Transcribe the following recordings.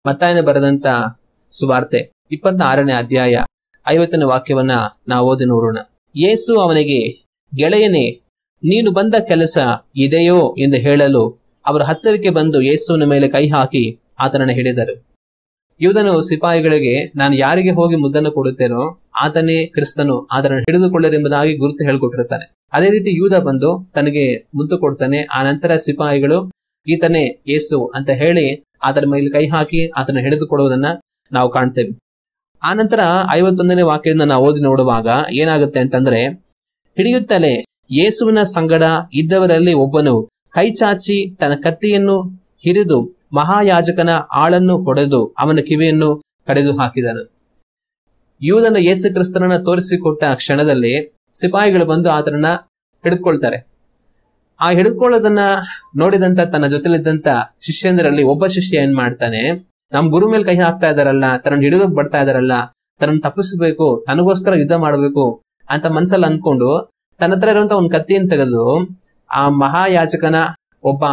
ಮತ್ತಾಯನ ಬರೆದಂತ ಸುವಾರ್ತೆ 26ನೇ ಅಧ್ಯಾಯ 50ನೇ ವಾಕ್ಯವನ್ನ ನಾವು ಓದಿ ನೋಡೋಣ. ಯೇಸು ಅವನಿಗೆ, ಗೆಳೆಯನೇ, ನೀನು ಬಂದ ಕೆಲಸ ಇದೆಯೋ ಎಂದು ಹೇಳಲು ಅವರು ಹತ್ತಿರಕ್ಕೆ ಬಂದು ಯೇಸುವಿನ ಮೇಲೆ ಕೈ ಹಾಕಿ ಆತನನ್ನು ಹಿಡಿದರು. ಯೂದನು ಸಿಪಾಯಿಗಳಿಗೆ, ನಾನು ಯಾರಿಗೆ ಹೋಗಿ ಮುದ್ದನ್ನು ಕೊಡುತ್ತೇನೋ ಆತನೇ ಕ್ರಿಸ್ತನು, ಆತನನ್ನು ಹಿಡಿದುಕೊಳ್ಳರೆಂಬುದಾಗಿ ಗುರುತು ಹೇಳ್ಕೊಟ್ಟಿರ್ತಾನೆ. ಅದೇ ರೀತಿ ಯೂದ ಬಂದು ತನಗೆ ಮುದ್ದು ಕೊಡ್ತಾನೆ. ಆ ನಂತರ ಸಿಪಾಯಿಗಳು ಈತನೇ ಯೇಸು ಅಂತ ಹೇಳಿ ಆತನ ಮೇಲೆ ಕೈ ಹಾಕಿ ಆತನ ಹಿಡಿದುಕೊಳ್ಳುವುದನ್ನ ನಾವು ಕಾಣ್ತೇವೆ. ಆ ನಂತರ 51ನೇ ವಾಕ್ಯದಿಂದ ನಾವು ಓದಿ ನೋಡುವಾಗ ಏನಾಗುತ್ತೆ ಅಂತಂದ್ರೆ, ಹಿಡಿಯುತ್ತಲೇ ಯೇಸುವಿನ ಸಂಗಡ ಇದ್ದವರಲ್ಲಿ ಒಬ್ಬನು ಕೈ ಚಾಚಿ ತನ್ನ ಕತ್ತಿಯನ್ನು ಹಿರಿದು ಮಹಾಯಾಜಕನ ಆಳನ್ನು ಹೊಡೆದು ಅವನ ಕಿವಿಯನ್ನು ಕಡಿದು ಹಾಕಿದನು. ಯೂದನ ಯೇಸು ಕ್ರಿಸ್ತನನ್ನ ತೋರಿಸಿಕೊಟ್ಟ ಕ್ಷಣದಲ್ಲಿ ಸಿಪಾಯಿಗಳು ಬಂದು ಆತನನ್ನ ಹಿಡಿದುಕೊಳ್ತಾರೆ. ಆ ಹಿಡಿದುಕೊಳ್ಳೋದನ್ನ ನೋಡಿದಂತ ತನ್ನ ಜೊತೆಲಿದ್ದಂತ ಶಿಷ್ಯಂದರಲ್ಲಿ ಒಬ್ಬ ಶಿಷ್ಯ ಏನ್ ಮಾಡ್ತಾನೆ, ನಮ್ ಗುರು ಮೇಲೆ ಕೈ ಹಾಕ್ತಾ ಇದಾರಲ್ಲ, ತನ್ನ ಹಿಡಿದೋಗ್ ಬರ್ತಾ ಇದಾರಲ್ಲ, ತನ್ನ ತಪ್ಪಿಸ್ಬೇಕು, ತನಗೋಸ್ಕರ ಯುದ್ಧ ಮಾಡ್ಬೇಕು ಅಂತ ಮನ್ಸಲ್ಲಿ ಅನ್ಕೊಂಡು ತನ್ನ ಹತ್ರ ಇರುವಂತ ಒಂದು ಕತ್ತಿಯನ್ನು ತೆಗೆದು ಆ ಮಹಾಯಾಜಕನ ಒಬ್ಬ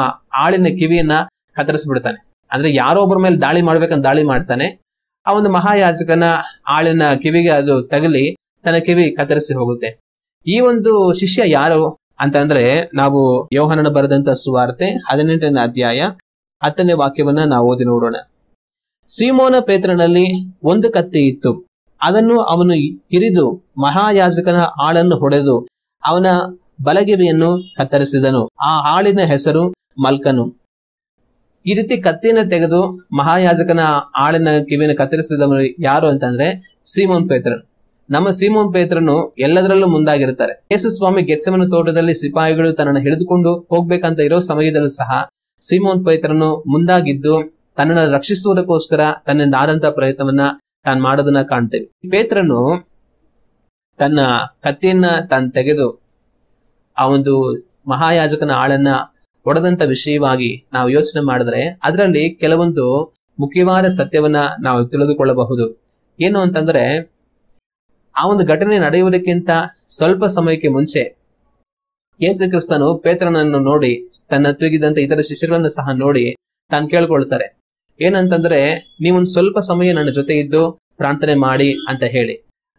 ಆಳಿನ ಕಿವಿಯನ್ನ ಕತ್ತರಿಸ್ಬಿಡ್ತಾನೆ. ಅಂದ್ರೆ ಯಾರೋ ಒಬ್ಬರ ಮೇಲೆ ದಾಳಿ ಮಾಡ್ಬೇಕಂತ ದಾಳಿ ಮಾಡ್ತಾನೆ. ಆ ಒಂದು ಮಹಾಯಾಜಕನ ಆಳಿನ ಕಿವಿಗೆ ಅದು ತಗಲಿ ತನ್ನ ಕಿವಿ ಕತ್ತರಿಸಿ ಹೋಗುತ್ತೆ. ಈ ಒಂದು ಶಿಷ್ಯ ಯಾರು ಅಂತಂದ್ರೆ, ನಾವು ಯೋಹಾನನ ಬರೆದಂತ ಸುವಾರ್ತೆ 18ನೇ ಅಧ್ಯಾಯ 10ನೇ ವಾಕ್ಯವನ್ನ ನಾವು ಓದಿ ನೋಡೋಣ. ಸೀಮೋನ ಪೇತ್ರನಲ್ಲಿ ಒಂದು ಕತ್ತಿ ಇತ್ತು. ಅದನ್ನು ಅವನು ಹಿರಿದು ಮಹಾಯಾಜಕನ ಆಳನ್ನು ಹೊಡೆದು ಅವನ ಬಲಗಿವಿಯನ್ನು ಕತ್ತರಿಸಿದನು. ಆ ಆಳಿನ ಹೆಸರು ಮಲ್ಕನು. ಈ ರೀತಿ ಕತ್ತಿನ ತೆಗೆದು ಮಹಾಯಾಜಕನ ಆಳಿನ ಕಿವಿಯನ್ನು ಕತ್ತರಿಸಿದವನು ಯಾರು ಅಂತಂದ್ರೆ ಸೀಮೋನ್ ಪೇತ್ರನು. ನಮ್ಮ ಸೀಮೋನ್ ಪೇತ್ರನು ಎಲ್ಲದರಲ್ಲೂ ಮುಂದಾಗಿರ್ತಾರೆ. ಯೇಸು ಸ್ವಾಮಿ ಗೆತ್ಸೆಮನೆ ತೋಟದಲ್ಲಿ ಸಿಪಾಯಿಗಳು ತನ್ನನ್ನು ಹಿಡಿದುಕೊಂಡು ಹೋಗ್ಬೇಕಂತ ಇರೋ ಸಮಯದಲ್ಲೂ ಸಹ ಸೀಮೋನ್ ಪೇತ್ರನು ಮುಂದಾಗಿದ್ದು ತನ್ನನ್ನು ರಕ್ಷಿಸುವುದಕ್ಕೋಸ್ಕರ ತನ್ನಿಂದ ಆದಂತ ಪ್ರಯತ್ನವನ್ನ ತಾನು ಮಾಡೋದನ್ನ ಕಾಣ್ತೇವೆ. ಪೇತ್ರನು ತನ್ನ ಕತ್ತಿಯನ್ನ ತಾನು ತೆಗೆದು ಆ ಒಂದು ಮಹಾಯಾಜಕನ ಆಳನ್ನ ಹೊಡೆದಂತ ವಿಷಯವಾಗಿ ನಾವು ಯೋಚನೆ ಮಾಡಿದ್ರೆ ಅದರಲ್ಲಿ ಕೆಲವೊಂದು ಮುಖ್ಯವಾದ ಸತ್ಯವನ್ನ ನಾವು ತಿಳಿದುಕೊಳ್ಳಬಹುದು. ಏನು ಅಂತಂದ್ರೆ, ಆ ಒಂದು ಘಟನೆ ನಡೆಯುವುದಕ್ಕಿಂತ ಸ್ವಲ್ಪ ಸಮಯಕ್ಕೆ ಮುಂಚೆ ಯೇಸು ಕ್ರಿಸ್ತನು ಪೇತ್ರನನ್ನು ನೋಡಿ ತನ್ನ ಹತ್ತಿರಗಿದ್ದಂತ ಇತರ ಶಿಷ್ಯರನ್ನು ಸಹ ನೋಡಿ ತಾನು ಕೇಳ್ಕೊಳ್ತಾರೆ. ಏನಂತಂದ್ರೆ, ನೀವೊಂದು ಸ್ವಲ್ಪ ಸಮಯ ನನ್ನ ಜೊತೆ ಇದ್ದು ಪ್ರಾರ್ಥನೆ ಮಾಡಿ ಅಂತ ಹೇಳಿ.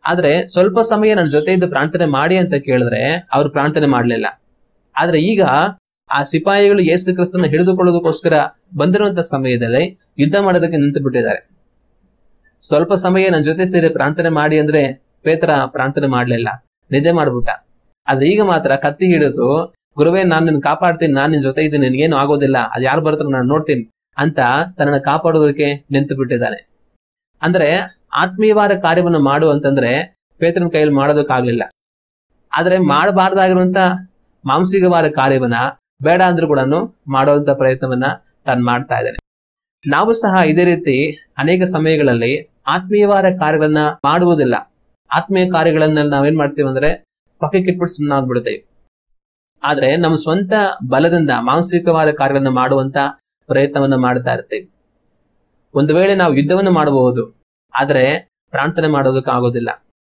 ಆದ್ರೆ ಸ್ವಲ್ಪ ಸಮಯ ನನ್ನ ಜೊತೆ ಇದ್ದು ಪ್ರಾರ್ಥನೆ ಮಾಡಿ ಅಂತ ಕೇಳಿದ್ರೆ ಅವ್ರು ಪ್ರಾರ್ಥನೆ ಮಾಡ್ಲಿಲ್ಲ. ಆದ್ರೆ ಈಗ ಆ ಸಿಪಾಯಿಗಳು ಯೇಸು ಕ್ರಿಸ್ತನ ಹಿಡಿದುಕೊಳ್ಳೋದಕ್ಕೋಸ್ಕರ ಬಂದಿರುವಂತ ಸಮಯದಲ್ಲಿ ಯುದ್ಧ ಮಾಡೋದಕ್ಕೆ ನಿಂತು ಬಿಟ್ಟಿದ್ದಾರೆ. ಸ್ವಲ್ಪ ಸಮಯ ನನ್ನ ಜೊತೆ ಸೇರಿ ಪ್ರಾರ್ಥನೆ ಮಾಡಿ ಅಂದ್ರೆ ಪೇತ್ರ ಪ್ರಾರ್ಥನೆ ಮಾಡ್ಲಿಲ್ಲ, ನಿದ್ದೆ ಮಾಡ್ಬಿಟ್ಟ. ಆದ್ರೆ ಈಗ ಮಾತ್ರ ಕತ್ತಿ ಹಿಡಿದು, ಗುರುವೇ ನಾನು ನಿನ್ನ ಕಾಪಾಡ್ತೀನಿ, ನಾನ್ ನಿನ್ ಜೊತೆ ಇದ್ದೀನಿ, ನಿನ್ಗೇನು ಆಗೋದಿಲ್ಲ, ಅದ್ ಯಾರು ಬರ್ತಾರೋ ನಾನು ನೋಡ್ತೀನಿ ಅಂತ ತನ್ನನ್ನ ಕಾಪಾಡೋದಕ್ಕೆ ನಿಂತು ಬಿಟ್ಟಿದ್ದಾನೆ. ಅಂದ್ರೆ ಆತ್ಮೀಯವಾದ ಕಾರ್ಯವನ್ನು ಮಾಡು ಅಂತಂದ್ರೆ ಪೇತ್ರನ ಕೈಯಲ್ಲಿ ಮಾಡೋದಕ್ಕಾಗ್ಲಿಲ್ಲ. ಆದ್ರೆ ಮಾಡಬಾರ್ದಾಗಿರುವಂತ ಮಾಂಸಿಕವಾದ ಕಾರ್ಯವನ್ನ ಬೇಡ ಅಂದ್ರೂ ಕೂಡ ಮಾಡುವಂತ ಪ್ರಯತ್ನವನ್ನ ತಾನು ಮಾಡ್ತಾ ಇದ್ದಾನೆ. ನಾವು ಸಹ ಇದೇ ರೀತಿ ಅನೇಕ ಸಮಯಗಳಲ್ಲಿ ಆತ್ಮೀಯವಾದ ಕಾರ್ಯಗಳನ್ನ ಮಾಡುವುದಿಲ್ಲ. ಆತ್ಮೀಯ ಕಾರ್ಯಗಳನ್ನ ನಾವೇನ್ ಮಾಡ್ತೀವಿ ಅಂದ್ರೆ ಪಕ್ಕಕ್ಕೆ ಇಟ್ಬಿಟ್ಟು ಸುಮ್ಮನೆ ಆಗ್ಬಿಡ್ತೇವೆ. ಆದ್ರೆ ನಮ್ಮ ಸ್ವಂತ ಬಲದಿಂದ ಮಾಂಸಿಕವಾದ ಕಾರ್ಯಗಳನ್ನ ಮಾಡುವಂತ ಪ್ರಯತ್ನವನ್ನ ಮಾಡ್ತಾ ಇರ್ತೇವೆ. ಒಂದು ವೇಳೆ ನಾವು ಯುದ್ಧವನ್ನು ಮಾಡಬಹುದು, ಆದ್ರೆ ಪ್ರಾರ್ಥನೆ ಮಾಡೋದಕ್ಕೆ ಆಗೋದಿಲ್ಲ.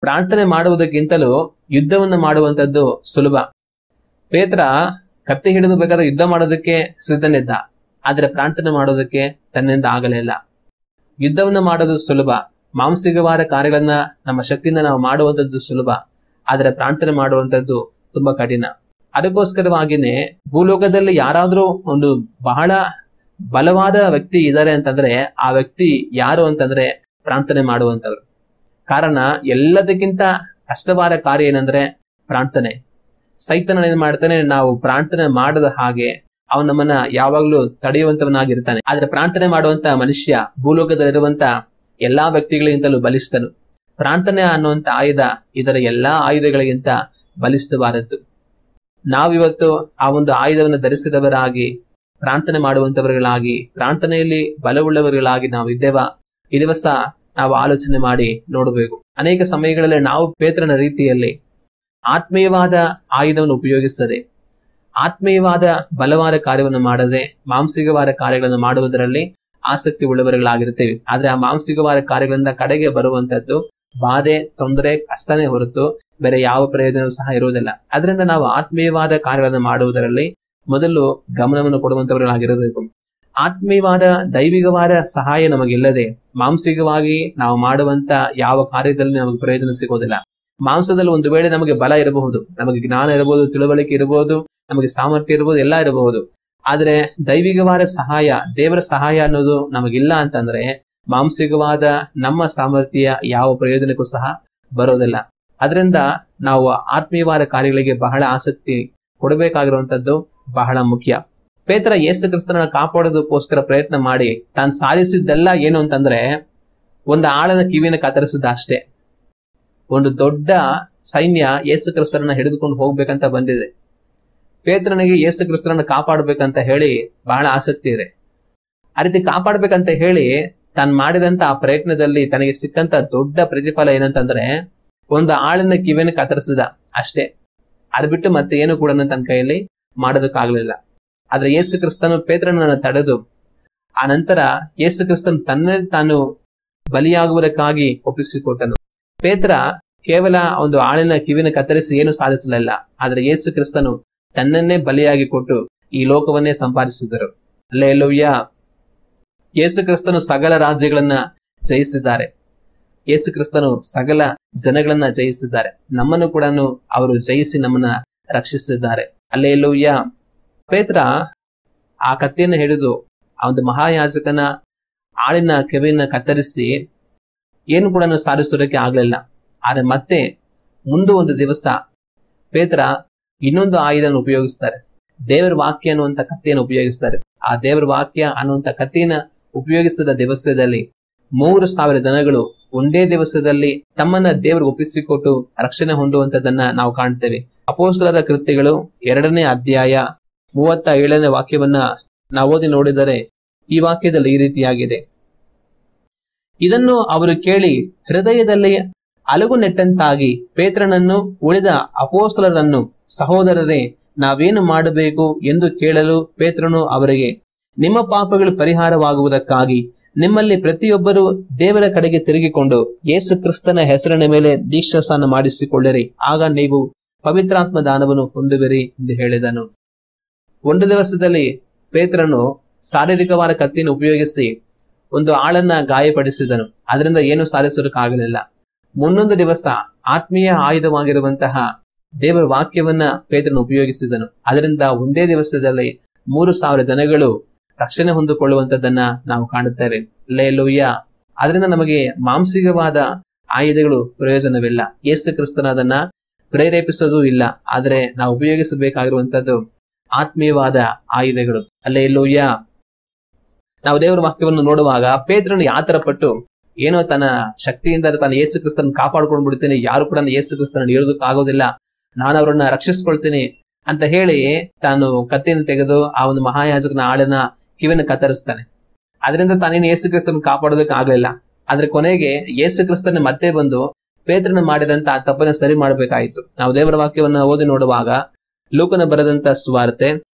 ಪ್ರಾರ್ಥನೆ ಮಾಡುವುದಕ್ಕಿಂತಲೂ ಯುದ್ಧವನ್ನು ಮಾಡುವಂತದ್ದು ಸುಲಭ. ಪೇತ್ರ ಕತ್ತಿ ಹಿಡಿದು ಬೇಕಾದ್ರೆ ಯುದ್ಧ ಮಾಡೋದಕ್ಕೆ ಸಿದ್ಧನಿದ್ದ, ಆದ್ರೆ ಪ್ರಾರ್ಥನೆ ಮಾಡೋದಕ್ಕೆ ತನ್ನಿಂದ ಆಗಲಿಲ್ಲ. ಯುದ್ಧವನ್ನ ಮಾಡೋದು ಸುಲಭ, ಮಾಂಸಿಕವಾದ ಕಾರ್ಯಗಳನ್ನ ನಮ್ಮ ಶಕ್ತಿಯಿಂದ ನಾವು ಮಾಡುವಂತದ್ದು ಸುಲಭ, ಆದ್ರೆ ಪ್ರಾರ್ಥನೆ ಮಾಡುವಂತದ್ದು ತುಂಬಾ ಕಠಿಣ. ಅದಕ್ಕೋಸ್ಕರವಾಗಿನೇ ಭೂಲೋಕದಲ್ಲಿ ಯಾರಾದ್ರೂ ಒಂದು ಬಹಳ ಬಲವಾದ ವ್ಯಕ್ತಿ ಇದ್ದಾರೆ ಅಂತಂದ್ರೆ ಆ ವ್ಯಕ್ತಿ ಯಾರು ಅಂತಂದ್ರೆ ಪ್ರಾರ್ಥನೆ ಮಾಡುವಂತವ್ರು. ಕಾರಣ ಎಲ್ಲದಕ್ಕಿಂತ ಕಷ್ಟವಾದ ಕಾರ್ಯ ಏನಂದ್ರೆ ಪ್ರಾರ್ಥನೆ. ಸೈತನ ಏನ್ ಮಾಡ್ತಾನೆ, ನಾವು ಪ್ರಾರ್ಥನೆ ಮಾಡದ ಹಾಗೆ ಅವನು ನಮ್ಮನ್ನ ಯಾವಾಗ್ಲೂ ತಡೆಯುವಂತವನಾಗಿರ್ತಾನೆ. ಆದ್ರೆ ಪ್ರಾರ್ಥನೆ ಮಾಡುವಂತ ಮನುಷ್ಯ ಭೂಲೋಕದಲ್ಲಿರುವಂತ ಎಲ್ಲಾ ವ್ಯಕ್ತಿಗಳಿಗಿಂತಲೂ ಬಲಿಷ್ಠನು. ಪ್ರಾರ್ಥನೆ ಅನ್ನುವಂತ ಆಯುಧ ಇದರ ಎಲ್ಲಾ ಆಯುಧಗಳಿಗಿಂತ ಬಲಿಷ್ಠವಾದದ್ದು. ನಾವಿವತ್ತು ಆ ಒಂದು ಆಯುಧವನ್ನು ಧರಿಸಿದವರಾಗಿ ಪ್ರಾರ್ಥನೆ ಮಾಡುವಂತವರುಗಳಾಗಿ ಪ್ರಾರ್ಥನೆಯಲ್ಲಿ ಬಲವುಳ್ಳವರುಗಳಾಗಿ ನಾವು ಇದ್ದೇವಾ? ಈ ದಿವಸ ನಾವು ಆಲೋಚನೆ ಮಾಡಿ ನೋಡಬೇಕು. ಅನೇಕ ಸಮಯಗಳಲ್ಲಿ ನಾವು ಪೇತ್ರನ ರೀತಿಯಲ್ಲಿ ಆತ್ಮೀಯವಾದ ಆಯುಧವನ್ನು ಉಪಯೋಗಿಸದೆ, ಆತ್ಮೀಯವಾದ ಬಲವಾದ ಕಾರ್ಯವನ್ನು ಮಾಡದೆ ಮಾಂಸಿಕವಾದ ಕಾರ್ಯಗಳನ್ನು ಮಾಡುವುದರಲ್ಲಿ ಆಸಕ್ತಿ ಉಳ್ಳವರುಗಳಾಗಿರ್ತೇವೆ. ಆದ್ರೆ ಆ ಮಾಂಸಿಕವಾದ ಕಾರ್ಯಗಳಿಂದ ಕಡೆಗೆ ಬರುವಂತದ್ದು ಬಾಧೆ, ತೊಂದರೆ, ಕಷ್ಟನೇ ಹೊರತು ಬೇರೆ ಯಾವ ಪ್ರಯೋಜನವೂ ಸಹ ಇರುವುದಿಲ್ಲ. ಅದರಿಂದ ನಾವು ಆತ್ಮೀಯವಾದ ಕಾರ್ಯಗಳನ್ನು ಮಾಡುವುದರಲ್ಲಿ ಮೊದಲು ಗಮನವನ್ನು ಕೊಡುವಂತವರಾಗಿರಬೇಕು. ಆತ್ಮೀಯವಾದ ದೈವಿಕವಾದ ಸಹಾಯ ನಮಗಿಲ್ಲದೆ ಮಾಂಸಿಕವಾಗಿ ನಾವು ಮಾಡುವಂತ ಯಾವ ಕಾರ್ಯದಲ್ಲಿ ನಮಗೆ ಪ್ರಯೋಜನ ಸಿಗೋದಿಲ್ಲ. ಮಾಂಸದಲ್ಲಿ ಒಂದು ವೇಳೆ ನಮಗೆ ಬಲ ಇರಬಹುದು, ನಮಗೆ ಜ್ಞಾನ ಇರಬಹುದು, ತಿಳುವಳಿಕೆ ಇರಬಹುದು, ನಮಗೆ ಸಾಮರ್ಥ್ಯ ಇರಬಹುದು, ಎಲ್ಲ ಇರಬಹುದು. ಆದ್ರೆ ದೈವಿಕವಾದ ಸಹಾಯ, ದೇವರ ಸಹಾಯ ಅನ್ನೋದು ನಮಗಿಲ್ಲ ಅಂತಂದ್ರೆ ಮಾಂಸಿಕವಾದ ನಮ್ಮ ಸಾಮರ್ಥ್ಯ ಯಾವ ಪ್ರಯೋಜನಕ್ಕೂ ಸಹ ಬರೋದಿಲ್ಲ. ಅದರಿಂದ ನಾವು ಆತ್ಮೀಯವಾದ ಕಾರ್ಯಗಳಿಗೆ ಬಹಳ ಆಸಕ್ತಿ ಕೊಡಬೇಕಾಗಿರುವಂತದ್ದು ಬಹಳ ಮುಖ್ಯ. ಪೇತ್ರ ಯೇಸು ಕ್ರಿಸ್ತನ ಕಾಪಾಡೋದಕ್ಕೋಸ್ಕರ ಪ್ರಯತ್ನ ಮಾಡಿ ತಾನು ಸಾಧಿಸಿದ್ದೆಲ್ಲ ಏನು ಅಂತಂದ್ರೆ ಒಂದು ಆಳನ ಕಿವಿನ ಕತ್ತರಿಸಿದ ಅಷ್ಟೇ. ಒಂದು ದೊಡ್ಡ ಸೈನ್ಯ ಯೇಸು ಕ್ರಿಸ್ತರನ್ನ ಹಿಡಿದುಕೊಂಡು ಹೋಗ್ಬೇಕಂತ ಬಂದಿದೆ. ಪೇತ್ರನಿಗೆ ಯೇಸು ಕ್ರಿಸ್ತರನ್ನ ಕಾಪಾಡ್ಬೇಕಂತ ಹೇಳಿ ಬಹಳ ಆಸಕ್ತಿ ಇದೆ. ಆ ರೀತಿ ಕಾಪಾಡ್ಬೇಕಂತ ಹೇಳಿ ತಾನು ಮಾಡಿದಂತ ಆ ಪ್ರಯತ್ನದಲ್ಲಿ ತನಗೆ ಸಿಕ್ಕಂತ ದೊಡ್ಡ ಪ್ರತಿಫಲ ಏನಂತಂದ್ರೆ ಒಂದು ಆಳಿನ ಕಿವಿನ ಕತ್ತರಿಸಿದ ಅಷ್ಟೇ. ಅದು ಬಿಟ್ಟು ಮತ್ತೆ ಏನು ಕೂಡ ತನ್ನ ಕೈಯಲ್ಲಿ ಮಾಡೋದಕ್ಕಾಗ್ಲಿಲ್ಲ. ಆದ್ರೆ ಯೇಸು ಕ್ರಿಸ್ತನು ಪೇತ್ರನನ್ನ ತಡೆದು ಆ ನಂತರ ಯೇಸು ಕ್ರಿಸ್ತನು ತನ್ನೇ ತಾನು ಬಲಿಯಾಗುವುದಕ್ಕಾಗಿ ಒಪ್ಪಿಸಿಕೊಟ್ಟನು. ಪೇತ್ರ ಕೇವಲ ಒಂದು ಆಳಿನ ಕಿವಿನ ಕತ್ತರಿಸಿ ಏನು ಸಾಧಿಸಲಿಲ್ಲ, ಆದ್ರೆ ಯೇಸು ಕ್ರಿಸ್ತನು ತನ್ನನ್ನೇ ಬಲಿಯಾಗಿ ಕೊಟ್ಟು ಈ ಲೋಕವನ್ನೇ ಸಂಪಾದಿಸಿದರು. ಹಲ್ಲೆಲೂಯಾ. ಯೇಸು ಕ್ರಿಸ್ತನು ಸಕಲ ರಾಜ್ಯಗಳನ್ನ ಜಯಿಸಿದ್ದಾರೆ. ಯೇಸು ಕ್ರಿಸ್ತನು ಸಕಲ ಜನಗಳನ್ನ ಜಯಿಸಿದ್ದಾರೆ. ನಮ್ಮನ್ನು ಕೂಡ ಅವರು ಜಯಿಸಿ ನಮ್ಮನ್ನ ರಕ್ಷಿಸಿದ್ದಾರೆ. ಹಲ್ಲೆಲೂಯಾ. ಪೇತ್ರ ಆ ಕತ್ತಿಯನ್ನು ಹಿಡಿದು ಆ ಒಂದು ಮಹಾಯಾಜಕನ ಆಳಿನ ಕಿವಿಯನ್ನ ಕತ್ತರಿಸಿ ಏನು ಕೂಡ ಸಾಧಿಸೋದಕ್ಕೆ ಆಗ್ಲಿಲ್ಲ. ಆದ್ರೆ ಮತ್ತೆ ಮುಂದೆ ಒಂದು ದಿವಸ ಪೇತ್ರ ಇನ್ನೊಂದು ಆಯುಧನ ಉಪಯೋಗಿಸ್ತಾರೆ. ದೇವರ ವಾಕ್ಯ ಅನ್ನುವಂತ ಕತ್ತಿಯನ್ನು ಉಪಯೋಗಿಸ್ತಾರೆ. ಆ ದೇವರ ವಾಕ್ಯ ಅನ್ನುವಂತ ಕತ್ತಿನ ಉಪಯೋಗಿಸಿದ ದಿವಸದಲ್ಲಿ 3,000 ಜನಗಳು ಒಂದೇ ದಿವಸದಲ್ಲಿ ತಮ್ಮನ್ನ ದೇವರು ಒಪ್ಪಿಸಿಕೊಟ್ಟು ರಕ್ಷಣೆ ಹೊಂದುವಂತದನ್ನ ನಾವು ಕಾಣ್ತೇವೆ. ಅಪೊಸ್ತಲರ ಕೃತ್ಯಗಳು 2ನೇ ಅಧ್ಯಾಯ 37ನೇ ವಾಕ್ಯವನ್ನ ನಾವು ಓದಿ ನೋಡಿದರೆ ಈ ವಾಕ್ಯದಲ್ಲಿ ಈ ರೀತಿಯಾಗಿದೆ. ಇದನ್ನು ಅವರು ಕೇಳಿ ಹೃದಯದಲ್ಲಿ ಅಲಗು ನೆಟ್ಟಂತಾಗಿ ಪೇತ್ರನನ್ನು ಉಳಿದ ಅಪೊಸ್ತಲರನ್ನು, ಸಹೋದರರೇ, ನಾವೇನು ಮಾಡಬೇಕು ಎಂದು ಕೇಳಲು ಪೇತ್ರನು ಅವರಿಗೆ, ನಿಮ್ಮ ಪಾಪಗಳು ಪರಿಹಾರವಾಗುವುದಕ್ಕಾಗಿ ನಿಮ್ಮಲ್ಲಿ ಪ್ರತಿಯೊಬ್ಬರು ದೇವರ ಕಡೆಗೆ ತಿರುಗಿಕೊಂಡು ಯೇಸು ಕ್ರಿಸ್ತನ ಹೆಸರಿನ ಮೇಲೆ ದೀಕ್ಷಾಸ್ನಾನ ಮಾಡಿಸಿಕೊಳ್ಳಿರಿ, ಆಗ ನೀವು ಪವಿತ್ರಾತ್ಮ ದಾನವನ್ನು ಹೊಂದುವಿರಿ ಎಂದು ಹೇಳಿದನು. ಒಂದು ದಿವಸದಲ್ಲಿ ಪೇತ್ರನು ಶಾರೀರಿಕವಾದ ಕತ್ತಿಯನ್ನು ಉಪಯೋಗಿಸಿ ಒಂದು ಆಳನ್ನ ಗಾಯಪಡಿಸಿದನು. ಅದರಿಂದ ಏನು ಸಾಧಿಸೋದಕ್ಕಾಗಲಿಲ್ಲ. ಮುಂದೊಂದು ದಿವಸ ಆತ್ಮೀಯ ಆಯುಧವಾಗಿರುವಂತಹ ದೇವರ ವಾಕ್ಯವನ್ನ ಪೇತ್ರನು ಉಪಯೋಗಿಸಿದನು. ಅದರಿಂದ ಒಂದೇ ದಿವಸದಲ್ಲಿ 3,000 ಜನಗಳು ರಕ್ಷಣೆ ಹೊಂದಿಕೊಳ್ಳುವಂತದನ್ನ ನಾವು ಕಾಣುತ್ತೇವೆ. ಹಲ್ಲೆಲೂಯಾ. ಅದರಿಂದ ನಮಗೆ ಮಾಂಸಿಕವಾದ ಆಯುಧಗಳು ಪ್ರಯೋಜನವಿಲ್ಲ. ಯೇಸು ಕ್ರಿಸ್ತನ ಅದನ್ನ ಪ್ರೇರೇಪಿಸೋದು ಇಲ್ಲ. ಆದ್ರೆ ನಾವು ಉಪಯೋಗಿಸಬೇಕಾಗಿರುವಂತದ್ದು ಆತ್ಮೀಯವಾದ ಆಯುಧಗಳು. ಹಲ್ಲೆಲೂಯಾ. ನಾವು ದೇವರ ವಾಕ್ಯವನ್ನು ನೋಡುವಾಗ ಪೇತ್ರನು ಯಾತರ ಪಟ್ಟು ಏನೋ ತನ್ನ ಶಕ್ತಿಯಿಂದ ತಾನು ಯೇಸು ಕ್ರಿಸ್ತನ ಕಾಪಾಡ್ಕೊಂಡು ಬಿಡ್ತೀನಿ, ಯಾರು ಕೂಡ ಯೇಸು ಕ್ರಿಸ್ತನ ಹಿಡಿಯೋದಕ್ಕಾಗೋದಿಲ್ಲ, ನಾನು ಅವರನ್ನ ರಕ್ಷಿಸ್ಕೊಳ್ತೀನಿ ಅಂತ ಹೇಳಿ ತಾನು ಕತ್ತಿಯನ್ನು ತೆಗೆದು ಆ ಒಂದು ಮಹಾಯಾಜಕನ ಆಳಿನ ಕಿವಿನ ಕತ್ತರಿಸ್ತಾನೆ. ಅದರಿಂದ ತಾನೇನು ಯೇಸು ಕ್ರಿಸ್ತನ ಕಾಪಾಡೋದಕ್ಕೆ ಆಗ್ಲಿಲ್ಲ. ಆದ್ರೆ ಕೊನೆಗೆ ಯೇಸು ಕ್ರಿಸ್ತನ ಮತ್ತೆ ಬಂದು ಪೇತ್ರನ ಮಾಡಿದಂತ ಆ ತಪ್ಪನ್ನ ಸರಿ ಮಾಡ್ಬೇಕಾಯ್ತು. ನಾವು ದೇವರ ವಾಕ್ಯವನ್ನ ಓದಿ ನೋಡುವಾಗ ಲೂಕನ ಬರೆದಂತ ಸುವಾರ್ತೆ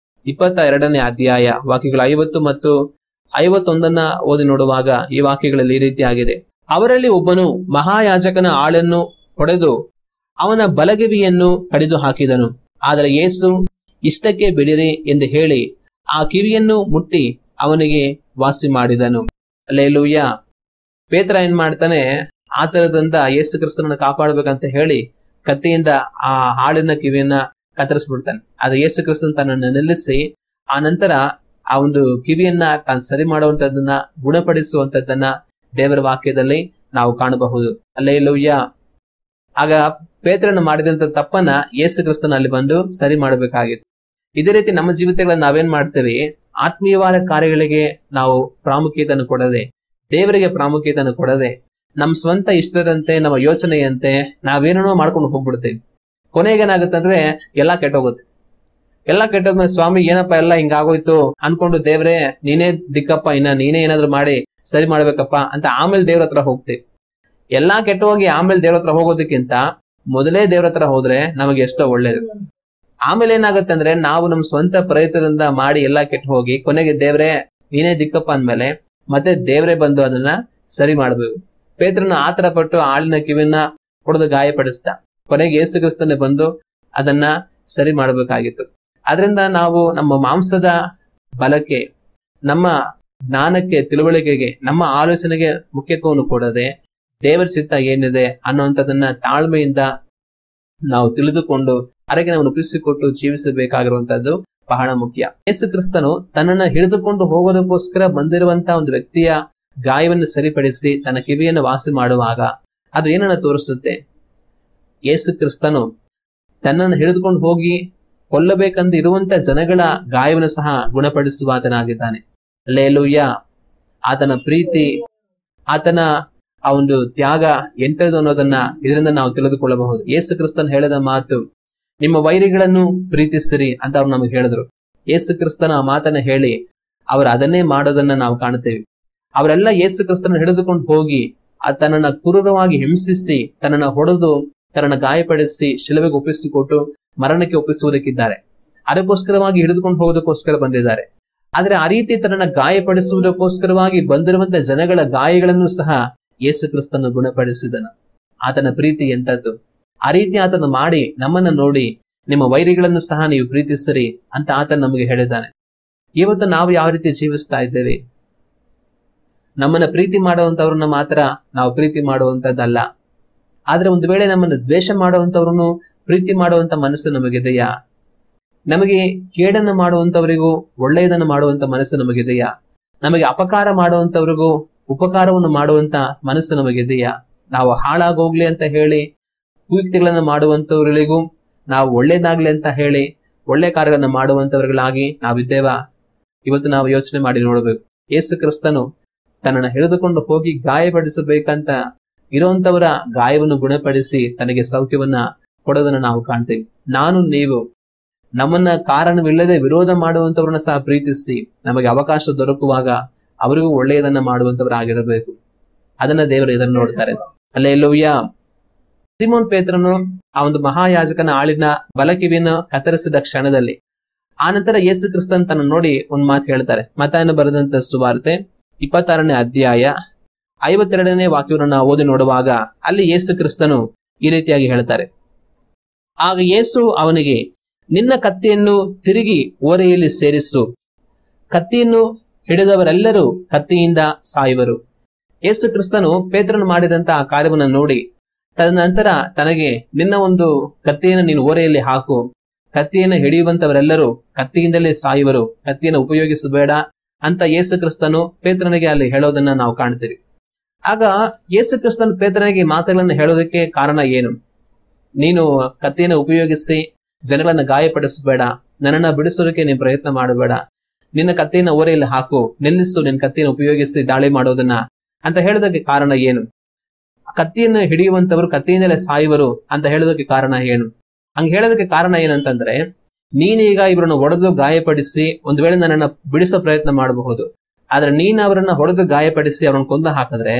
22ನೇ ಅಧ್ಯಾಯ ವಾಕ್ಯಗಳು 50 ಮತ್ತು 51 ಓದಿ ನೋಡುವಾಗ ಈ ವಾಕ್ಯಗಳಲ್ಲಿ ಈ ರೀತಿಯಾಗಿದೆ. ಅವರಲ್ಲಿ ಒಬ್ಬನು ಮಹಾಯಾಜಕನ ಆಳನ್ನು ಹೊಡೆದು ಅವನ ಬಲಗಿವಿಯನ್ನು ಕಡಿದು ಹಾಕಿದನು. ಆದರೆ ಯೇಸು ಇಷ್ಟಕ್ಕೆ ಬಿಡಿರಿ ಎಂದು ಹೇಳಿ ಆ ಕಿವಿಯನ್ನು ಮುಟ್ಟಿ ಅವನಿಗೆ ವಾಸಿ ಮಾಡಿದನು. ಹಲ್ಲೆಲೂಯಾ. ಪೇತ್ರ ಏನ್ ಮಾಡ್ತಾನೆ, ಆ ತರದಿಂದ ಯೇಸು ಕ್ರಿಸ್ತನನ್ನು ಕಾಪಾಡಬೇಕಂತ ಹೇಳಿ ಕತ್ತಿಯಿಂದ ಆ ಹಾಳಿನ ಕಿವಿಯನ್ನ ಕತ್ತರಿಸ್ಬಿಡ್ತಾನೆ. ಆದ್ರೆ ಯೇಸು ಕ್ರಿಸ್ತನ್ ತನ್ನನ್ನು ನಿಲ್ಲಿಸಿ ಆ ನಂತರ ಆ ಒಂದು ಕಿವಿಯನ್ನ ತಾನು ಸರಿ ಮಾಡುವಂತದನ್ನ, ಗುಣಪಡಿಸುವಂತದ್ದನ್ನ ದೇವರ ವಾಕ್ಯದಲ್ಲಿ ನಾವು ಕಾಣಬಹುದು. ಹಲ್ಲೆಲೂಯಾ. ಆಗ ಪೇತ್ರನ ಮಾಡಿದಂತ ತಪ್ಪನ್ನ ಯೇಸು ಕ್ರಿಸ್ತನ ಅಲ್ಲಿ ಬಂದು ಸರಿ ಮಾಡಬೇಕಾಗಿತ್ತು. ಇದೇ ರೀತಿ ನಮ್ಮ ಜೀವಿತಗಳನ್ನ ನಾವೇನ್ ಮಾಡ್ತೇವೆ, ಆತ್ಮೀಯವಾದ ಕಾರ್ಯಗಳಿಗೆ ನಾವು ಪ್ರಾಮುಖ್ಯತೆಯನ್ನು ಕೊಡದೆ, ದೇವರಿಗೆ ಪ್ರಾಮುಖ್ಯತೆಯನ್ನು ಕೊಡದೆ, ನಮ್ ಸ್ವಂತ ಇಷ್ಟದಂತೆ ನಮ್ಮ ಯೋಚನೆಯಂತೆ ನಾವೇನೋ ಮಾಡ್ಕೊಂಡು ಹೋಗ್ಬಿಡ್ತೇವೆ. ಕೊನೆಗೇನಾಗುತ್ತಂದ್ರೆ ಎಲ್ಲಾ ಕೆಟ್ಟೋಗುತ್ತೆ. ಎಲ್ಲಾ ಕೆಟ್ಟೋದ್ಮೇಲೆ ಸ್ವಾಮಿ ಏನಪ್ಪಾ ಎಲ್ಲ ಹಿಂಗಾಗೋಯ್ತು ಅನ್ಕೊಂಡು ದೇವ್ರೆ ನೀನೇ ದಿಕ್ಕಪ್ಪ, ಇನ್ನ ನೀನೇ ಏನಾದ್ರು ಮಾಡಿ ಸರಿ ಮಾಡ್ಬೇಕಪ್ಪ ಅಂತ ಆಮೇಲೆ ದೇವ್ರ ಹತ್ರ ಹೋಗ್ತೇವೆ. ಎಲ್ಲಾ ಕೆಟ್ಟ ಹೋಗಿ ಆಮೇಲೆ ದೇವ್ರ ಹತ್ರ ಹೋಗೋದಕ್ಕಿಂತ ಮೊದಲೇ ದೇವ್ರ ಹತ್ರ ಹೋದ್ರೆ ನಮಗೆ ಎಷ್ಟೋ ಒಳ್ಳೇದು. ಆಮೇಲೆ ಏನಾಗುತ್ತೆ ಅಂದ್ರೆ ನಾವು ನಮ್ ಸ್ವಂತ ಪ್ರಯತ್ನದಿಂದ ಮಾಡಿ ಎಲ್ಲಾ ಕೆಟ್ಟ ಹೋಗಿ ಕೊನೆಗೆ ದೇವ್ರೆ ನೀನೇ ದಿಕ್ಕಪ್ಪ ಅಂದ್ಮೇಲೆ ಮತ್ತೆ ದೇವ್ರೆ ಬಂದು ಅದನ್ನ ಸರಿ ಮಾಡ್ಬೇಕು. ಪೇತ್ರನ ಆತರ ಪಟ್ಟು ಆಳಿನ ಕಿವಿಯನ್ನ ಹೊಡೆದು ಗಾಯಪಡಿಸ್ತಾ ಕೊನೆಗೆ ಯೇಸು ಕ್ರಿಸ್ತನೇ ಬಂದು ಅದನ್ನ ಸರಿ ಮಾಡ್ಬೇಕಾಗಿತ್ತು. ಆದ್ರಿಂದ ನಾವು ನಮ್ಮ ಮಾಂಸದ ಬಲಕ್ಕೆ, ನಮ್ಮ ಜ್ಞಾನಕ್ಕೆ, ತಿಳುವಳಿಕೆಗೆ, ನಮ್ಮ ಆಲೋಚನೆಗೆ ಮುಖ್ಯತ್ವವನ್ನು ಕೊಡದೆ ದೇವರ ಚಿತ್ತ ಏನಿದೆ ಅನ್ನುವಂಥದ್ದನ್ನ ತಾಳ್ಮೆಯಿಂದ ನಾವು ತಿಳಿದುಕೊಂಡು ಅದಕ್ಕೆ ನಾವು ಒಪ್ಪಿಸಿಕೊಟ್ಟು ಜೀವಿಸಬೇಕಾಗಿರುವಂತದ್ದು ಬಹಳ ಮುಖ್ಯ. ಯೇಸು ಕ್ರಿಸ್ತನು ತನ್ನನ್ನ ಹಿಡಿದುಕೊಂಡು ಹೋಗೋದಕ್ಕೋಸ್ಕರ ಬಂದಿರುವಂತಹ ಒಂದು ವ್ಯಕ್ತಿಯ ಗಾಯವನ್ನು ಸರಿಪಡಿಸಿ ತನ್ನ ಕಿವಿಯನ್ನು ವಾಸಿ ಮಾಡುವಾಗ ಅದು ಏನನ್ನ ತೋರಿಸುತ್ತೆ? ಯೇಸು ಕ್ರಿಸ್ತನು ತನ್ನನ್ನು ಹಿಡಿದುಕೊಂಡು ಹೋಗಿ ಕೊಲ್ಲಬೇಕಂತ ಇರುವಂತ ಜನಗಳ ಗಾಯವನ್ನು ಸಹ ಗುಣಪಡಿಸುವ ಆತನಾಗಿದ್ದಾನೆ. ಹಲ್ಲೆಲೂಯಾ. ಆತನ ಪ್ರೀತಿ, ಆತನ ಆ ಒಂದು ತ್ಯಾಗ ಎಂಥದ್ದು ಅನ್ನೋದನ್ನ ಇದರಿಂದ ನಾವು ತಿಳಿದುಕೊಳ್ಳಬಹುದು. ಯೇಸು ಕ್ರಿಸ್ತನ್ ಹೇಳಿದ ಮಾತು, ನಿಮ್ಮ ವೈರಿಗಳನ್ನು ಪ್ರೀತಿಸಿರಿ ಅಂತ ಅವ್ರು ನಮಗೆ ಹೇಳಿದ್ರು. ಯೇಸು ಕ್ರಿಸ್ತನ ಆ ಮಾತನ್ನ ಹೇಳಿ ಅವರು ಅದನ್ನೇ ಮಾಡೋದನ್ನ ನಾವು ಕಾಣುತ್ತೇವೆ. ಅವರೆಲ್ಲ ಯೇಸು ಕ್ರಿಸ್ತನ ಹಿಡಿದುಕೊಂಡು ಹೋಗಿ ತನ್ನನ್ನ ಕ್ರೂರವಾಗಿ ಹಿಂಸಿಸಿ, ತನ್ನನ್ನ ಹೊಡೆದು, ತನ್ನನ್ನ ಗಾಯಪಡಿಸಿ ಶಿಲುಬೆಗೆ ಒಪ್ಪಿಸಿಕೊಟ್ಟು ಮರಣಕ್ಕೆ ಒಪ್ಪಿಸುವುದಕ್ಕಿದ್ದಾರೆ. ಅದಕ್ಕೋಸ್ಕರವಾಗಿ ಹಿಡಿದುಕೊಂಡು ಹೋಗೋದಕ್ಕೋಸ್ಕರ ಬಂದಿದ್ದಾರೆ. ಆದ್ರೆ ಆ ರೀತಿ ತನ್ನನ್ನ ಗಾಯಪಡಿಸುವುದಕ್ಕೋಸ್ಕರವಾಗಿ ಬಂದಿರುವಂತಹ ಜನಗಳ ಗಾಯಗಳನ್ನು ಸಹ ಯೇಸು ಕ್ರಿಸ್ತನು ಗುಣಪಡಿಸಿದನು. ಆತನ ಪ್ರೀತಿ ಎಂತದ್ದು! ಆ ರೀತಿ ಆತನ ಮಾಡಿ ನಮ್ಮನ್ನ ನೋಡಿ ನಿಮ್ಮ ವೈರಿಗಳನ್ನು ಸಹ ನೀವು ಪ್ರೀತಿಸಿರಿ ಅಂತ ಆತನ ನಮಗೆ ಹೇಳಿದ್ದಾನೆ. ಇವತ್ತು ನಾವು ಯಾವ ರೀತಿ ಜೀವಿಸ್ತಾ ಇದ್ದೇವೆ? ನಮ್ಮನ್ನ ಪ್ರೀತಿ ಮಾಡುವಂತವ್ರನ್ನ ಮಾತ್ರ ನಾವು ಪ್ರೀತಿ ಮಾಡುವಂತದ್ದಲ್ಲ. ಆದ್ರೆ ಒಂದು ವೇಳೆ ನಮ್ಮನ್ನು ದ್ವೇಷ ಮಾಡುವಂತವ್ರನ್ನು ಪ್ರೀತಿ ಮಾಡುವಂತ ಮನಸ್ಸು ನಮಗಿದೆಯಾ? ನಮಗೆ ಕೇಡನ್ನು ಮಾಡುವಂತವರಿಗೂ ಒಳ್ಳೆಯದನ್ನು ಮಾಡುವಂತ ಮನಸ್ಸು ನಮಗಿದೆಯಾ? ನಮಗೆ ಅಪಕಾರ ಮಾಡುವಂತವ್ರಿಗೂ ಉಪಕಾರವನ್ನು ಮಾಡುವಂತ ಮನಸ್ಸು ನಮಗಿದೆಯಾ? ನಾವು ಹಾಳಾಗೋಗ್ಲಿ ಅಂತ ಹೇಳಿ ಕುಯುಕ್ತಿಗಳನ್ನ ಮಾಡುವಂತವರಿಗೂ ನಾವು ಒಳ್ಳೇದಾಗ್ಲಿ ಅಂತ ಹೇಳಿ ಒಳ್ಳೆ ಕಾರ್ಯಗಳನ್ನ ಮಾಡುವಂತವರುಗಳಾಗಿ ನಾವಿದ್ದೇವಾ? ಇವತ್ತು ನಾವು ಯೋಚನೆ ಮಾಡಿ ನೋಡ್ಬೇಕು. ಯೇಸು ಕ್ರಿಸ್ತನು ತನ್ನನ್ನು ಹಿಡಿದುಕೊಂಡು ಹೋಗಿ ಗಾಯಪಡಿಸಬೇಕಂತ ಇರುವಂತವರ ಗಾಯವನ್ನು ಗುಣಪಡಿಸಿ ತನಗೆ ಸೌಖ್ಯವನ್ನ ಕೊಡೋದನ್ನ ನಾವು ಕಾಣ್ತೇವೆ. ನಾನು ನೀವು ನಮ್ಮನ್ನ ಕಾರಣವಿಲ್ಲದೆ ವಿರೋಧ ಮಾಡುವಂತವ್ರನ್ನ ಸಹ ಪ್ರೀತಿಸಿ ನಮಗೆ ಅವಕಾಶ ದೊರಕುವಾಗ ಅವರಿಗೂ ಒಳ್ಳೆಯದನ್ನ ಮಾಡುವಂತವರಾಗಿರಬೇಕು. ಅದನ್ನ ದೇವರು ಇದನ್ನು ನೋಡ್ತಾರೆ. ಹಲ್ಲೆಲೂಯಾ. ಸಿಮೋನ್ ಪೇತ್ರನು ಆ ಒಂದು ಮಹಾಯಾಜಕನ ಆಳಿನ ಬಲಕಿವಿಯನ್ನು ಕತ್ತರಿಸಿದ ಕ್ಷಣದಲ್ಲಿ ಆನಂತರ ಯೇಸು ಕ್ರಿಸ್ತನ್ ತನ್ನ ನೋಡಿ ಒಂದ್ ಮಾತು ಹೇಳ್ತಾರೆ. ಮತ್ತಾಯನ ಬರೆದಂತ ಸುವಾರ್ತೆ 26ನೇ ಅಧ್ಯಾಯ 52ನೇ ವಾಕ್ಯವನ್ನು ನಾವು ಓದಿ ನೋಡುವಾಗ ಅಲ್ಲಿ ಯೇಸು ಕ್ರಿಸ್ತನು ಈ ರೀತಿಯಾಗಿ ಹೇಳ್ತಾರೆ. ಆಗ ಯೇಸು ಅವನಿಗೆ, ನಿನ್ನ ಕತ್ತಿಯನ್ನು ತಿರುಗಿ ಓರೆಯಲ್ಲಿ ಸೇರಿಸು. ಕತ್ತಿಯನ್ನು ಹಿಡಿದವರೆಲ್ಲರೂ ಕತ್ತಿಯಿಂದ ಸಾಯುವರು. ಯೇಸು ಕ್ರಿಸ್ತನು ಪೇತ್ರನು ಮಾಡಿದಂತ ಆ ಕಾರ್ಯವನ್ನು ನೋಡಿ ತದನಂತರ ತನಗೆ, ನಿನ್ನ ಒಂದು ಕತ್ತಿಯನ್ನು ನೀನು ಓರೆಯಲ್ಲಿ ಹಾಕು, ಕತ್ತಿಯನ್ನು ಹಿಡಿಯುವಂತವರೆಲ್ಲರೂ ಕತ್ತಿಯಿಂದಲೇ ಸಾಯುವರು, ಕತ್ತಿಯನ್ನು ಉಪಯೋಗಿಸಬೇಡ ಅಂತ ಯೇಸು ಕ್ರಿಸ್ತನು ಪೇತ್ರನಿಗೆ ಅಲ್ಲಿ ಹೇಳೋದನ್ನ ನಾವು ಕಾಣ್ತೀವಿ. ಆಗ ಯೇಸು ಕ್ರಿಸ್ತನು ಪೇತ್ರನಿಗೆ ಮಾತುಗಳನ್ನು ಹೇಳೋದಕ್ಕೆ ಕಾರಣ ಏನು? ನೀನು ಕತ್ತಿಯನ್ನು ಉಪಯೋಗಿಸಿ ಜನಗಳನ್ನ ಗಾಯಪಡಿಸಬೇಡ, ನನ್ನನ್ನ ಬಿಡಿಸೋದಕ್ಕೆ ನೀನು ಪ್ರಯತ್ನ ಮಾಡಬೇಡ, ನಿನ್ನ ಕತ್ತಿಯನ್ನು ಓರೆಯಲ್ಲಿ ಹಾಕು, ನಿಲ್ಲಿಸು ನಿನ್ನ ಕತ್ತಿಯನ್ನು ಉಪಯೋಗಿಸಿ ದಾಳಿ ಮಾಡೋದನ್ನ ಅಂತ ಹೇಳೋದಕ್ಕೆ ಕಾರಣ ಏನು? ಕತ್ತಿಯನ್ನು ಹಿಡಿಯುವಂತವರು ಕತ್ತಿಯಿಂದಲೇ ಸಾಯುವರು ಅಂತ ಹೇಳೋದಕ್ಕೆ ಕಾರಣ ಏನು? ಹಂಗ ಹೇಳೋದಕ್ಕೆ ಕಾರಣ ಏನಂತಂದ್ರೆ, ನೀನೀಗ ಇವ್ರನ್ನ ಹೊಡೆದು ಗಾಯಪಡಿಸಿ ಒಂದ್ ವೇಳೆ ನನ್ನನ್ನ ಬಿಡಿಸೋ ಪ್ರಯತ್ನ ಮಾಡಬಹುದು. ಆದ್ರೆ ನೀನ್ ಅವರನ್ನ ಹೊಡೆದು ಗಾಯಪಡಿಸಿ ಅವ್ರನ್ನ ಕೊಂದು ಹಾಕಿದ್ರೆ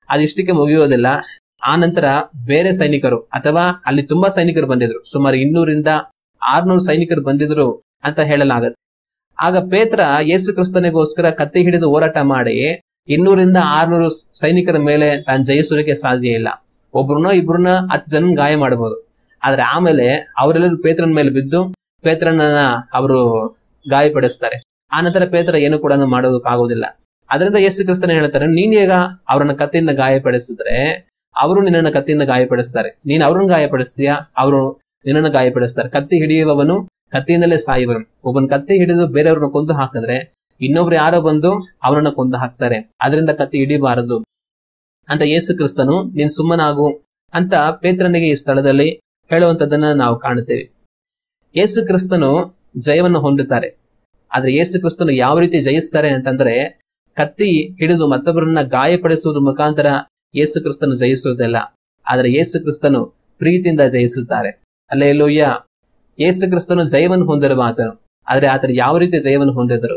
ಅದಿಷ್ಟಕ್ಕೆ ಮುಗಿಯೋದಿಲ್ಲ. ಆ ನಂತರ ಬೇರೆ ಸೈನಿಕರು ಅಥವಾ ಅಲ್ಲಿ ತುಂಬಾ ಸೈನಿಕರು ಬಂದಿದ್ರು, ಸುಮಾರು 200ರಿಂದ 600 ಸೈನಿಕರು ಬಂದಿದ್ರು ಅಂತ ಹೇಳಲಾಗತ್ತೆ. ಆಗ ಪೇತ್ರ ಯೇಸು ಕ್ರಿಸ್ತನಿಗೋಸ್ಕರ ಕತ್ತಿ ಹಿಡಿದು ಹೋರಾಟ ಮಾಡಿ 200ರಿಂದ 600 ಸೈನಿಕರ ಮೇಲೆ ತಾನು ಜಯಿಸೋದಕ್ಕೆ ಸಾಧ್ಯ ಇಲ್ಲ. ಒಬ್ರನ್ನ ಇಬ್ರನ್ನ 10 ಜನ ಗಾಯ ಮಾಡಬಹುದು. ಆದ್ರೆ ಆಮೇಲೆ ಅವರೆಲ್ಲರೂ ಪೇತ್ರನ ಮೇಲೆ ಬಿದ್ದು ಪೇತ್ರನನ್ನ ಅವರು ಗಾಯಪಡಿಸ್ತಾರೆ. ಆ ನಂತರ ಪೇತ್ರ ಏನು ಕೂಡ ಮಾಡೋದಕ್ಕಾಗೋದಿಲ್ಲ. ಅದರಿಂದ ಯೇಸು ಕ್ರಿಸ್ತನ ಹೇಳ್ತಾರೆ, ನೀನೀಗ ಅವ್ರನ್ನ ಕತ್ತಿಯಿಂದ ಗಾಯಪಡಿಸಿದ್ರೆ ಅವರು ನಿನ್ನನ್ನ ಕತ್ತಿಯಿಂದ ಗಾಯಪಡಿಸ್ತಾರೆ. ನೀನ್ ಅವ್ರನ್ನ ಗಾಯಪಡಿಸ್ತೀಯಾ, ಅವರು ನಿನ್ನನ್ನು ಗಾಯಪಡಿಸ್ತಾರೆ. ಕತ್ತಿ ಹಿಡಿಯುವವನು ಕತ್ತಿಯಿಂದಲೇ ಸಾಯುವನು. ಒಬ್ಬನ ಕತ್ತಿ ಹಿಡಿದು ಬೇರೆಯವ್ರನ್ನ ಕೊಂದು ಹಾಕಿದ್ರೆ ಇನ್ನೊಬ್ರು ಯಾರೋ ಬಂದು ಅವರನ್ನ ಕೊಂದು ಹಾಕ್ತಾರೆ. ಅದರಿಂದ ಕತ್ತಿ ಹಿಡಿಬಾರದು ಅಂತ ಯೇಸು ಕ್ರಿಸ್ತನು ನೀನ್ ಸುಮ್ಮನಾಗು ಅಂತ ಪೇತ್ರನಿಗೆ ಈ ಸ್ಥಳದಲ್ಲಿ ಹೇಳುವಂತದ್ದನ್ನ ನಾವು ಕಾಣುತ್ತೇವೆ. ಯೇಸು ಕ್ರಿಸ್ತನು ಜಯವನ್ನು ಹೊಂದುತ್ತಾರೆ. ಆದ್ರೆ ಯೇಸು ಕ್ರಿಸ್ತನು ಯಾವ ರೀತಿ ಜಯಿಸ್ತಾರೆ ಅಂತಂದ್ರೆ, ಕತ್ತಿ ಹಿಡಿದು ಮತ್ತೊಬ್ಬರನ್ನ ಗಾಯಪಡಿಸುವುದ್ರ ಮುಖಾಂತರ ಯೇಸು ಕ್ರಿಸ್ತನು ಜಯಿಸುವುದಿಲ್ಲ. ಆದ್ರೆ ಯೇಸು ಕ್ರಿಸ್ತನು ಪ್ರೀತಿಯಿಂದ ಜಯಿಸುತ್ತಾರೆ. ಹಲ್ಲೆಲೂಯಾ. ಯೇಸು ಕ್ರಿಸ್ತನು ಜಯವನ್ನು ಹೊಂದಿರುವ ಆತನು. ಆದ್ರೆ ಆತನು ಯಾವ ರೀತಿ ಜಯವನ್ನು ಹೊಂದಿದರು?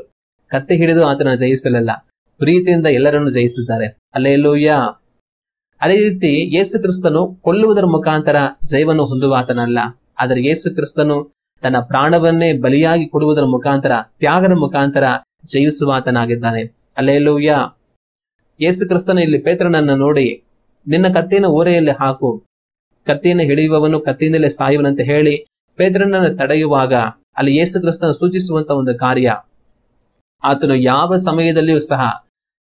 ಕತ್ತಿ ಹಿಡಿದು ಆತನ ಜಯಿಸಲಿಲ್ಲ, ಪ್ರೀತಿಯಿಂದ ಎಲ್ಲರನ್ನು ಜಯಿಸಿದ್ದಾರೆ. ಹಲ್ಲೆಲೂಯಾ. ಅದೇ ರೀತಿ ಯೇಸು ಕ್ರಿಸ್ತನು ಕೊಲ್ಲುವುದರ ಮುಖಾಂತರ ಜಯವನ್ನು ಹೊಂದುವ ಆತನಲ್ಲ. ಆದ್ರೆ ಯೇಸು ಕ್ರಿಸ್ತನು ತನ್ನ ಪ್ರಾಣವನ್ನೇ ಬಲಿಯಾಗಿ ಕೊಡುವುದರ ಮುಖಾಂತರ, ತ್ಯಾಗದ ಮುಖಾಂತರ ಜಯಿಸುವ ಆತನಾಗಿದ್ದಾನೆ. ಹಲ್ಲೆಲೂಯಾ. ಯೇಸು ಕ್ರಿಸ್ತನು ಇಲ್ಲಿ ಪೇತ್ರನನ್ನ ನೋಡಿ, ನಿನ್ನ ಕತ್ತಿಯನ್ನು ಓರೆಯಲ್ಲಿ ಹಾಕು, ಕತ್ತಿಯನ್ನು ಹಿಡಿಯುವವನು ಕತ್ತಿಯಿಂದಲೇ ಸಾಯುವನಂತ ಹೇಳಿ ಪೇತ್ರನನ್ನ ತಡೆಯುವಾಗ ಅಲ್ಲಿ ಯೇಸು ಕ್ರಿಸ್ತನು ಸೂಚಿಸುವಂತ ಒಂದು ಕಾರ್ಯ, ಆತನು ಯಾವ ಸಮಯದಲ್ಲಿಯೂ ಸಹ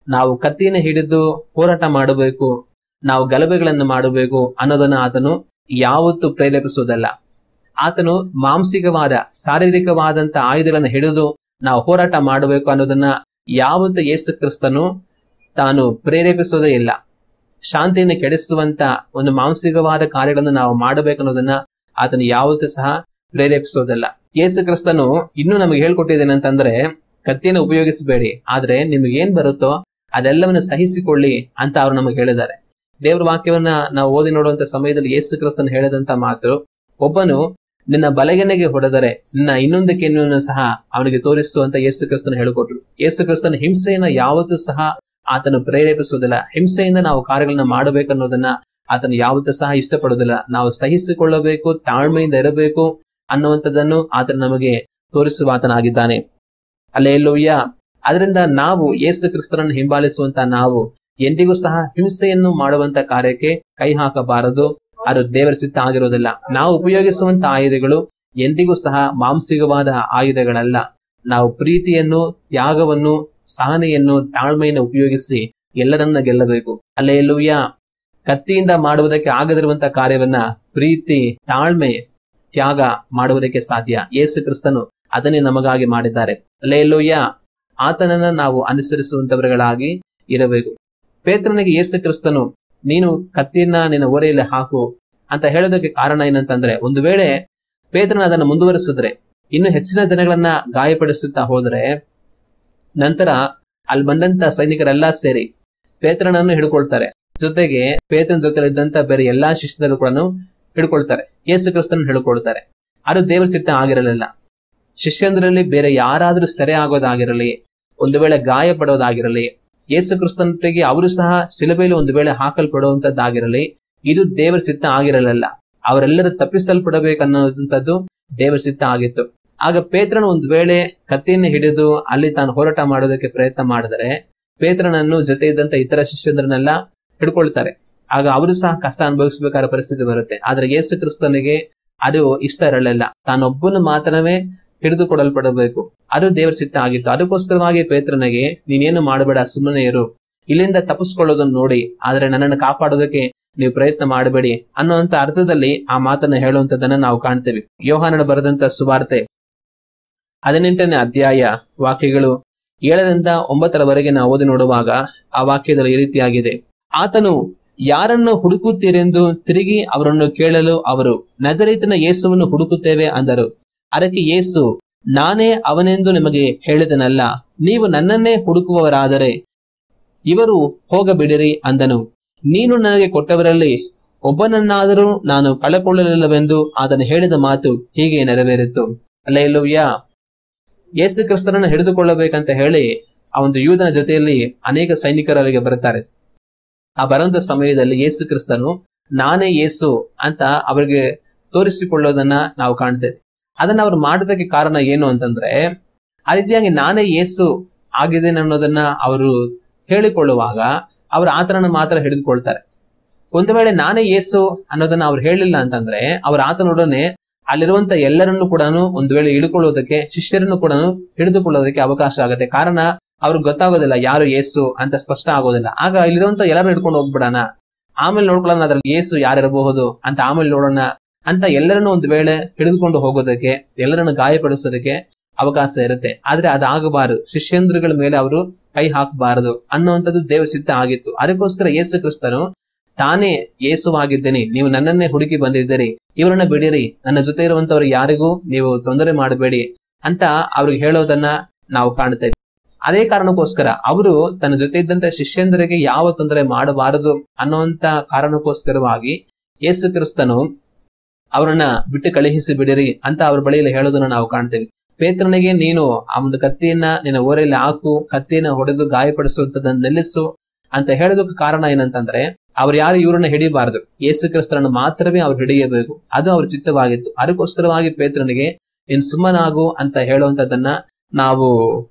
ನಾವು ಕತ್ತಿಯನ್ನು ಹಿಡಿದು ಹೋರಾಟ ಮಾಡಬೇಕು, ನಾವು ಗಲಭೆಗಳನ್ನು ಮಾಡಬೇಕು ಅನ್ನೋದನ್ನ ಆತನು ಯಾವತ್ತೂ ಪ್ರೇರೇಪಿಸುವುದಲ್ಲ. ಆತನು ಮಾಂಸಿಕವಾದ ಶಾರೀರಿಕವಾದಂತ ಆಯುಧಗಳನ್ನು ಹಿಡಿದು ನಾವು ಹೋರಾಟ ಮಾಡಬೇಕು ಅನ್ನೋದನ್ನ ಯಾವತ್ತೂ ಯೇಸು ಕ್ರಿಸ್ತನು ತಾನು ಪ್ರೇರೇಪಿಸೋದೇ ಇಲ್ಲ. ಶಾಂತಿಯನ್ನು ಕೆಡಿಸುವಂತ ಒಂದು ಮಾಂಸಿಕವಾದ ಕಾರ್ಯಗಳನ್ನು ನಾವು ಮಾಡಬೇಕು ಅನ್ನೋದನ್ನ ಆತನು ಯಾವತ್ತೂ ಸಹ ಪ್ರೇರೇಪಿಸೋದಲ್ಲ. ಯೇಸು ಕ್ರಿಸ್ತನು ಇನ್ನೂ ನಮಗೆ ಹೇಳ್ಕೊಟ್ಟಿದ್ದೇನಂತಂದ್ರೆ, ಕತ್ತಿಯನ್ನು ಉಪಯೋಗಿಸಬೇಡಿ, ಆದ್ರೆ ನಿಮ್ಗೆ ಏನ್ ಬರುತ್ತೋ ಅದೆಲ್ಲವನ್ನು ಸಹಿಸಿಕೊಳ್ಳಿ ಅಂತ ಅವ್ರು ನಮಗೆ ಹೇಳಿದ್ದಾರೆ. ದೇವ್ರ ವಾಕ್ಯವನ್ನ ನಾವು ಓದಿ ನೋಡುವಂತ ಸಮಯದಲ್ಲಿ ಯೇಸು ಕ್ರಿಸ್ತನ್ ಹೇಳಿದಂತ ಮಾತು, ಒಬ್ಬನು ನಿನ್ನ ಬಲಗನೆಗೆ ಹೊಡೆದರೆ ನಿನ್ನ ಇನ್ನೊಂದು ಕೆನ್ನೆಯನ್ನು ಸಹ ಅವನಿಗೆ ತೋರಿಸು ಅಂತ ಯೇಸು ಕ್ರಿಸ್ತನ್ ಹೇಳಿಕೊಟ್ರು. ಯೇಸು ಕ್ರಿಸ್ತನ ಹಿಂಸೆಯನ್ನ ಯಾವತ್ತೂ ಸಹ ಆತನು ಪ್ರೇರೇಪಿಸುವುದಿಲ್ಲ. ಹಿಂಸೆಯಿಂದ ನಾವು ಕಾರ್ಯಗಳನ್ನ ಮಾಡಬೇಕನ್ನೋದನ್ನ ಆತನು ಯಾವತ್ತೂ ಸಹ ಇಷ್ಟಪಡುವುದಿಲ್ಲ. ನಾವು ಸಹಿಸಿಕೊಳ್ಳಬೇಕು, ತಾಳ್ಮೆಯಿಂದ ಇರಬೇಕು ಅನ್ನುವಂಥದ್ದನ್ನು ಆತನು ನಮಗೆ ತೋರಿಸುವ ಆತನಾಗಿದ್ದಾನೆ. ಹಲ್ಲೆಲೂಯಾ. ಅದರಿಂದ ನಾವು ಯೇಸು ಕ್ರಿಸ್ತನನ್ನು ಹಿಂಬಾಲಿಸುವಂತ ನಾವು ಎಂದಿಗೂ ಸಹ ಹಿಂಸೆಯನ್ನು ಮಾಡುವಂತ ಕಾರ್ಯಕ್ಕೆ ಕೈ ಹಾಕಬಾರದು. ಅದು ದೇವರ ಚಿತ್ತ ಆಗಿರೋದಿಲ್ಲ. ನಾವು ಉಪಯೋಗಿಸುವಂತ ಆಯುಧಗಳು ಎಂದಿಗೂ ಸಹ ಮಾಂಸಿಕವಾದ ಆಯುಧಗಳಲ್ಲ. ನಾವು ಪ್ರೀತಿಯನ್ನು, ತ್ಯಾಗವನ್ನು, ಸಹನೆಯನ್ನು, ತಾಳ್ಮೆಯನ್ನು ಉಪಯೋಗಿಸಿ ಎಲ್ಲರನ್ನ ಗೆಲ್ಲಬೇಕು. ಹಲ್ಲೆಲೂಯಾ. ಕತ್ತಿಯಿಂದ ಮಾಡುವುದಕ್ಕೆ ಆಗದಿರುವಂತ ಕಾರ್ಯವನ್ನ ಪ್ರೀತಿ, ತಾಳ್ಮೆ, ತ್ಯಾಗ ಮಾಡುವುದಕ್ಕೆ ಸಾಧ್ಯ. ಯೇಸು ಕ್ರಿಸ್ತನು ಅದನ್ನೇ ನಮಗಾಗಿ ಮಾಡಿದ್ದಾರೆ. ಹಲ್ಲೆಲೂಯಾ. ಆತನನ್ನ ನಾವು ಅನುಸರಿಸುವಂತವರುಗಳಾಗಿ ಇರಬೇಕು. ಪೇತ್ರನಿಗೆ ಯೇಸು ಕ್ರಿಸ್ತನು ನೀನು ಕತ್ತಿಯನ್ನ ನಿನ್ನ ಓರೆಯಲ್ಲಿ ಹಾಕು ಅಂತ ಹೇಳೋದಕ್ಕೆ ಕಾರಣ ಏನಂತಂದ್ರೆ, ಒಂದು ವೇಳೆ ಪೇತ್ರನ ಅದನ್ನು ಮುಂದುವರಿಸಿದ್ರೆ, ಇನ್ನು ಹೆಚ್ಚಿನ ಜನಗಳನ್ನ ಗಾಯಪಡಿಸುತ್ತಾ ಹೋದ್ರೆ, ನಂತರ ಅಲ್ಲಿ ಬಂದಂತ ಸೈನಿಕರೆಲ್ಲಾ ಸೇರಿ ಪೇತ್ರನನ್ನು ಹಿಡ್ಕೊಳ್ತಾರೆ. ಜೊತೆಗೆ ಪೇತ್ರನ ಜೊತೆ ಇದ್ದಂತ ಬೇರೆ ಎಲ್ಲಾ ಶಿಷ್ಯರು ಕೂಡ ಹಿಡ್ಕೊಳ್ತಾರೆ, ಯೇಸು ಕ್ರಿಸ್ತನ ಹಿಡ್ಕೊಳ್ತಾರೆ. ಅದು ದೇವರ ಚಿತ್ತ ಆಗಿರಲಿಲ್ಲ. ಶಿಷ್ಯಂದ್ರಲ್ಲಿ ಬೇರೆ ಯಾರಾದ್ರೂ ಸೆರೆ ಆಗೋದಾಗಿರಲಿ, ಒಂದು ವೇಳೆ ಗಾಯ ಪಡೋದಾಗಿರಲಿ, ಯೇಸು ಕ್ರಿಸ್ತನಿಗೆ ಅವರು ಸಹ ಶಿಲುಬೆಯಲ್ಲಿ ಒಂದು ವೇಳೆ ಹಾಕಲ್ಪಡುವಂತದ್ದಾಗಿರಲಿ, ಇದು ದೇವರ ಚಿತ್ತ ಆಗಿರಲಿಲ್ಲ. ಅವರೆಲ್ಲರೂ ತಪ್ಪಿಸಲ್ಪಡಬೇಕನ್ನೋದಂಥದ್ದು ದೇವರ ಚಿತ್ತ ಆಗಿತ್ತು. ಆಗ ಪೇತ್ರನು ಒಂದು ವೇಳೆ ಕತ್ತಿಯನ್ನು ಹಿಡಿದು ಅಲ್ಲಿ ತಾನು ಹೋರಾಟ ಮಾಡೋದಕ್ಕೆ ಪ್ರಯತ್ನ ಮಾಡಿದರೆ, ಪೇತ್ರನನ್ನು ಜೊತೆ ಇದ್ದಂತ ಇತರ ಶಿಷ್ಯರನ್ನೆಲ್ಲ ಹಿಡ್ಕೊಳ್ತಾರೆ. ಆಗ ಅವರು ಸಹ ಕಷ್ಟ ಅನುಭವಿಸಬೇಕಾದ ಪರಿಸ್ಥಿತಿ ಬರುತ್ತೆ. ಆದ್ರೆ ಯೇಸು ಕ್ರಿಸ್ತನಿಗೆ ಅದು ಇಷ್ಟ ಇರಲಿಲ್ಲ. ತಾನೊಬ್ಬನು ಮಾತ್ರವೇ ಹಿಡಿದುಕೊಡಲ್ಪಡಬೇಕು, ಅದು ದೇವರ ಚಿತ್ತ ಆಗಿತ್ತು. ಅದಕ್ಕೋಸ್ಕರವಾಗಿ ಪೇತ್ರನಿಗೆ ನೀನೇನು ಮಾಡಬೇಡ, ಸುಮ್ಮನೆ ಇರು, ಇಲ್ಲಿಂದ ತಪ್ಪಿಸ್ಕೊಳ್ಳೋದನ್ನ ನೋಡಿ, ಆದ್ರೆ ನನ್ನನ್ನು ಕಾಪಾಡೋದಕ್ಕೆ ನೀವು ಪ್ರಯತ್ನ ಮಾಡಬೇಡಿ ಅನ್ನುವಂತ ಅರ್ಥದಲ್ಲಿ ಆ ಮಾತನ್ನ ಹೇಳುವಂತದನ್ನ ನಾವು ಕಾಣ್ತೇವೆ. ಯೋಹಾನನ ಬರೆದಂತ ಸುವಾರ್ತೆ 18ನೇ ಅಧ್ಯಾಯ ವಾಕ್ಯಗಳು 7ರಿಂದ 9ರವರೆಗೆ ನಾವು ಓದಿ ನೋಡುವಾಗ ಆ ವಾಕ್ಯದಲ್ಲಿ ಈ ರೀತಿಯಾಗಿದೆ. ಆತನು ಯಾರನ್ನು ಹುಡುಕುತ್ತೀರೆಂದು ತಿರುಗಿ ಅವರನ್ನು ಕೇಳಲು ಅವರು ನಜರೇತಿನ ಯೇಸುವನ್ನು ಹುಡುಕುತ್ತೇವೆ ಅಂದರು. ಅದಕ್ಕೆ ಯೇಸು, ನಾನೇ ಅವನೆಂದು ನಿಮಗೆ ಹೇಳಿದನಲ್ಲ, ನೀವು ನನ್ನನ್ನೇ ಹುಡುಕುವವರಾದರೆ ಇವರು ಹೋಗಬಿಡಿರಿ ಅಂದನು. ನೀನು ನನಗೆ ಕೊಟ್ಟವರಲ್ಲಿ ಒಬ್ಬನನ್ನಾದರೂ ನಾನು ಕಳಕೊಳ್ಳಲಿಲ್ಲವೆಂದು ಆತನು ಹೇಳಿದ ಮಾತು ಹೀಗೆ ನೆರವೇರಿತು. ಹಲ್ಲೆಲೂಯಾ. ಯೇಸು ಕ್ರಿಸ್ತನನ್ನು ಹಿಡಿದುಕೊಳ್ಳಬೇಕಂತ ಹೇಳಿ ಆ ಒಂದು ಯೂದನ ಜೊತೆಯಲ್ಲಿ ಅನೇಕ ಸೈನಿಕರಿಗೆ ಬರುತ್ತಾರೆ. ಆ ಬರಂತ ಸಮಯದಲ್ಲಿ ಯೇಸು ಕ್ರಿಸ್ತನು ನಾನೇ ಯೇಸು ಅಂತ ಅವರಿಗೆ ತೋರಿಸಿಕೊಳ್ಳೋದನ್ನ ನಾವು ಕಾಣ್ತೇವೆ. ಅದನ್ನ ಅವ್ರು ಮಾಡೋದಕ್ಕೆ ಕಾರಣ ಏನು ಅಂತಂದ್ರೆ, ಆ ರೀತಿಯಾಗಿ ನಾನೇ ಯೇಸು ಆಗಿದ್ದೇನೆ ಅನ್ನೋದನ್ನ ಅವರು ಹೇಳಿಕೊಳ್ಳುವಾಗ ಅವರು ಆತನನ್ನು ಮಾತ್ರ ಹಿಡಿದುಕೊಳ್ತಾರೆ. ಒಂದು ವೇಳೆ ನಾನೇ ಯೇಸು ಅನ್ನೋದನ್ನ ಅವ್ರು ಹೇಳಿಲ್ಲ ಅಂತಂದ್ರೆ, ಅವ್ರ ಆತನೊಡನೆ ಅಲ್ಲಿರುವಂತ ಎಲ್ಲರನ್ನು ಕೂಡ ಒಂದು ವೇಳೆ ಹಿಡ್ಕೊಳ್ಳೋದಕ್ಕೆ, ಶಿಷ್ಯರನ್ನು ಕೂಡ ಹಿಡಿದುಕೊಳ್ಳೋದಕ್ಕೆ ಅವಕಾಶ ಆಗುತ್ತೆ. ಕಾರಣ ಅವ್ರಿಗೆ ಗೊತ್ತಾಗೋದಿಲ್ಲ ಯಾರು ಯೇಸು ಅಂತ ಸ್ಪಷ್ಟ ಆಗೋದಿಲ್ಲ. ಆಗ ಇಲ್ಲಿರುವಂತ ಎಲ್ಲರೂ ಹಿಡ್ಕೊಂಡು ಹೋಗ್ಬಿಡೋಣ, ಆಮೇಲೆ ನೋಡ್ಕೊಳ್ಳೋಣ ಅದ್ರಲ್ಲಿ ಯೇಸು ಯಾರಿರಬಹುದು ಅಂತ, ಆಮೇಲೆ ನೋಡೋಣ ಅಂತ ಎಲ್ಲರನ್ನು ಒಂದು ವೇಳೆ ಹಿಡಿದುಕೊಂಡು ಹೋಗೋದಕ್ಕೆ, ಎಲ್ಲರನ್ನು ಗಾಯಪಡಿಸೋದಕ್ಕೆ ಅವಕಾಶ ಇರುತ್ತೆ. ಆದ್ರೆ ಅದಾಗಬಾರದು, ಶಿಷ್ಯಂದ್ರಗಳ ಮೇಲೆ ಅವರು ಕೈ ಹಾಕಬಾರದು ಅನ್ನುವಂಥದ್ದು ದೇವರ ಚಿತ್ತ ಆಗಿತ್ತು. ಅದಕ್ಕೋಸ್ಕರ ಯೇಸು ಕ್ರಿಸ್ತನು ತಾನೇ ಯೇಸುವಾಗಿದ್ದೇನೆ, ನೀವು ನನ್ನನ್ನೇ ಹುಡುಕಿ ಬಂದಿದ್ದೀರಿ, ಇವರನ್ನ ಬಿಡಿರಿ, ನನ್ನ ಜೊತೆ ಇರುವಂತವ್ರು ಯಾರಿಗೂ ನೀವು ತೊಂದರೆ ಮಾಡಬೇಡಿ ಅಂತ ಅವ್ರಿಗೆ ಹೇಳೋದನ್ನ ನಾವು ಕಾಣ್ತೇವೆ. ಅದೇ ಕಾರಣಕ್ಕೋಸ್ಕರ ಅವರು ತನ್ನ ಜೊತೆ ಇದ್ದಂತ ಶಿಷ್ಯಂದರಿಗೆ ಯಾವ ತೊಂದರೆ ಮಾಡಬಾರದು ಅನ್ನುವಂತ ಕಾರಣಕ್ಕೋಸ್ಕರವಾಗಿ ಯೇಸು ಕ್ರಿಸ್ತನು ಅವರನ್ನ ಬಿಟ್ಟು ಕಳುಹಿಸಿ ಬಿಡಿರಿ ಅಂತ ಅವ್ರ ಬಳಿಯಲ್ಲಿ ಹೇಳೋದನ್ನ ನಾವು ಕಾಣ್ತೇವೆ. ಪೇತ್ರನಿಗೆ ನೀನು ಆ ಒಂದು ಕತ್ತಿಯನ್ನ ನಿನ್ನ ಓರೆಯಲ್ಲಿ ಹಾಕು, ಕತ್ತಿಯನ್ನ ಹೊಡೆದು ಗಾಯಪಡಿಸುವಂತದನ್ನ ನಿಲ್ಲಿಸು ಅಂತ ಹೇಳೋದಕ್ಕೆ ಕಾರಣ ಏನಂತಂದ್ರೆ, ಅವ್ರು ಯಾರು ಇವ್ರನ್ನ ಹಿಡಿಯಬಾರದು, ಯೇಸು ಕ್ರಿಸ್ತನನ್ನು ಮಾತ್ರವೇ ಅವ್ರು ಹಿಡಿಯಬೇಕು, ಅದು ಅವ್ರ ಚಿತ್ತವಾಗಿತ್ತು. ಅದಕ್ಕೋಸ್ಕರವಾಗಿ ಪೇತ್ರನಿಗೆ ನೀನ್ ಸುಮ್ಮನಾಗು ಅಂತ ಹೇಳುವಂತದನ್ನ ನಾವು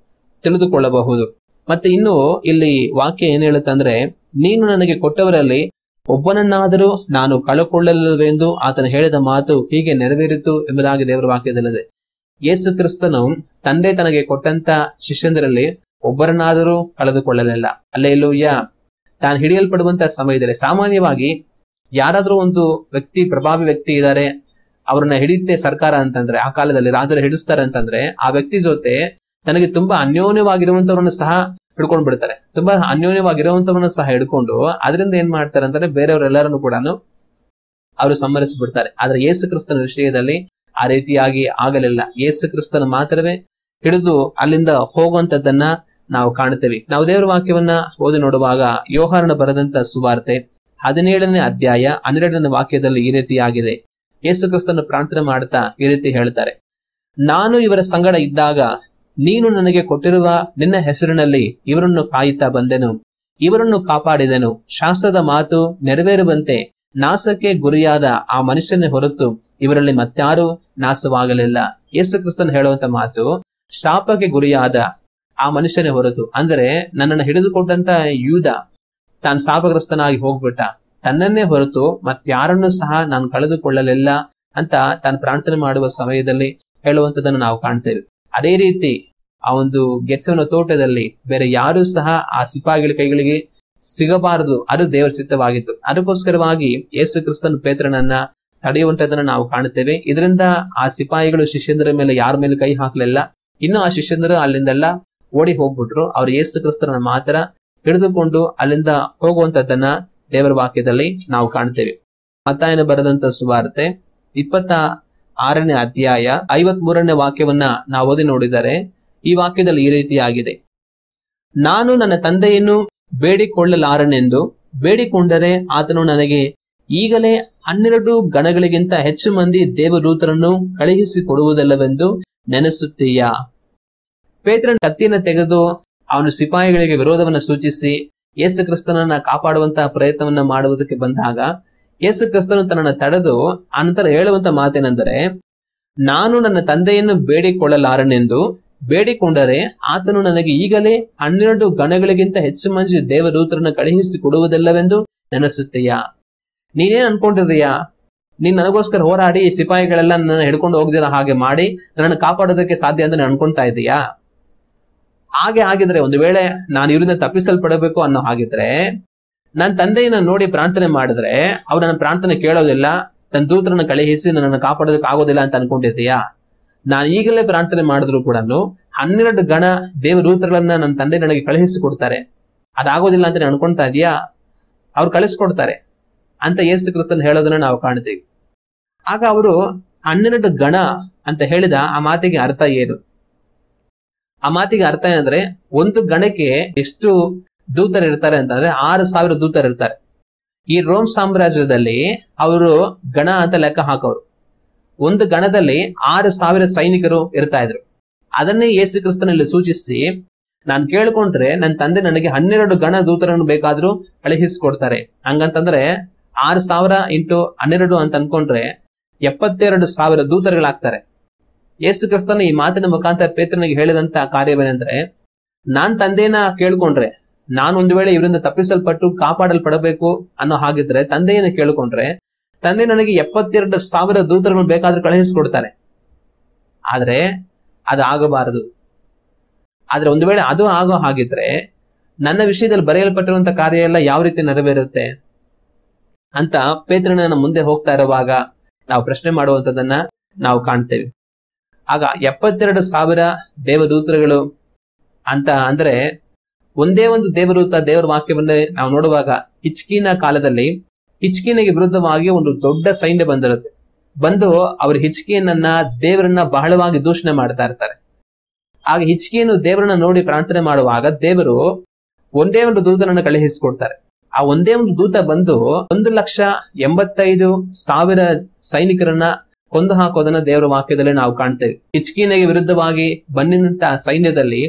ತಿಳಿದುಕೊಳ್ಳಬಹುದು. ಮತ್ತೆ ಇನ್ನು ಇಲ್ಲಿ ವಾಕ್ಯ ಏನ್ ಹೇಳುತ್ತಂದ್ರೆ, ನೀನು ನನಗೆ ಕೊಟ್ಟವರಲ್ಲಿ ಒಬ್ಬನನ್ನಾದರೂ ನಾನು ಕಳಕೊಳ್ಳಲಿಲ್ಲವೆಂದು ಆತನು ಹೇಳಿದ ಮಾತು ಹೀಗೆ ನೆರವೇರಿತು ಎಂಬುದಾಗಿ ದೇವರ ವಾಕ್ಯದಲ್ಲಿದೆ. ಯೇಸು ಕ್ರಿಸ್ತನು ತಂದೆ ತನಗೆ ಕೊಟ್ಟಂತ ಶಿಷ್ಯಂದರಲ್ಲಿ ಒಬ್ಬರನ್ನಾದರೂ ಕಳೆದುಕೊಳ್ಳಲಿಲ್ಲ. ಅಲ್ಲೇಲೂಯ್ಯ. ತಾನು ಹಿಡಿಯಲ್ಪಡುವಂತ ಸಮಯದಲ್ಲಿ ಸಾಮಾನ್ಯವಾಗಿ ಯಾರಾದ್ರೂ ಒಂದು ವ್ಯಕ್ತಿ, ಪ್ರಭಾವಿ ವ್ಯಕ್ತಿ ಇದ್ದಾರೆ, ಅವ್ರನ್ನ ಹಿಡಿಯುತ್ತೆ ಸರ್ಕಾರ ಅಂತಂದ್ರೆ, ಆ ಕಾಲದಲ್ಲಿ ರಾಜರು ಹಿಡಿಸ್ತಾರೆ ಅಂತಂದ್ರೆ, ಆ ವ್ಯಕ್ತಿ ಜೊತೆ ತನಗೆ ತುಂಬಾ ಅನ್ಯೋನ್ಯವಾಗಿರುವಂತವ್ರನ್ನ ಸಹ ಹಿಡ್ಕೊಂಡ್ ಬಿಡ್ತಾರೆ. ತುಂಬಾ ಅನ್ಯೋನ್ಯವಾಗಿರುವಂತವ್ರನ್ನ ಸಹ ಹಿಡ್ಕೊಂಡು ಅದರಿಂದ ಏನ್ ಮಾಡ್ತಾರೆ ಅಂತಂದ್ರೆ ಬೇರೆಯವರೆಲ್ಲರನ್ನು ಕೂಡ ಅವರು ಸಂಹರಿಸ್ಬಿಡ್ತಾರೆ. ಆದ್ರೆ ಯೇಸು ಕ್ರಿಸ್ತನ ವಿಷಯದಲ್ಲಿ ಆ ರೀತಿಯಾಗಿ ಆಗಲಿಲ್ಲ. ಯೇಸು ಕ್ರಿಸ್ತನ ಮಾತ್ರವೇ ಹಿಡಿದು ಅಲ್ಲಿಂದ ಹೋಗುವಂತದ್ದನ್ನ ನಾವು ಕಾಣ್ತೇವೆ. ನಾವು ದೇವರ ವಾಕ್ಯವನ್ನ ಓದಿ ನೋಡುವಾಗ ಯೋಹಾನನ ಬರೆದಂತ ಸುವಾರ್ತೆ 17ನೇ ಅಧ್ಯಾಯ 12ನೇ ವಾಕ್ಯದಲ್ಲಿ ಈ ರೀತಿಯಾಗಿದೆ. ಯೇಸು ಕ್ರಿಸ್ತನ ಪ್ರಾರ್ಥನೆ ಮಾಡ್ತಾ ಈ ರೀತಿ ಹೇಳ್ತಾರೆ, ನಾನು ಇವರ ಸಂಗಡ ಇದ್ದಾಗ ನೀನು ನನಗೆ ಕೊಟ್ಟಿರುವ ನಿನ್ನ ಹೆಸರಿನಲ್ಲಿ ಇವರನ್ನು ಕಾಯುತ್ತಾ ಬಂದೆನು, ಇವರನ್ನು ಕಾಪಾಡಿದೆನು. ಶಾಸ್ತ್ರದ ಮಾತು ನೆರವೇರುವಂತೆ ನಾಶಕ್ಕೆ ಗುರಿಯಾದ ಆ ಮನುಷ್ಯನೇ ಹೊರತು ಇವರಲ್ಲಿ ಮತ್ತಾರೂ ನಾಶವಾಗಲಿಲ್ಲ. ಯೇಸು ಕ್ರಿಸ್ತನ್ ಹೇಳುವಂತ ಮಾತು, ಶಾಪಕ್ಕೆ ಗುರಿಯಾದ ಆ ಮನುಷ್ಯನೇ ಹೊರತು, ಅಂದ್ರೆ ನನ್ನನ್ನು ಹಿಡಿದುಕೊಂಡಂತ ಯೂದ ತಾನು ಶಾಪಗ್ರಸ್ತನಾಗಿ ಹೋಗ್ಬಿಟ್ಟ, ತನ್ನನ್ನೇ ಹೊರತು ಮತ್ತಾರನ್ನು ಸಹ ನಾನು ಕಳೆದುಕೊಳ್ಳಲಿಲ್ಲ ಅಂತ ತಾನು ಪ್ರಾರ್ಥನೆ ಮಾಡುವ ಸಮಯದಲ್ಲಿ ಹೇಳುವಂತದನ್ನು ನಾವು ಕಾಣ್ತೇವೆ. ಅದೇ ರೀತಿ ಆ ಒಂದು ಗೆತ್ಸೆಮನೆ ತೋಟದಲ್ಲಿ ಬೇರೆ ಯಾರು ಸಹ ಆ ಸಿಪಾಯಿಗಳ ಕೈಗಳಿಗೆ ಸಿಗಬಾರದು, ಅದು ದೇವರ ಚಿತ್ತವಾಗಿತ್ತು. ಅದಕ್ಕೋಸ್ಕರವಾಗಿ ಯೇಸು ಕ್ರಿಸ್ತನ ಪೇತ್ರನನ್ನ ತಡೆಯುವಂತದನ್ನ ನಾವು ಕಾಣುತ್ತೇವೆ. ಇದರಿಂದ ಆ ಸಿಪಾಯಿಗಳು ಶಿಷ್ಯಂದರ ಮೇಲೆ ಯಾರ ಮೇಲೆ ಕೈ ಹಾಕ್ಲಿಲ್ಲ. ಇನ್ನು ಆ ಶಿಷ್ಯಂದರು ಅಲ್ಲಿಂದೆಲ್ಲ ಓಡಿ ಹೋಗ್ಬಿಟ್ರು. ಅವ್ರು ಯೇಸು ಕ್ರಿಸ್ತನ ಮಾತ್ರ ಹಿಡಿದುಕೊಂಡು ಅಲ್ಲಿಂದ ಹೋಗುವಂತದ್ದನ್ನ ದೇವರ ವಾಕ್ಯದಲ್ಲಿ ನಾವು ಕಾಣ್ತೇವೆ. ಮತ್ತಾಯನ ಬರೆದಂತ ಸುವಾರ್ತೆ 26ನೇ ಅಧ್ಯಾಯ 53ನೇ ವಾಕ್ಯವನ್ನ ನಾವು ಓದಿ ನೋಡಿದರೆ ಈ ವಾಕ್ಯದಲ್ಲಿ ಈ ರೀತಿಯಾಗಿದೆ, ನಾನು ನನ್ನ ತಂದೆಯನ್ನು ಬೇಡಿಕೊಳ್ಳಲಾರನೆಂದು ಬೇಡಿಕೊಂಡರೆ ಆತನು ನನಗೆ ಈಗಲೇ 12 ಗಣಗಳಿಗಿಂತ ಹೆಚ್ಚು ಮಂದಿ ದೇವದೂತರನ್ನು ಕಳುಹಿಸಿ ಕೊಡುವುದಲ್ಲವೆಂದು ನೆನೆಸುತ್ತೀಯಾ? ಪೇತ್ರನ ಕತ್ತಿನ ತೆಗೆದು ಅವನು ಸಿಪಾಯಿಗಳಿಗೆ ವಿರೋಧವನ್ನ ಸೂಚಿಸಿ ಯೇಸು ಕ್ರಿಸ್ತನನ್ನ ಕಾಪಾಡುವಂತಹ ಪ್ರಯತ್ನವನ್ನ ಮಾಡುವುದಕ್ಕೆ ಬಂದಾಗ ಯೇಸು ಕ್ರಿಸ್ತನು ತನ್ನನ್ನು ತಡೆದು ಅನಂತರ ಹೇಳುವಂತ ಮಾತೇನೆಂದರೆ, ನಾನು ನನ್ನ ತಂದೆಯನ್ನು ಬೇಡಿಕೊಳ್ಳಲಾರನೆಂದು ಬೇಡಿಕೊಂಡರೆ ಆತನು ನನಗೆ ಈಗಲೇ 12 ಗಣಗಳಿಗಿಂತ ಹೆಚ್ಚು ಮಂದಿ ದೇವದೂತರನ್ನು ಕಳುಹಿಸಿ ಕೊಡುವುದಿಲ್ಲವೆಂದು ನೆನೆಸುತ್ತೀಯಾ? ನೀನೇನ್ ಅನ್ಕೊಂಡಿದೀಯಾ? ನೀನ್ ನನಗೋಸ್ಕರ ಹೋರಾಡಿ ಈ ಸಿಪಾಯಿಗಳೆಲ್ಲ ನನ್ನ ಹಿಡ್ಕೊಂಡು ಹೋಗದಿರ ಹಾಗೆ ಮಾಡಿ ನನ್ನನ್ನು ಕಾಪಾಡೋದಕ್ಕೆ ಸಾಧ್ಯ ಅಂತ ಅನ್ಕೊಂತಾ ಇದೀಯಾ? ಹಾಗೆ ಆಗಿದ್ರೆ, ಒಂದು ವೇಳೆ ನಾನು ಇವರಿಂದ ತಪ್ಪಿಸಲ್ಪಡಬೇಕು ಅನ್ನೋ ಹಾಗಿದ್ರೆ ನನ್ನ ತಂದೆಯನ್ನ ನೋಡಿ ಪ್ರಾರ್ಥನೆ ಮಾಡಿದ್ರೆ ಅವ್ರು ನನ್ನ ಪ್ರಾರ್ಥನೆ ಕೇಳೋದಿಲ್ಲ, ತನ್ನ ದೂತರನ್ನ ಕಳುಹಿಸಿ ನನ್ನನ್ನು ಕಾಪಾಡೋದಕ್ಕೆ ಆಗೋದಿಲ್ಲ ಅಂತ ಅನ್ಕೊಂಡಿದ್ದೀಯಾ? ನಾನು ಈಗಲೇ ಪ್ರಾರ್ಥನೆ ಮಾಡಿದ್ರು ಕೂಡ 12 ಗಣ ದೇವದೂತರನ್ನ ನನ್ನ ತಂದೆ ನನಗೆ ಕಳುಹಿಸಿ ಕೊಡ್ತಾರೆ, ಅದಾಗೋದಿಲ್ಲ ಅಂತ ಅನ್ಕೊಂತಾ ಇದೀಯಾ? ಅವ್ರು ಕಳಿಸ್ಕೊಡ್ತಾರೆ ಅಂತ ಯೇಸು ಕ್ರಿಸ್ತನ್ ಹೇಳೋದನ್ನ ನಾವು ಕಾಣ್ತೀವಿ. ಆಗ ಅವರು 12 ಗಣ ಅಂತ ಹೇಳಿದ ಆ ಮಾತಿಗೆ ಅರ್ಥ ಏನು? ಆ ಮಾತಿಗೆ ಅರ್ಥ ಏನಂದ್ರೆ, ಒಂದು ಗಣಕ್ಕೆ ಎಷ್ಟು ದೂತರು ಇರ್ತಾರೆ ಅಂತಂದ್ರೆ 6,000 ದೂತರು ಇರ್ತಾರೆ. ಈ ರೋಮ್ ಸಾಮ್ರಾಜ್ಯದಲ್ಲಿ ಅವರು ಗಣ ಅಂತ ಲೆಕ್ಕ ಹಾಕೋರು. ಒಂದು ಗಣದಲ್ಲಿ 6,000 ಸೈನಿಕರು ಇರ್ತಾ ಇದ್ರು. ಅದನ್ನೇ ಯೇಸು ಕ್ರಿಸ್ತನಲ್ಲಿ ಸೂಚಿಸಿ, ನಾನು ಕೇಳ್ಕೊಂಡ್ರೆ ನನ್ನ ತಂದೆ ನನಗೆ 12 ಗಣ ದೂತರನ್ನು ಬೇಕಾದ್ರೂ ಕಳುಹಿಸಿಕೊಡ್ತಾರೆ. ಹಂಗಂತಂದ್ರೆ 6,000 ಇಂಟು 12 ಅಂತ ಅನ್ಕೊಂಡ್ರೆ 72,000 ದೂತರುಗಳಾಗ್ತಾರೆ. ಯೇಸು ಕ್ರಿಸ್ತನ ಈ ಮಾತಿನ ಮುಖಾಂತರ ಪೇತ್ರನಿಗೆ ಹೇಳಿದಂತ ಕಾರ್ಯವೇನೆಂದ್ರೆ, ನಾನ್ ತಂದೆನ ಕೇಳ್ಕೊಂಡ್ರೆ, ನಾನು ಒಂದು ವೇಳೆ ಇವರಿಂದ ತಪ್ಪಿಸಲ್ಪಟ್ಟು ಕಾಪಾಡಲ್ಪಡಬೇಕು ಅನ್ನೋ ಹಾಗಿದ್ರೆ ತಂದೆಯನ್ನ ಕೇಳ್ಕೊಂಡ್ರೆ ತಂದೆ ನನಗೆ 72,000 ದೂತರನ್ನು ಬೇಕಾದ್ರೂ ಕಳುಹಿಸಿಕೊಡ್ತಾರೆ. ಆದ್ರೆ ಅದು ಆಗಬಾರದು. ಆದ್ರೆ ಒಂದು ವೇಳೆ ಅದು ಆಗೋ ಹಾಗಿದ್ರೆ ನನ್ನ ವಿಷಯದಲ್ಲಿ ಬರೆಯಲ್ಪಟ್ಟಿರುವಂತ ಕಾರ್ಯ ಎಲ್ಲ ಯಾವ ರೀತಿ ನೆರವೇರುತ್ತೆ ಅಂತ ಪೇತ್ರನ ಮುಂದೆ ಹೋಗ್ತಾ ಇರುವಾಗ ನಾವು ಪ್ರಶ್ನೆ ಮಾಡುವಂತದನ್ನ ನಾವು ಕಾಣ್ತೇವೆ. ಆಗ 72,000 ದೇವದೂತರುಗಳು ಅಂತ ಅಂದ್ರೆ ಒಂದೇ ಒಂದು ದೇವದೂತ, ದೇವರ ವಾಕ್ಯವನ್ನೇ ನಾವು ನೋಡುವಾಗ ಹಿಜ್ಕೀಯನ ಕಾಲದಲ್ಲಿ ಹಿಜ್ಕೀಯನಿಗೆ ವಿರುದ್ಧವಾಗಿ ಒಂದು ದೊಡ್ಡ ಸೈನ್ಯ ಬಂದಿರುತ್ತೆ. ಬಂದು ಅವರು ಹಿಜ್ಕೀಯನನ್ನ, ದೇವರನ್ನ ಬಹಳವಾಗಿ ದೂಷಣೆ ಮಾಡ್ತಾ ಇರ್ತಾರೆ. ಆಗ ಹಿಜ್ಕೀಯನು ದೇವರನ್ನ ನೋಡಿ ಪ್ರಾರ್ಥನೆ ಮಾಡುವಾಗ ದೇವರು ಒಂದೇ ಒಂದು ದೂತನನ್ನ ಕಳುಹಿಸಿಕೊಡ್ತಾರೆ. ಆ ಒಂದೇ ಒಂದು ದೂತ ಬಂದು 1,85,000 ಸೈನಿಕರನ್ನ ಕೊಂದು ಹಾಕೋದನ್ನ ದೇವರ ವಾಕ್ಯದಲ್ಲಿ ನಾವು ಕಾಣ್ತೇವೆ. ಹಿಜ್ಕೀಯನಿಗೆ ವಿರುದ್ಧವಾಗಿ ಬಂದಿದ್ದಂತ ಸೈನ್ಯದಲ್ಲಿ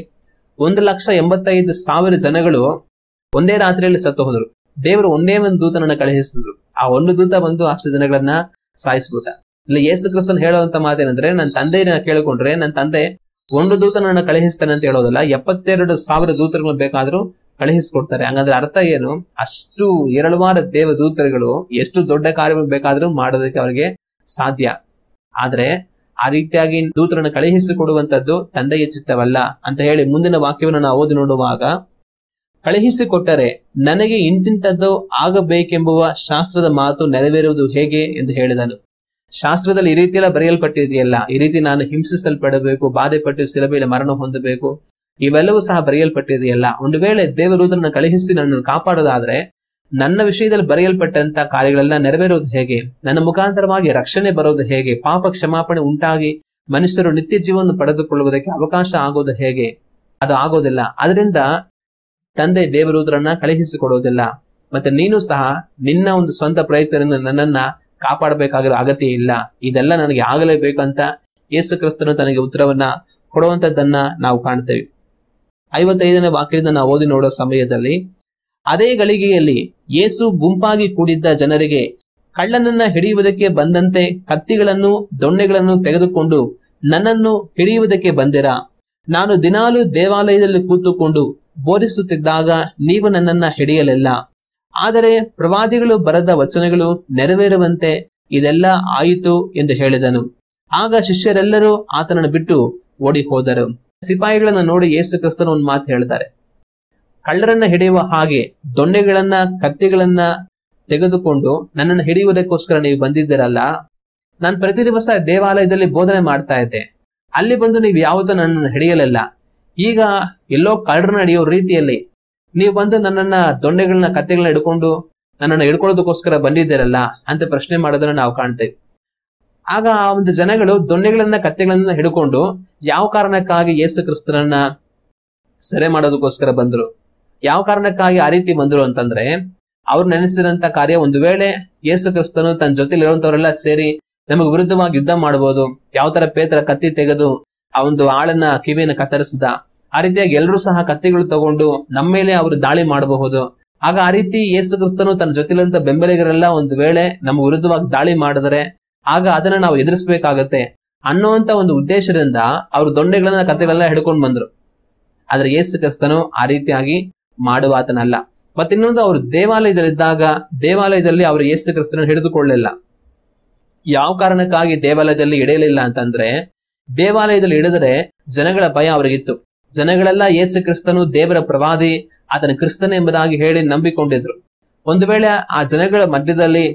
1,85,000 ಜನಗಳು ಒಂದೇ ರಾತ್ರಿಯಲ್ಲಿ ಸತ್ತು ಹೋದ್ರು. ದೇವರು ಒಂದೇ ಒಂದು ದೂತನನ್ನ ಕಳುಹಿಸಿದ್ರು. ಆ ಒಂದು ದೂತ ಬಂದು ಅಷ್ಟು ಜನಗಳನ್ನ ಸಾಯಿಸ್ಬಿಟ್ಟ. ಇಲ್ಲಿ ಯೇಸು ಕ್ರಿಸ್ತನ್ ಹೇಳುವಂತ ಮಾತೇನಂದ್ರೆ, ನನ್ನ ತಂದೆಯನ್ನ ಕೇಳಿಕೊಂಡ್ರೆ ನನ್ನ ತಂದೆ ಒಂದು ದೂತನನ್ನ ಕಳುಹಿಸ್ತಾನೆ ಅಂತ ಹೇಳೋದಲ್ಲ, 72,000 ದೂತರನ್ನು ಬೇಕಾದ್ರೂ ಕಳುಹಿಸ್ಕೊಡ್ತಾರೆ. ಹಂಗಂದ್ರೆ ಅರ್ಥ ಏನು? ಅಷ್ಟು ಏರಳವಾದ ದೇವ ದೂತರುಗಳು ಎಷ್ಟು ದೊಡ್ಡ ಕಾರ್ಯವನ್ನು ಬೇಕಾದ್ರೂ ಮಾಡೋದಕ್ಕೆ ಅವ್ರಿಗೆ ಸಾಧ್ಯ. ಆದ್ರೆ ಆ ರೀತಿಯಾಗಿ ದೂತರನ್ನು ಕಳುಹಿಸಿಕೊಡುವಂತದ್ದು ತಂದೆಯ ಚಿತ್ತವಲ್ಲ ಅಂತ ಹೇಳಿ ಮುಂದಿನ ವಾಕ್ಯವನ್ನು ನಾವು ಓದಿ ನೋಡುವಾಗ, ಕಳುಹಿಸಿಕೊಟ್ಟರೆ ನನಗೆ ಇಂತಿಂತದ್ದು ಆಗಬೇಕೆಂಬುವ ಶಾಸ್ತ್ರದ ಮಾತು ನೆರವೇರುವುದು ಹೇಗೆ ಎಂದು ಹೇಳಿದನು. ಶಾಸ್ತ್ರದಲ್ಲಿ ಈ ರೀತಿಯೆಲ್ಲ ಬರೆಯಲ್ಪಟ್ಟಿದೆಯಲ್ಲ, ಈ ರೀತಿ ನಾನು ಹಿಂಸಿಸಲ್ಪಡಬೇಕು, ಬಾಧೆ ಪಟ್ಟು ಶಿಲುಬೆಯಲ್ಲಿ ಮರಣ ಹೊಂದಬೇಕು, ಇವೆಲ್ಲವೂ ಸಹ ಬರೆಯಲ್ಪಟ್ಟಿದೆಯಲ್ಲ. ಒಂದು ವೇಳೆ ದೇವದೂತರನ್ನು ಕಳುಹಿಸಿ ನನ್ನನ್ನು ಕಾಪಾಡೋದಾದ್ರೆ ನನ್ನ ವಿಷಯದಲ್ಲಿ ಬರೆಯಲ್ಪಟ್ಟಂತ ಕಾರ್ಯಗಳೆಲ್ಲ ನೆರವೇರೋದು ಹೇಗೆ? ನನ್ನ ಮುಖಾಂತರವಾಗಿ ರಕ್ಷಣೆ ಬರೋದು ಹೇಗೆ? ಪಾಪ ಕ್ಷಮಾಪಣೆ ಉಂಟಾಗಿ ಮನುಷ್ಯರು ನಿತ್ಯ ಜೀವನ ಪಡೆದುಕೊಳ್ಳುವುದಕ್ಕೆ ಅವಕಾಶ ಆಗೋದು ಹೇಗೆ? ಅದು ಆಗೋದಿಲ್ಲ. ಅದರಿಂದ ತಂದೆ ದೇವದೂತರನ್ನ ಕಳುಹಿಸಿಕೊಡೋದಿಲ್ಲ. ಮತ್ತೆ ನೀನು ಸಹ ನಿನ್ನ ಒಂದು ಸ್ವಂತ ಪ್ರಯತ್ನದಿಂದ ನನ್ನನ್ನ ಕಾಪಾಡಬೇಕಾಗಿರೋ ಅಗತ್ಯ ಇಲ್ಲ. ಇದೆಲ್ಲ ನನಗೆ ಆಗಲೇಬೇಕಂತ ಯೇಸು ಕ್ರಿಸ್ತನು ತನಗೆ ಉತ್ತರವನ್ನ ಕೊಡುವಂತದ್ದನ್ನ ನಾವು ಕಾಣ್ತೇವೆ. 55ನೇ ವಾಕ್ಯದಿಂದ ನಾವು ಓದಿ ನೋಡೋ ಸಮಯದಲ್ಲಿ, ಅದೇ ಗಳಿಗೆಯಲ್ಲಿ ಯೇಸು ಗುಂಪಾಗಿ ಕೂಡಿದ್ದ ಜನರಿಗೆ, ಕಳ್ಳನನ್ನ ಹಿಡಿಯುವುದಕ್ಕೆ ಬಂದಂತೆ ಕತ್ತಿಗಳನ್ನು ದೊಣ್ಣೆಗಳನ್ನು ತೆಗೆದುಕೊಂಡು ನನ್ನನ್ನು ಹಿಡಿಯುವುದಕ್ಕೆ ಬಂದಿರಾ? ನಾನು ದಿನಾಲು ದೇವಾಲಯದಲ್ಲಿ ಕೂತುಕೊಂಡು ಬೋಧಿಸುತ್ತಿದ್ದಾಗ ನೀವು ನನ್ನನ್ನ ಹಿಡಿಯಲಿಲ್ಲ. ಆದರೆ ಪ್ರವಾದಿಗಳು ಬರೆದ ವಚನಗಳು ನೆರವೇರುವಂತೆ ಇದೆಲ್ಲ ಆಯಿತು ಎಂದು ಹೇಳಿದನು. ಆಗ ಶಿಷ್ಯರೆಲ್ಲರೂ ಆತನನ್ನು ಬಿಟ್ಟು ಓಡಿ ಹೋದರು. ಸಿಪಾಯಿಗಳನ್ನ ನೋಡಿ ಯೇಸು ಕ್ರಿಸ್ತನ ಒಂದು ಮಾತು ಹೇಳ್ತಾರೆ, ಕಳ್ಳರನ್ನ ಹಿಡಿಯುವ ಹಾಗೆ ದೊಣ್ಣೆಗಳನ್ನ ಕತ್ತಿಗಳನ್ನ ತೆಗೆದುಕೊಂಡು ನನ್ನನ್ನು ಹಿಡಿಯುವುದಕ್ಕೋಸ್ಕರ ನೀವು ಬಂದಿದ್ದೀರಲ್ಲ. ನಾನು ಪ್ರತಿ ದಿವಸ ದೇವಾಲಯದಲ್ಲಿ ಬೋಧನೆ ಮಾಡ್ತಾ ಇದ್ದೆ, ಅಲ್ಲಿ ಬಂದು ನೀವು ಯಾವತ್ತೂ ನನ್ನನ್ನು ಹಿಡಿಯಲಿಲ್ಲ. ಈಗ ಎಲ್ಲೋ ಕಳ್ಳರನ್ನ ಹಿಡಿಯೋ ರೀತಿಯಲ್ಲಿ ನೀವು ಬಂದು ನನ್ನನ್ನ ದೊಣ್ಣೆಗಳನ್ನ ಕತ್ತಿಗಳನ್ನ ಹಿಡ್ಕೊಂಡು ನನ್ನನ್ನು ಹಿಡ್ಕೊಳ್ಳೋದಕ್ಕೋಸ್ಕರ ಬಂದಿದ್ದೀರಲ್ಲ ಅಂತ ಪ್ರಶ್ನೆ ಮಾಡೋದನ್ನ ನಾವು ಕಾಣ್ತೇವೆ. ಆಗ ಆ ಒಂದು ಜನಗಳು ದೊಣ್ಣೆಗಳನ್ನ ಕತ್ತಿಗಳನ್ನ ಹಿಡ್ಕೊಂಡು ಯಾವ ಕಾರಣಕ್ಕಾಗಿ ಯೇಸು ಕ್ರಿಸ್ತನನ್ನ ಸೆರೆ ಮಾಡೋದಕ್ಕೋಸ್ಕರ ಬಂದ್ರು, ಯಾವ ಕಾರಣಕ್ಕಾಗಿ ಆ ರೀತಿ ಬಂದ್ರು ಅಂತಂದ್ರೆ, ಅವ್ರು ನೆನೆಸಿರಂತ ಕಾರ್ಯ, ಒಂದು ವೇಳೆ ಯೇಸು ಕ್ರಿಸ್ತನು ತನ್ನ ಜೊತೆಲಿ ಇರುವಂತವರೆಲ್ಲ ಸೇರಿ ನಮಗೆ ವಿರುದ್ಧವಾಗಿ ಯುದ್ಧ ಮಾಡಬಹುದು. ಯಾವ ತರ ಪೇತ್ರ ಕತ್ತಿ ತೆಗೆದು ಆ ಒಂದು ಆಳನ್ನ ಕಿವಿಯನ್ನು ಕತ್ತರಿಸಿದ, ಆ ರೀತಿಯಾಗಿ ಎಲ್ಲರೂ ಸಹ ಕತ್ತಿಗಳು ತಗೊಂಡು ನಮ್ಮ ಮೇಲೆ ಅವರು ದಾಳಿ ಮಾಡಬಹುದು. ಆಗ ಆ ರೀತಿ ಯೇಸು ಕ್ರಿಸ್ತನು ತನ್ನ ಜೊತೆಲಿರುವಂತ ಬೆಂಬಲಿಗರೆಲ್ಲ ಒಂದು ವೇಳೆ ನಮ್ಮ ವಿರುದ್ಧವಾಗಿ ದಾಳಿ ಮಾಡಿದ್ರೆ ಆಗ ಅದನ್ನ ನಾವು ಎದುರಿಸಬೇಕಾಗತ್ತೆ ಅನ್ನುವಂತ ಒಂದು ಉದ್ದೇಶದಿಂದ ಅವರು ದೊಣ್ಣೆಗಳನ್ನ ಕತ್ತಿಗಳನ್ನ ಹಿಡ್ಕೊಂಡು ಬಂದ್ರು. ಆದ್ರೆ ಯೇಸು ಕ್ರಿಸ್ತನು ಆ ರೀತಿಯಾಗಿ ಮಾಡುವಾತನಲ್ಲ. ಮತ್ತಿನ್ನೊಂದು, ಅವರು ದೇವಾಲಯದಲ್ಲಿದ್ದಾಗ ದೇವಾಲಯದಲ್ಲಿ ಅವರು ಯೇಸು ಕ್ರಿಸ್ತನ ಹಿಡಿದುಕೊಳ್ಳಲಿಲ್ಲ. ಯಾವ ಕಾರಣಕ್ಕಾಗಿ ದೇವಾಲಯದಲ್ಲಿ ಹಿಡಿಯಲಿಲ್ಲ ಅಂತಂದ್ರೆ, ದೇವಾಲಯದಲ್ಲಿ ಹಿಡಿದ್ರೆ ಜನಗಳ ಭಯ ಅವರಿಗಿತ್ತು. ಜನಗಳೆಲ್ಲ ಯೇಸು ಕ್ರಿಸ್ತನು ದೇವರ ಪ್ರವಾದಿ, ಆತನ ಕ್ರಿಸ್ತನ ಎಂಬುದಾಗಿ ಹೇಳಿ ನಂಬಿಕೊಂಡಿದ್ರು. ಒಂದು ವೇಳೆ ಆ ಜನಗಳ ಮಧ್ಯದಲ್ಲಿ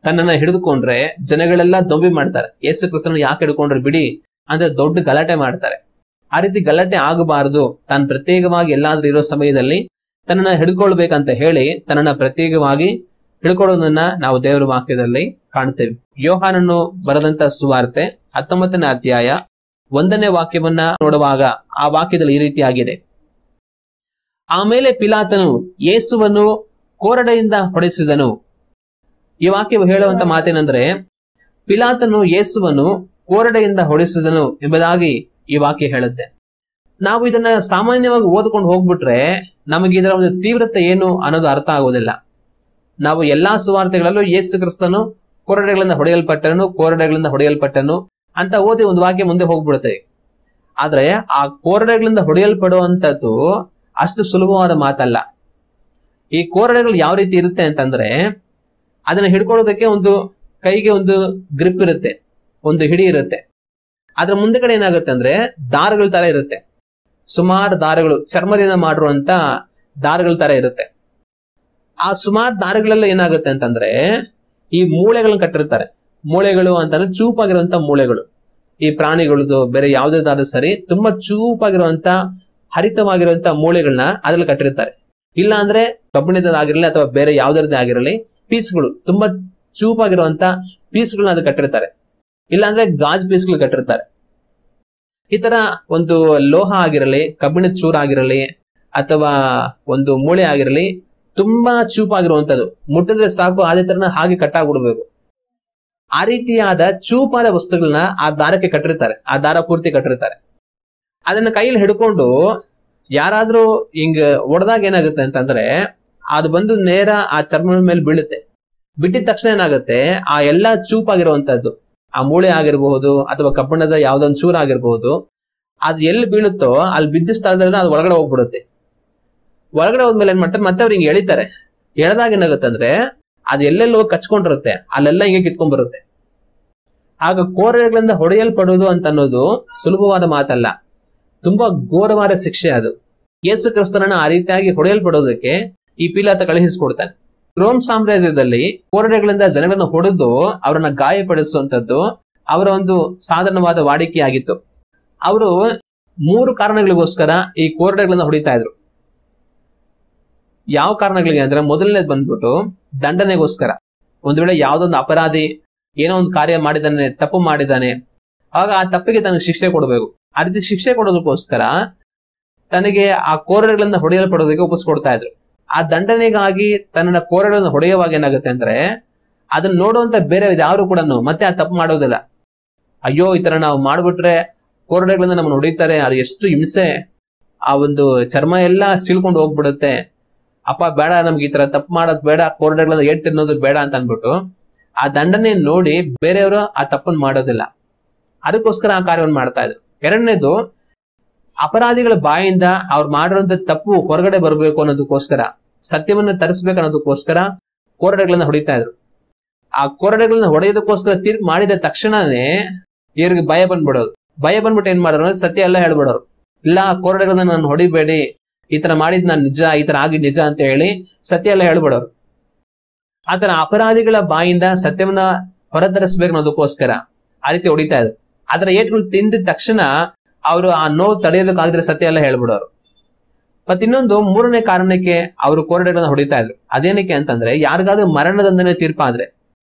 ತನ್ನನ್ನ ಹಿಡಿದುಕೊಂಡ್ರೆ ಜನಗಳೆಲ್ಲ ದೊಂಬಿ ಮಾಡ್ತಾರೆ, ಯೇಸು ಕ್ರಿಸ್ತನ ಯಾಕೆ ಹಿಡ್ಕೊಂಡ್ರೆ ಬಿಡಿ ಅಂತ ದೊಡ್ಡ ಗಲಾಟೆ ಮಾಡ್ತಾರೆ. ಆ ರೀತಿ ಗಲಾಟೆ ಆಗಬಾರದು, ತಾನು ಪ್ರತ್ಯೇಕವಾಗಿ ಎಲ್ಲಾದ್ರೂ ಇರೋ ಸಮಯದಲ್ಲಿ ತನ್ನನ್ನ ಹಿಡ್ಕೊಳ್ಬೇಕಂತ ಹೇಳಿ ತನ್ನನ್ನ ಪ್ರತ್ಯೇಕವಾಗಿ ಹಿಡ್ಕೊಳ್ಳೋದನ್ನ ನಾವು ದೇವರ ವಾಕ್ಯದಲ್ಲಿ ಕಾಣ್ತೇವೆ. ಯೋಹಾನನು ಬರೆದಂತ ಸುವಾರ್ತೆ 19ನೇ ಅಧ್ಯಾಯ 1ನೇ ವಾಕ್ಯವನ್ನ ನೋಡುವಾಗ ಆ ವಾಕ್ಯದಲ್ಲಿ ಈ ರೀತಿಯಾಗಿದೆ. ಆಮೇಲೆ ಪಿಲಾತನು ಯೇಸುವನ್ನು ಕೋರಡೆಯಿಂದ ಹೊಡೆಸಿದನು. ಈ ವಾಕ್ಯವು ಹೇಳುವಂತ ಮಾತೇನೆಂದ್ರೆ, ಪಿಲಾತನು ಯೇಸುವನ್ನು ಕೋರಡೆಯಿಂದ ಹೊಡೆಸಿದನು ಎಂಬುದಾಗಿ ಈ ವಾಕ್ಯ ಹೇಳುತ್ತೆ. ನಾವು ಇದನ್ನ ಸಾಮಾನ್ಯವಾಗಿ ಓದ್ಕೊಂಡು ಹೋಗ್ಬಿಟ್ರೆ ನಮಗೆ ಇದರ ಒಂದು ತೀವ್ರತೆ ಏನು ಅನ್ನೋದು ಅರ್ಥ ಆಗೋದಿಲ್ಲ. ನಾವು ಎಲ್ಲಾ ಸುವಾರ್ತೆಗಳಲ್ಲೂ ಯೇಸು ಕ್ರಿಸ್ತನು ಕೋರಡೆಗಳಿಂದ ಹೊಡೆಯಲ್ಪಟ್ಟನು ಅಂತ ಓದಿ ಒಂದು ವಾಕ್ಯ ಮುಂದೆ ಹೋಗ್ಬಿಡುತ್ತೇವೆ. ಆದ್ರೆ ಆ ಕೋರಡೆಗಳಿಂದ ಹೊಡೆಯಲ್ಪಡುವಂಥದ್ದು ಅಷ್ಟು ಸುಲಭವಾದ ಮಾತಲ್ಲ. ಈ ಕೋರಡೆಗಳು ಯಾವ ರೀತಿ ಇರುತ್ತೆ ಅಂತಂದ್ರೆ, ಅದನ್ನ ಹಿಡ್ಕೊಳ್ಳೋದಕ್ಕೆ ಒಂದು ಕೈಗೆ ಒಂದು ಗ್ರಿಪ್ ಇರುತ್ತೆ, ಒಂದು ಹಿಡಿ ಇರುತ್ತೆ. ಅದ್ರ ಮುಂದೆಗಡೆ ಏನಾಗುತ್ತೆ ಅಂದ್ರೆ ದಾರಗಳ ತರ ಇರುತ್ತೆ, ಸುಮಾರು ದಾರಗಳು, ಚರ್ಮದಿಂದ ಮಾಡಿರುವಂತ ದಾರಗಳ ತರ ಇರುತ್ತೆ. ಆ ಸುಮಾರು ದಾರಗಳೆಲ್ಲ ಏನಾಗುತ್ತೆ ಅಂತಂದ್ರೆ ಈ ಮೂಳೆಗಳನ್ನ ಕಟ್ಟಿರ್ತಾರೆ. ಮೂಳೆಗಳು ಅಂತಂದ್ರೆ ಚೂಪಾಗಿರುವಂತ ಮೂಳೆಗಳು, ಈ ಪ್ರಾಣಿಗಳದ್ದು ಬೇರೆ ಯಾವ್ದಾದ್ರು ಸರಿ ತುಂಬಾ ಚೂಪಾಗಿರುವಂತ ಹರಿತವಾಗಿರುವಂತ ಮೂಳೆಗಳನ್ನ ಅದ್ರಲ್ಲಿ ಕಟ್ಟಿರ್ತಾರೆ. ಇಲ್ಲ ಅಂದ್ರೆ ಕಬ್ಬಿಣದಾಗಿರಲಿ ಅಥವಾ ಬೇರೆ ಯಾವ್ದರದ್ದೇ ಆಗಿರಲಿ ಪೀಸ್ಗಳು, ತುಂಬಾ ಚೂಪಾಗಿರುವಂತ ಪೀಸ್ಗಳನ್ನ ಅದು ಕಟ್ಟಿರ್ತಾರೆ. ಇಲ್ಲ ಅಂದ್ರೆ ಗಾಜ್ ಪೀಸ್ಗಳು ಕಟ್ಟಿರ್ತಾರೆ. ಈ ತರ ಒಂದು ಲೋಹ ಆಗಿರಲಿ, ಕಬ್ಬಿಣದ ಚೂರು ಆಗಿರಲಿ ಅಥವಾ ಒಂದು ಮೂಳೆ ಆಗಿರಲಿ, ತುಂಬಾ ಚೂಪಾಗಿರುವಂತದ್ದು, ಮುಟ್ಟಿದ್ರೆ ಸಾಕು ಅದೇ ತರನ ಹಾಗೆ ಕಟ್ಟಾಗ್ಬಿಡ್ಬೇಕು. ಆ ರೀತಿಯಾದ ಚೂಪಾದ ವಸ್ತುಗಳನ್ನ ಆ ದಾರಕ್ಕೆ ಕಟ್ಟಿರ್ತಾರೆ, ಆ ದಾರ ಪೂರ್ತಿ ಕಟ್ಟಿರ್ತಾರೆ. ಅದನ್ನ ಕೈಯಲ್ಲಿ ಹಿಡ್ಕೊಂಡು ಯಾರಾದ್ರೂ ಹಿಂಗ ಹೊಡೆದಾಗ ಏನಾಗುತ್ತೆ ಅಂತಂದ್ರೆ ಅದು ಬಂದು ನೇರ ಆ ಚರ್ಮದ ಮೇಲೆ ಬೀಳುತ್ತೆ. ಬಿಟ್ಟಿದ ತಕ್ಷಣ ಏನಾಗುತ್ತೆ, ಆ ಎಲ್ಲಾ ಚೂಪಾಗಿರುವಂತದ್ದು, ಆ ಮೂಳೆ ಆಗಿರಬಹುದು ಅಥವಾ ಕಬ್ಬಿಣದ ಯಾವ್ದೊಂದು ಚೂರು ಆಗಿರ್ಬಹುದು, ಅದು ಎಲ್ಲಿ ಬೀಳುತ್ತೋ ಅಲ್ಲಿ ಬಿದ್ದ ಸ್ಥಳದಲ್ಲಿ ಅದು ಒಳಗಡೆ ಹೋಗ್ಬಿಡುತ್ತೆ. ಒಳಗಡೆ ಹೋದ್ಮೇಲೆ ಏನ್ ಮಾಡ್ತಾರೆ, ಮತ್ತೆ ಅವ್ರು ಹಿಂಗೆ ಎಳಿತಾರೆ. ಎಳೆದಾಗ ಏನಾಗುತ್ತೆ ಅಂದ್ರೆ ಅದು ಎಲ್ಲೆಲ್ಲಿ ಹೋಗಿ ಕಚ್ಕೊಂಡಿರುತ್ತೆ, ಅಲ್ಲೆಲ್ಲ ಹಿಂಗೆ ಕಿತ್ಕೊಂಡ್ ಬರುತ್ತೆ. ಆಗ ಕೋರಡೆಗಳಿಂದ ಹೊಡೆಯಲ್ಪಡುವುದು ಅಂತ ಅನ್ನೋದು ಸುಲಭವಾದ ಮಾತಲ್ಲ, ತುಂಬಾ ಘೋರವಾದ ಶಿಕ್ಷೆ ಅದು. ಯೇಸು ಕ್ರಿಸ್ತನನ್ನ ಆ ರೀತಿಯಾಗಿ ಹೊಡೆಯಲ್ಪಡೋದಕ್ಕೆ ಈ ಪಿಲಾತ ಕಳುಹಿಸಿಕೊಡ್ತಾನೆ. ರೋಮ್ ಸಾಮ್ರಾಜ್ಯದಲ್ಲಿ ಕೋರಡೆಗಳಿಂದ ಜನಗಳನ್ನ ಹೊಡೆದು ಅವರನ್ನ ಗಾಯಪಡಿಸುವಂತದ್ದು ಅವರ ಒಂದು ಸಾಧಾರಣವಾದ ವಾಡಿಕೆಯಾಗಿತ್ತು. ಅವರು 3 ಕಾರಣಗಳಿಗೋಸ್ಕರ ಈ ಕೋರಡೆಗಳನ್ನ ಹೊಡಿತಾ ಇದ್ರು. ಯಾವ ಕಾರಣಗಳಿಗೆ ಅಂದ್ರೆ, ಮೊದಲನೇದು ಬಂದ್ಬಿಟ್ಟು ದಂಡನೆಗೋಸ್ಕರ. ಒಂದು ವೇಳೆ ಯಾವ್ದೊಂದು ಅಪರಾಧಿ ಏನೋ ಒಂದು ಕಾರ್ಯ ಮಾಡಿದಾನೆ, ತಪ್ಪು ಮಾಡಿದಾನೆ, ಆಗ ಆ ತಪ್ಪಿಗೆ ತನಗೆ ಶಿಕ್ಷೆ ಕೊಡಬೇಕು. ಆ ರೀತಿ ಶಿಕ್ಷೆ ಕೊಡೋದಕ್ಕೋಸ್ಕರ ತನಗೆ ಆ ಕೋರಡೆಗಳಿಂದ ಹೊಡೆಯಲ್ಪಡೋದಕ್ಕೆ ಒಪ್ಪಿಸ್ಕೊಡ್ತಾ ಇದ್ರು. ಆ ದಂಡನೆಗಾಗಿ ತನ್ನ ಕೋರಡೆಗಳನ್ನು ಹೊಡೆಯುವಾಗ ಏನಾಗುತ್ತೆ ಅಂದ್ರೆ, ಅದನ್ನ ನೋಡುವಂತ ಬೇರೆ ಯಾರು ಕೂಡ ಮತ್ತೆ ಆ ತಪ್ಪು ಮಾಡೋದಿಲ್ಲ. ಅಯ್ಯೋ ಈ ತರ ನಾವು ಮಾಡ್ಬಿಟ್ರೆ ಕೋರಡೆಗಳಿಂದ ನಮ್ಮನ್ನು ಹೊಡಿತಾರೆ, ಅದು ಎಷ್ಟು ಹಿಂಸೆ, ಆ ಒಂದು ಚರ್ಮ ಎಲ್ಲ ಸೀಳ್ಕೊಂಡು ಹೋಗ್ಬಿಡುತ್ತೆ, ಅಪ್ಪ ಬೇಡ, ನಮ್ಗೆ ಈ ತರ ತಪ್ಪು ಮಾಡೋದು ಬೇಡ, ಕೋರಡೆಗಳಿಂದ ಏಟ್ ತಿನ್ನೋದು ಬೇಡ ಅಂತ ಅನ್ಬಿಟ್ಟು ಆ ದಂಡನೆ ನೋಡಿ ಬೇರೆಯವರು ಆ ತಪ್ಪನ್ನು ಮಾಡೋದಿಲ್ಲ. ಅದಕ್ಕೋಸ್ಕರ ಆ ಕಾರ್ಯವನ್ನು ಮಾಡ್ತಾ ಇದ್ರು. ಎರಡನೇದು, ಅಪರಾಧಿಗಳ ಬಾಯಿಂದ ಅವ್ರು ಮಾಡಿರುವಂತ ತಪ್ಪು ಹೊರಗಡೆ ಬರಬೇಕು ಅನ್ನೋದಕ್ಕೋಸ್ಕರ, ಸತ್ಯವನ್ನ ತರಿಸ್ಬೇಕು ಅನ್ನೋದಕ್ಕೋಸ್ಕರ ಕೋರಡೆಗಳನ್ನ ಹೊಡಿತಾ ಇದ್ರು. ಆ ಕೋರಡೆಗಳನ್ನ ಹೊಡೆಯೋದಕ್ಕೋಸ್ಕರ ತೀರ್ಪು ಮಾಡಿದ ತಕ್ಷಣನೇ ಇವ್ರಿಗೆ ಭಯ ಬಂದ್ಬಿಡೋದು. ಭಯ ಬಂದ್ಬಿಟ್ಟು ಏನ್ ಮಾಡೋರು, ಸತ್ಯ ಎಲ್ಲ ಹೇಳ್ಬಿಡೋರು. ಇಲ್ಲ, ಕೋರಡೆಗಳನ್ನ ನಾನು ಹೊಡಿಬೇಡಿ, ಈ ತರ ಮಾಡಿದ್ ನಾನು ನಿಜ, ಈ ತರ ಆಗಿದ್ ನಿಜ ಅಂತ ಹೇಳಿ ಸತ್ಯ ಎಲ್ಲ ಹೇಳ್ಬಿಡೋರು. ಆತರ ಅಪರಾಧಿಗಳ ಬಾಯಿಂದ ಸತ್ಯವನ್ನ ಹೊರತರಿಸ್ಬೇಕು ಅನ್ನೋದಕ್ಕೋಸ್ಕರ ಆ ರೀತಿ ಹೊಡಿತಾ ಇದ್ರು. ಆತರ ಏಟ್ಗಳು ತಿಂದಿದ ತಕ್ಷಣ ಅವರು ಆ ನೋವು ತಡೆಯೋದಕ್ಕಾಗದ್ರೆ ಸತ್ಯ ಎಲ್ಲ ಹೇಳ್ಬಿಡೋರು. ಮತ್ ಇನ್ನೊಂದು 3ನೇ ಕಾರಣಕ್ಕೆ ಅವರು ಕೋರಡೆಗಳನ್ನ ಹೊಡಿತಾ ಇದ್ರು. ಅದೇನಕ್ಕೆ ಅಂತಂದ್ರೆ, ಯಾರಿಗಾದ್ರೂ ಮರಣದಂಡನೆ ತೀರ್ಪಾದ್ರೆ,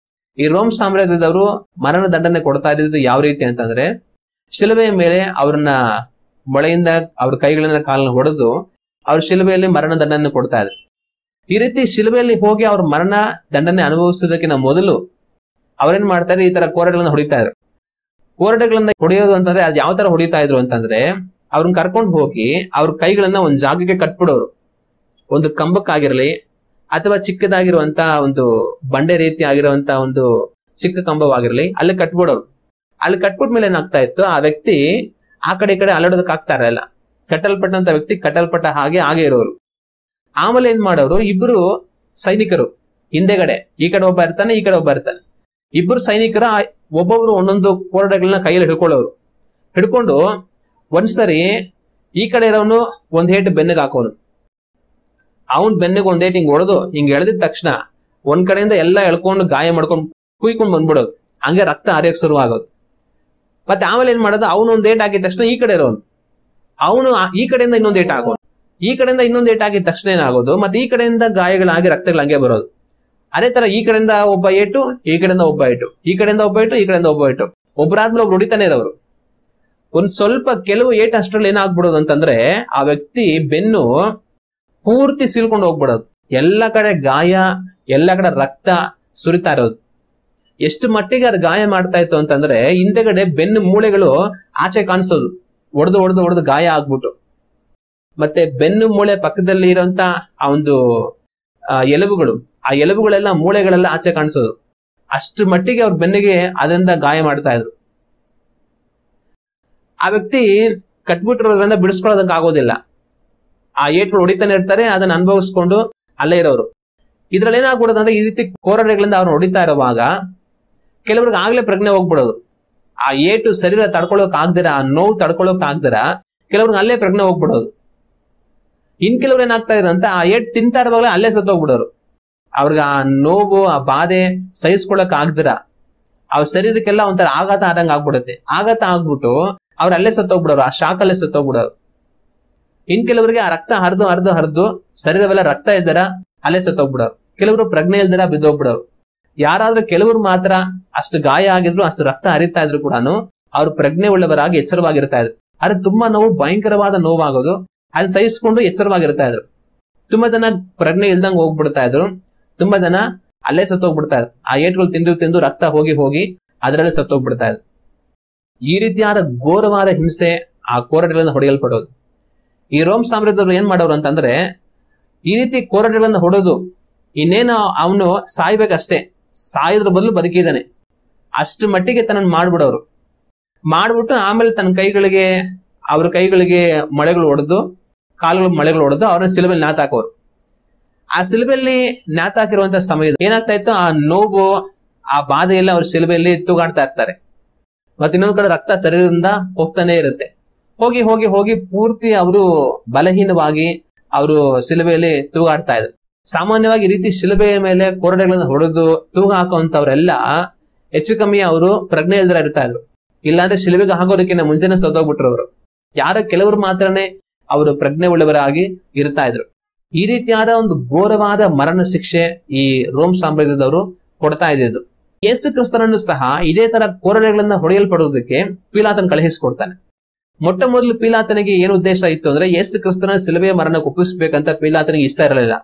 ಈ ರೋಮ್ ಸಾಮ್ರಾಜ್ಯದವರು ಮರಣ ದಂಡನೆ ಕೊಡ್ತಾ ಇದ್ದಿದ್ದು ಯಾವ ರೀತಿ ಅಂತಂದ್ರೆ, ಶಿಲುಬೆಯ ಮೇಲೆ ಅವ್ರನ್ನ ಮೊಳೆಯಿಂದ ಅವ್ರ ಕೈಗಳನ್ನ ಕಾಲನ್ನ ಹೊಡೆದು ಅವ್ರ ಶಿಲುಬೆಯಲ್ಲಿ ಮರಣ ದಂಡನೆ ಕೊಡ್ತಾ ಇದ್ರು. ಈ ರೀತಿ ಶಿಲುಬೆಯಲ್ಲಿ ಹೋಗಿ ಅವ್ರ ಮರಣ ದಂಡನೆ ಅನುಭವಿಸೋದಕ್ಕಿಂತ ಮೊದಲು ಅವ್ರೇನ್ ಮಾಡ್ತಾರೆ, ಈ ತರ ಕೋರಡೆಗಳನ್ನ ಹೊಡಿತಾ ಇದ್ರು. ಕೋರಡೆಗಳನ್ನ ಹೊಡೆಯೋದು ಅಂತಂದ್ರೆ ಅದು ಯಾವ ತರ ಹೊಡಿತಾ ಇದ್ರು ಅಂತಂದ್ರೆ, ಅವ್ರನ್ನ ಕರ್ಕೊಂಡು ಹೋಗಿ ಅವ್ರ ಕೈಗಳನ್ನ ಒಂದ್ ಜಾಗಕ್ಕೆ ಕಟ್ಬಿಡೋರು. ಒಂದು ಕಂಬಕ್ಕಾಗಿರ್ಲಿ ಅಥವಾ ಚಿಕ್ಕದಾಗಿರುವಂತ ಒಂದು ಬಂಡೆ ರೀತಿ ಆಗಿರುವಂತ ಒಂದು ಚಿಕ್ಕ ಕಂಬವಾಗಿರ್ಲಿ, ಅಲ್ಲಿ ಕಟ್ಬಿಡೋರು. ಅಲ್ಲಿ ಕಟ್ಬಿಟ್ಮೇಲೆ ಏನಾಗ್ತಾ ಇತ್ತು, ಆ ವ್ಯಕ್ತಿ ಆ ಕಡೆ ಈ ಕಡೆ ಅಲ್ಲಾಡೋದಕ್ಕೆ ಆಗ್ತಾ ಇರಲ್ಲ. ಕಟ್ಟಲ್ಪಟ್ಟಂತ ವ್ಯಕ್ತಿ ಕಟ್ಟಲ್ಪಟ್ಟ ಹಾಗೆ ಇರೋರು. ಆಮೇಲೆ ಏನ್ ಮಾಡೋರು, ಇಬ್ರು ಸೈನಿಕರು ಹಿಂದೆಗಡೆ, ಈ ಕಡೆ ಒಬ್ಬ ಇರ್ತಾನೆ, ಈ ಕಡೆ ಒಬ್ಬ ಇರ್ತಾನೆ. ಇಬ್ರು ಸೈನಿಕರ ಒಬ್ಬೊಬ್ರು ಒಂದೊಂದು ಕೋರಡೆಗಳನ್ನ ಕೈಯಲ್ಲಿ ಹಿಡ್ಕೊಂಡು ಒಂದ್ಸರಿ ಈ ಕಡೆ ಇರೋನು ಒಂದ್ ಹೇಟ್ ಬೆನ್ನಿಗೆ ಹಾಕೋನು, ಅವನ್ ಬೆನ್ನಿಗೆ ಒಂದ್ ಹೇಟ್ ಹಿಂಗ್ ಹೊಡೆದು ಹಿಂಗ್ ಎಳೆದಿದ ತಕ್ಷಣ ಒಂದ್ ಕಡೆಯಿಂದ ಎಲ್ಲ ಎಳ್ಕೊಂಡು ಗಾಯ ಮಾಡ್ಕೊಂಡು ಕುಯ್ಕೊಂಡು ಬಂದ್ಬಿಡೋದು. ಹಂಗೆ ರಕ್ತ ಹರಿಯಕ್ ಶುರು ಆಗೋದು. ಮತ್ತೆ ಆಮೇಲೆ ಏನ್ ಮಾಡೋದು, ಅವನು ಒಂದ್ ಏಟ್ ಹಾಕಿದ ತಕ್ಷಣ ಈ ಕಡೆ ಇರೋನು ಅವನು ಈ ಕಡೆಯಿಂದ ಇನ್ನೊಂದ್ ಏಟ್ ಆಗೋನು, ಈ ಕಡೆಯಿಂದ ಇನ್ನೊಂದ್ ಏಟ್ ಹಾಕಿದ ತಕ್ಷಣ ಏನಾಗೋದು, ಮತ್ತೆ ಈ ಕಡೆಯಿಂದ ಗಾಯಗಳಾಗಿ ರಕ್ತಗಳು ಹಂಗೆ ಬರೋದು. ಅದೇ ತರ ಈ ಕಡೆಯಿಂದ ಒಬ್ಬ ಏಟು, ಈ ಕಡೆಯಿಂದ ಒಬ್ಬ ಏಟು, ಈ ಕಡೆಯಿಂದ ಒಬ್ಬ ಏಟು, ಈ ಕಡೆಯಿಂದ ಒಬ್ಬ ಏಟು, ಒಬ್ಬರಾದ್ಮೇಲೆ ಒಬ್ರು ಹೊಡಿತಾನೆ ಇರೋರು. ಒಂದ್ ಸ್ವಲ್ಪ ಕೆಲವು ಏಟ್ ಅಷ್ಟ್ರಲ್ಲಿ ಏನಾಗ್ಬಿಡೋದು ಅಂತಂದ್ರೆ, ಆ ವ್ಯಕ್ತಿ ಬೆನ್ನು ಪೂರ್ತಿ ಸೀಳ್ಕೊಂಡು ಹೋಗ್ಬಿಡೋದು. ಎಲ್ಲ ಕಡೆ ಗಾಯ, ಎಲ್ಲ ಕಡೆ ರಕ್ತ ಸುರಿತಾ ಇರೋದು. ಎಷ್ಟು ಮಟ್ಟಿಗೆ ಅದು ಗಾಯ ಮಾಡ್ತಾ ಇತ್ತು ಅಂತಂದ್ರೆ, ಹಿಂದೆಗಡೆ ಬೆನ್ನು ಮೂಳೆಗಳು ಆಚೆ ಕಾಣಿಸೋದು, ಒಡೆದು ಗಾಯ ಆಗ್ಬಿಟ್ಟು. ಮತ್ತೆ ಬೆನ್ನು ಮೂಳೆ ಪಕ್ಕದಲ್ಲಿ ಇರೋಂತ ಆ ಒಂದು ಎಲುಬುಗಳು, ಆ ಎಲುಬುಗಳೆಲ್ಲ ಮೂಳೆಗಳೆಲ್ಲ ಆಚೆ ಕಾಣಿಸೋದು. ಅಷ್ಟು ಮಟ್ಟಿಗೆ ಅವ್ರ ಬೆನ್ನಿಗೆ ಅದರಿಂದ ಗಾಯ ಮಾಡ್ತಾ ಇದ್ರು. ಆ ವ್ಯಕ್ತಿ ಕಟ್ಬಿಟ್ಟಿರೋದ್ರಿಂದ ಬಿಡಿಸ್ಕೊಳ್ಳೋದಕ್ಕೆ ಆಗೋದಿಲ್ಲ. ಆ ಏಟ್ಗಳು ಹೊಡಿತಾನೆ ಇರ್ತಾರೆ, ಅದನ್ನ ಅನುಭವಿಸ್ಕೊಂಡು ಅಲ್ಲೇ ಇರೋರು. ಇದ್ರಲ್ಲಿ ಏನಾಗ್ಬಿಡೋದು ಅಂದ್ರೆ, ಈ ರೀತಿ ಕೋರಡೆಗಳಿಂದ ಅವ್ರನ್ನ ಹೊಡಿತಾ ಇರುವಾಗ ಕೆಲವ್ರಿಗೆ ಆಗ್ಲೇ ಪ್ರಜ್ಞೆ ಹೋಗ್ಬಿಡೋದು. ಆ ಏಟು ಶರೀರ ತಡ್ಕೊಳಕ್ ಆಗ್ದಿರ, ಆ ನೋವು ತಡ್ಕೊಳಕ್ ಆಗ್ದಿರ ಕೆಲವ್ರಿಗೆ ಅಲ್ಲೇ ಪ್ರಜ್ಞೆ ಹೋಗ್ಬಿಡೋದು. ಇನ್ ಕೆಲವ್ರು ಏನಾಗ್ತಾ ಇದ್ರಂತ, ಆ ಏಟ್ ತಿಂತಾ ಇರುವಾಗಲೇ ಅಲ್ಲೇ ಸತ್ತೋಗ್ಬಿಡೋರು. ಅವ್ರಿಗೆ ಆ ನೋವು, ಆ ಬಾಧೆ ಸಹಿಸ್ಕೊಳಕ್ ಆಗ್ದಿರ ಅವ್ರ ಶರೀರಕ್ಕೆಲ್ಲ ಒಂಥರ ಆಘಾತ ಆದಂಗ ಆಗ್ಬಿಡುತ್ತೆ. ಆಘಾತ ಆಗ್ಬಿಟ್ಟು ಅವ್ರ ಅಲ್ಲೇ ಸತ್ತೋಗ್ಬಿಡೋರು, ಆ ಶಾಕ್ ಅಲ್ಲೇ ಸತ್ತೋಗ್ಬಿಡೋರು. ಇನ್ ಕೆಲವರಿಗೆ ಆ ರಕ್ತ ಹರಿದು ಶರೀರವೆಲ್ಲ ರಕ್ತ ಇದ್ದಾರ ಅಲ್ಲೇ ಸತ್ತೋಗ್ಬಿಡೋರು. ಕೆಲವರು ಪ್ರಜ್ಞೆ ಇಲ್ದಿರ ಬಿದ್ದೋಗ್ಬಿಡೋರು. ಯಾರಾದ್ರೂ ಕೆಲವರು ಮಾತ್ರ ಅಷ್ಟು ಗಾಯ ಆಗಿದ್ರು, ಅಷ್ಟು ರಕ್ತ ಹರಿತಾ ಇದ್ರು ಕೂಡ ಅವ್ರು ಪ್ರಜ್ಞೆ ಉಳ್ಳವರಾಗಿ ಎಚ್ಚರವಾಗಿರ್ತಾ ಇದ್ರು. ಆದ್ರೆ ತುಂಬಾ ನೋವು, ಭಯಂಕರವಾದ ನೋವಾಗೋದು, ಅಲ್ಲಿ ಸಹಿಸ್ಕೊಂಡು ಎಚ್ಚರವಾಗಿರ್ತಾ ಇದ್ರು. ತುಂಬಾ ಜನ ಪ್ರಜ್ಞೆ ಇಲ್ದಂಗ್ ಹೋಗ್ಬಿಡ್ತಾ ಇದ್ರು, ತುಂಬಾ ಜನ ಅಲ್ಲೇ ಸತ್ತೋಗ್ಬಿಡ್ತಾ ಇದ್ರು. ಆ ಏಟ್ಗಳು ತಿಂದು ರಕ್ತ ಹೋಗಿ ಅದರಲ್ಲೇ ಸತ್ತೋಗ್ಬಿಡ್ತಾ ಇದ್ರು. ಈ ರೀತಿಯಾದ ಘೋರವಾದ ಹಿಂಸೆ ಆ ಕೋರಡೆಗಳಿಂದ ಹೊಡೆಯಲ್ಪಡೋದು. ಈ ರೋಮ್ ಸಾಮ್ರಾಜ್ಯದವರು ಏನ್ ಮಾಡೋರು ಅಂತಂದ್ರೆ, ಈ ರೀತಿ ಕೋರಡೆಗಳನ್ನ ಹೊಡೋದು, ಇನ್ನೇನು ಅವನು ಸಾಯ್ಬೇಕಷ್ಟೇ, ಸಾಯೋದ್ರ ಬದಲು ಬದುಕಿದ್ದಾನೆ ಅಷ್ಟು ಮಟ್ಟಿಗೆ ತನ್ನ ಮಾಡ್ಬಿಡೋರು. ಮಾಡ್ಬಿಟ್ಟು ಆಮೇಲೆ ತನ್ನ ಕೈಗಳಿಗೆ, ಅವ್ರ ಕೈಗಳಿಗೆ ಮಳೆಗಳು ಹೊಡೆದು, ಕಾಲುಗಳು ಮಳೆಗಳು ಹೊಡೆದು ಅವ್ರನ್ನ ಶಿಲುಬೆಯಲ್ಲಿ ನೇತಾಕೋರು. ಆ ಶಿಲುಬೆಯಲ್ಲಿ ನೇತಾಕಿರುವಂತ ಸಮಯದಲ್ಲಿ ಏನಾಗ್ತಾ ಇತ್ತು, ಆ ನೋವು, ಆ ಬಾಧೆಯೆಲ್ಲ ಅವ್ರ ಶಿಲುಬೆಯಲ್ಲಿ ತೂಗಾಡ್ತಾ ಇರ್ತಾರೆ. ಮತ್ತೆ ಇನ್ನೊಂದ್ ಕಡೆ ರಕ್ತ ಶರೀರದಿಂದ ಹೋಗ್ತಾನೆ ಇರುತ್ತೆ. ಹೋಗಿ ಹೋಗಿ ಹೋಗಿ ಪೂರ್ತಿ ಅವರು ಬಲಹೀನವಾಗಿ ಅವರು ಶಿಲುಬೆಯಲ್ಲಿ ತೂಗಾಡ್ತಾ ಇದ್ರು. ಸಾಮಾನ್ಯವಾಗಿ ಈ ರೀತಿ ಶಿಲುಬೆಯ ಮೇಲೆ ಕೊರಡೆಗಳನ್ನ ಹೊಡೆದು ತೂಗ ಹಾಕುವಂತವ್ರೆಲ್ಲ ಹೆಚ್ಚು ಕಮ್ಮಿ ಅವರು ಪ್ರಜ್ಞೆ ಇಲ್ದರ ಇರ್ತಾ ಇದ್ರು. ಇಲ್ಲಾಂದ್ರೆ ಶಿಲುಬೆಗೆ ಹಾಕೋದಕ್ಕಿಂತ ಮುಂಚೆನೆ ಸತ್ತೋಗ್ಬಿಟ್ರು ಅವರು. ಯಾರ ಕೆಲವರು ಮಾತ್ರನೇ ಅವರು ಪ್ರಜ್ಞೆ ಉಳ್ಳವರಾಗಿ ಇರ್ತಾ ಇದ್ರು. ಈ ರೀತಿಯಾದ ಒಂದು ಘೋರವಾದ ಮರಣ ಶಿಕ್ಷೆ ಈ ರೋಮ್ ಸಾಮ್ರಾಜ್ಯದವರು ಕೊಡ್ತಾ ಇದ್ದಿದ್ದು. ಯೇಸು ಕ್ರಿಸ್ತನನ್ನು ಸಹ ಇದೇ ತರ ಕೊರಡೆಗಳನ್ನ ಹೊಡೆಯಲ್ಪಡುವುದಕ್ಕೆ ಪೀಲಾತನ ಕಳುಹಿಸಿಕೊಡ್ತಾನೆ. ಮೊಟ್ಟ ಮೊದಲು ಪೀಲಾತನಿಗೆ ಏನು ಉದ್ದೇಶ ಇತ್ತು ಅಂದ್ರೆ ಯೇಸು ಕ್ರಿಸ್ತನ ಶಿಲುಬೆಯ ಮರಣಕ್ಕೆ ಒಪ್ಪಿಸ್ಬೇಕಂತ ಪೀಲಾತನಿಗೆ ಇಷ್ಟ ಇರಲಿಲ್ಲ.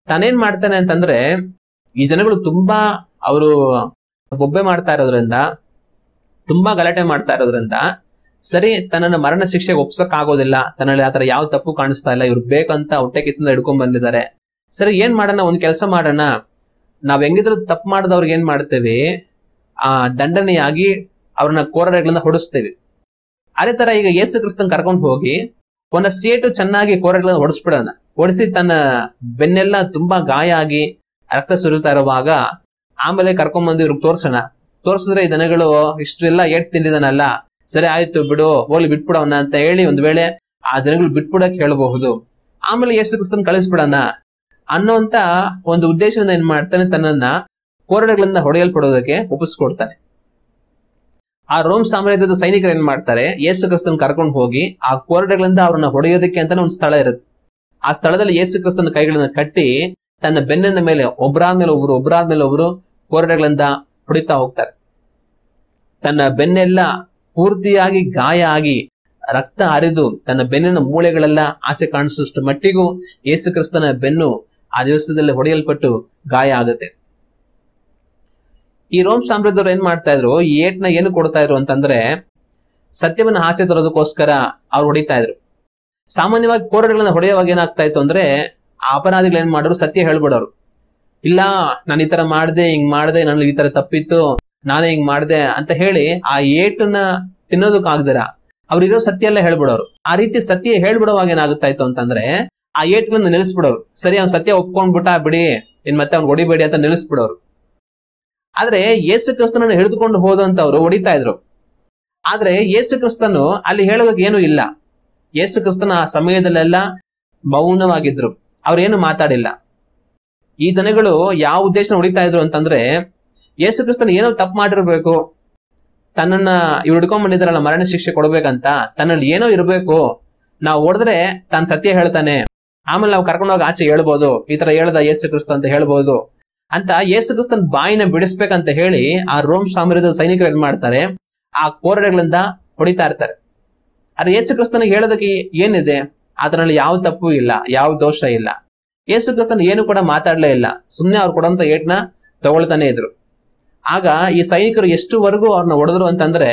ತಾನೇನ್ ಮಾಡ್ತಾನೆ ಅಂತಂದ್ರೆ, ಈ ಜನಗಳು ತುಂಬಾ ಅವರು ಬೊಬ್ಬೆ ಮಾಡ್ತಾ ಇರೋದ್ರಿಂದ, ತುಂಬಾ ಗಲಾಟೆ ಮಾಡ್ತಾ ಇರೋದ್ರಿಂದ, ಸರಿ ತನ್ನನ್ನ ಮರಣ ಶಿಕ್ಷೆಗೆ ಒಪ್ಸಕ್ ಆಗೋದಿಲ್ಲ, ತನ್ನಲ್ಲಿ ಆತರ ಯಾವ ತಪ್ಪು ಕಾಣಿಸ್ತಾ ಇಲ್ಲ, ಇವ್ರು ಬೇಕಂತ ಹೊಟ್ಟೆ ಕಿಚ್ಚಿಂದ ಹಿಡ್ಕೊಂಡ್ ಬಂದಿದ್ದಾರೆ. ಸರಿ ಏನ್ ಮಾಡೋಣ, ಒಂದ್ ಕೆಲಸ ಮಾಡೋಣ, ನಾವ್ ಹೆಂಗಿದ್ರು ತಪ್ಪು ಮಾಡಿದವ್ರಿಗೆ ಏನ್ ಮಾಡ್ತೇವೆ, ದಂಡನೆಯಾಗಿ ಅವ್ರನ್ನ ಕೊರಡೆಗಳನ್ನ ಹೊಡಿಸ್ತೇವೆ. ಅದೇ ತರ ಈಗ ಯೇಸು ಕ್ರಿಸ್ತನ್ ಕರ್ಕೊಂಡು ಹೋಗಿ ಒಂದಷ್ಟು ಚೆನ್ನಾಗಿ ಕೊರಡೆಗಳನ್ನ ಹೊಡಿಸ್ಬಿಡೋಣ. ಹೊಡಿಸಿ ತನ್ನ ಬೆನ್ನೆಲ್ಲ ತುಂಬಾ ಗಾಯ ಆಗಿ ರಕ್ತ ಸುರಿಸ್ತಾ ಇರುವಾಗ ಆಮೇಲೆ ಕರ್ಕೊಂಡ್ಬಂದು ಇವ್ರಿಗೆ ತೋರ್ಸಿದ್ರೆ ಈ ದನಗಳು ಇಷ್ಟು ಎಲ್ಲ ಏಟ್ ತಿಂದಿದಾನಲ್ಲ, ಸರಿ ಆಯ್ತು ಬಿಡು, ಹೋಗ್ಲಿ ಬಿಟ್ಬಿಡೋಣ ಅಂತ ಹೇಳಿ ಒಂದ್ ವೇಳೆ ಆ ಜನಗಳು ಬಿಟ್ಬಿಡಕ್ ಹೇಳಬಹುದು. ಆಮೇಲೆ ಯೇಸು ಕ್ರಿಸ್ತನ್ ಕಳಿಸ್ಬಿಡೋಣ ಅನ್ನೋಂತ ಒಂದು ಉದ್ದೇಶದಿಂದ ಏನ್ ಮಾಡ್ತಾನೆ, ತನ್ನನ್ನ ಕೊರಡೆಗಳಿಂದ ಹೊಡೆಯಲ್ಪಡೋದಕ್ಕೆ ಒಪ್ಪಿಸ್ಕೊಡ್ತಾನೆ. ಆ ರೋಮ್ ಸಾಮ್ರಾಜ್ಯದ ಸೈನಿಕರು ಏನ್ ಮಾಡ್ತಾರೆ, ಯೇಸು ಕ್ರಿಸ್ತನ್ ಕರ್ಕೊಂಡು ಹೋಗಿ ಆ ಕೊರಡೆಗಳಿಂದ ಅವ್ರನ್ನ ಹೊಡೆಯೋದಕ್ಕೆ ಅಂತಾನೆ ಒಂದು ಸ್ಥಳ ಇರುತ್ತೆ. ಆ ಸ್ಥಳದಲ್ಲಿ ಯೇಸು ಕ್ರಿಸ್ತನ ಕೈಗಳನ್ನ ಕಟ್ಟಿ ತನ್ನ ಬೆನ್ನಿನ ಮೇಲೆ ಒಬ್ಬರಾದ್ಮೇಲೆ ಒಬ್ರು ಕೊರಡೆಗಳಿಂದ ಹೊಡಿತಾ ಹೋಗ್ತಾರೆ. ತನ್ನ ಬೆನ್ನೆಲ್ಲ ಪೂರ್ತಿಯಾಗಿ ಗಾಯ ಆಗಿ ರಕ್ತ ಹರಿದು ತನ್ನ ಬೆನ್ನಿನ ಮೂಳೆಗಳೆಲ್ಲ ಆಸೆ ಕಾಣಿಸುವಷ್ಟು ಮಟ್ಟಿಗೂ ಯೇಸು ಕ್ರಿಸ್ತನ ಬೆನ್ನು ಆ ದಿವಸದಲ್ಲಿ ಹೊಡೆಯಲ್ಪಟ್ಟು ಗಾಯ ಆಗುತ್ತೆ. ಈ ರೋಮ್ ಸಾಮ್ರಾಜ್ಯದವ್ರು ಏನ್ ಮಾಡ್ತಾ ಇದ್ರು, ಈ ಏಟ್ನ ಏನು ಕೊಡ್ತಾ ಇದ್ರು ಅಂತಂದ್ರೆ, ಸತ್ಯವನ್ನ ಆಚೆ ತರೋದಕ್ಕೋಸ್ಕರ ಅವ್ರು ಹೊಡಿತಾ ಇದ್ರು. ಸಾಮಾನ್ಯವಾಗಿ ಕೊರಡೆಗಳನ್ನ ಹೊಡೆಯುವಾಗ ಏನಾಗ್ತಾ ಇತ್ತು ಅಂದ್ರೆ, ಆ ಅಪರಾಧಿಗಳು ಏನ್ ಮಾಡೋರು, ಸತ್ಯ ಹೇಳ್ಬಿಡೋರು. ಇಲ್ಲ ನಾನು ಈ ತರ ಮಾಡ್ದೆ, ಹಿಂಗ್ ಮಾಡ್ದೆ, ನಾನು ಈ ತರ ತಪ್ಪಿತ್ತು, ನಾನೇ ಹಿಂಗ್ ಮಾಡ್ದೆ ಅಂತ ಹೇಳಿ ಆ ಏಟನ್ನ ತಿನ್ನೋದಕ್ಕಾಗ್ದಿರ ಅವ್ರಿರೋ ಸತ್ಯ ಎಲ್ಲ ಹೇಳ್ಬಿಡೋರು. ಆ ರೀತಿ ಸತ್ಯ ಹೇಳ್ಬಿಡುವಾಗ ಏನಾಗುತ್ತಾ ಇತ್ತು ಅಂತಂದ್ರೆ, ಆ ಏಟ್ಗಳನ್ನ ನಿಲ್ಲಿಸ್ಬಿಡೋರು. ಸರಿ ಅವ್ನ್ ಸತ್ಯ ಒಪ್ಕೊಂಡ್ಬಿಟ್ಟ ಬಿಡಿ, ಇನ್ ಮತ್ತೆ ಅವ್ನ್ ಹೊಡಿಬೇಡಿ ಅಂತ ನಿಲ್ಲಿಸ್ಬಿಡೋರು. ಆದ್ರೆ ಯೇಸು ಕ್ರಿಸ್ತನನ್ನು ಹಿಡಿದುಕೊಂಡು ಹೋದಂತವ್ರು ಹೊಡಿತಾ ಇದ್ರು. ಆದ್ರೆ ಯೇಸು ಕ್ರಿಸ್ತನು ಅಲ್ಲಿ ಹೇಳೋದಕ್ಕೆ ಏನು ಇಲ್ಲ. ಯೇಸು ಕ್ರಿಸ್ತನ ಆ ಸಮಯದಲ್ಲೆಲ್ಲ ಮೌನವಾಗಿದ್ರು, ಅವ್ರೇನು ಮಾತಾಡಿಲ್ಲ. ಈ ಜನಗಳು ಯಾವ ಉದ್ದೇಶ ಹೊಡಿತಾ ಇದ್ರು ಅಂತಂದ್ರೆ, ಯೇಸು ಕ್ರಿಸ್ತನ ಏನೋ ತಪ್ಪು ಮಾಡಿರ್ಬೇಕು, ತನ್ನನ್ನ ಇವ್ರು ಹಿಡ್ಕೊಂಡ್ ಬಂದಿದ್ದಾರಲ್ಲ ಮರಣ ಶಿಕ್ಷೆ ಕೊಡ್ಬೇಕಂತ, ತನ್ನಲ್ಲಿ ಏನೋ ಇರ್ಬೇಕು, ನಾವು ಹೊಡೆದ್ರೆ ತಾನು ಸತ್ಯ ಹೇಳ್ತಾನೆ, ಆಮೇಲೆ ನಾವು ಕರ್ಕೊಂಡೋಗಿ ಆಚೆ ಹೇಳ್ಬೋದು, ಈ ತರ ಹೇಳ್ದ ಯೇಸು ಕ್ರಿಸ್ತ ಅಂತ ಹೇಳ್ಬೋದು ಅಂತ ಯೇಸು ಕ್ರಿಸ್ತನ್ ಬಾಯಿನ ಬಿಡಿಸ್ಬೇಕಂತ ಹೇಳಿ ಆ ರೋಮ್ ಸಾಮ್ರಾಜ್ಯದ ಸೈನಿಕರು ಏನ್ ಮಾಡ್ತಾರೆ, ಆ ಕೊರಡೆಗಳಿಂದ ಹೊಡಿತಾ ಇರ್ತಾರೆ. ಆದ್ರೆ ಯೇಸು ಕ್ರಿಸ್ತನಿಗೆ ಹೇಳೋದಕ್ಕೆ ಏನಿದೆ, ಅದರಲ್ಲಿ ಯಾವ ತಪ್ಪು ಇಲ್ಲ, ಯಾವ ದೋಷ ಇಲ್ಲ. ಯೇಸು ಕ್ರಿಸ್ತನ್ ಏನು ಕೂಡ ಮಾತಾಡ್ಲೇ ಇಲ್ಲ, ಸುಮ್ನೆ ಅವ್ರು ಕೊಡೋಂತ ಏಟ್ನ ತಗೊಳ್ತಾನೆ ಇದ್ರು. ಆಗ ಈ ಸೈನಿಕರು ಎಷ್ಟುವರೆಗೂ ಅವ್ರನ್ನ ಹೊಡೆದ್ರು ಅಂತಂದ್ರೆ,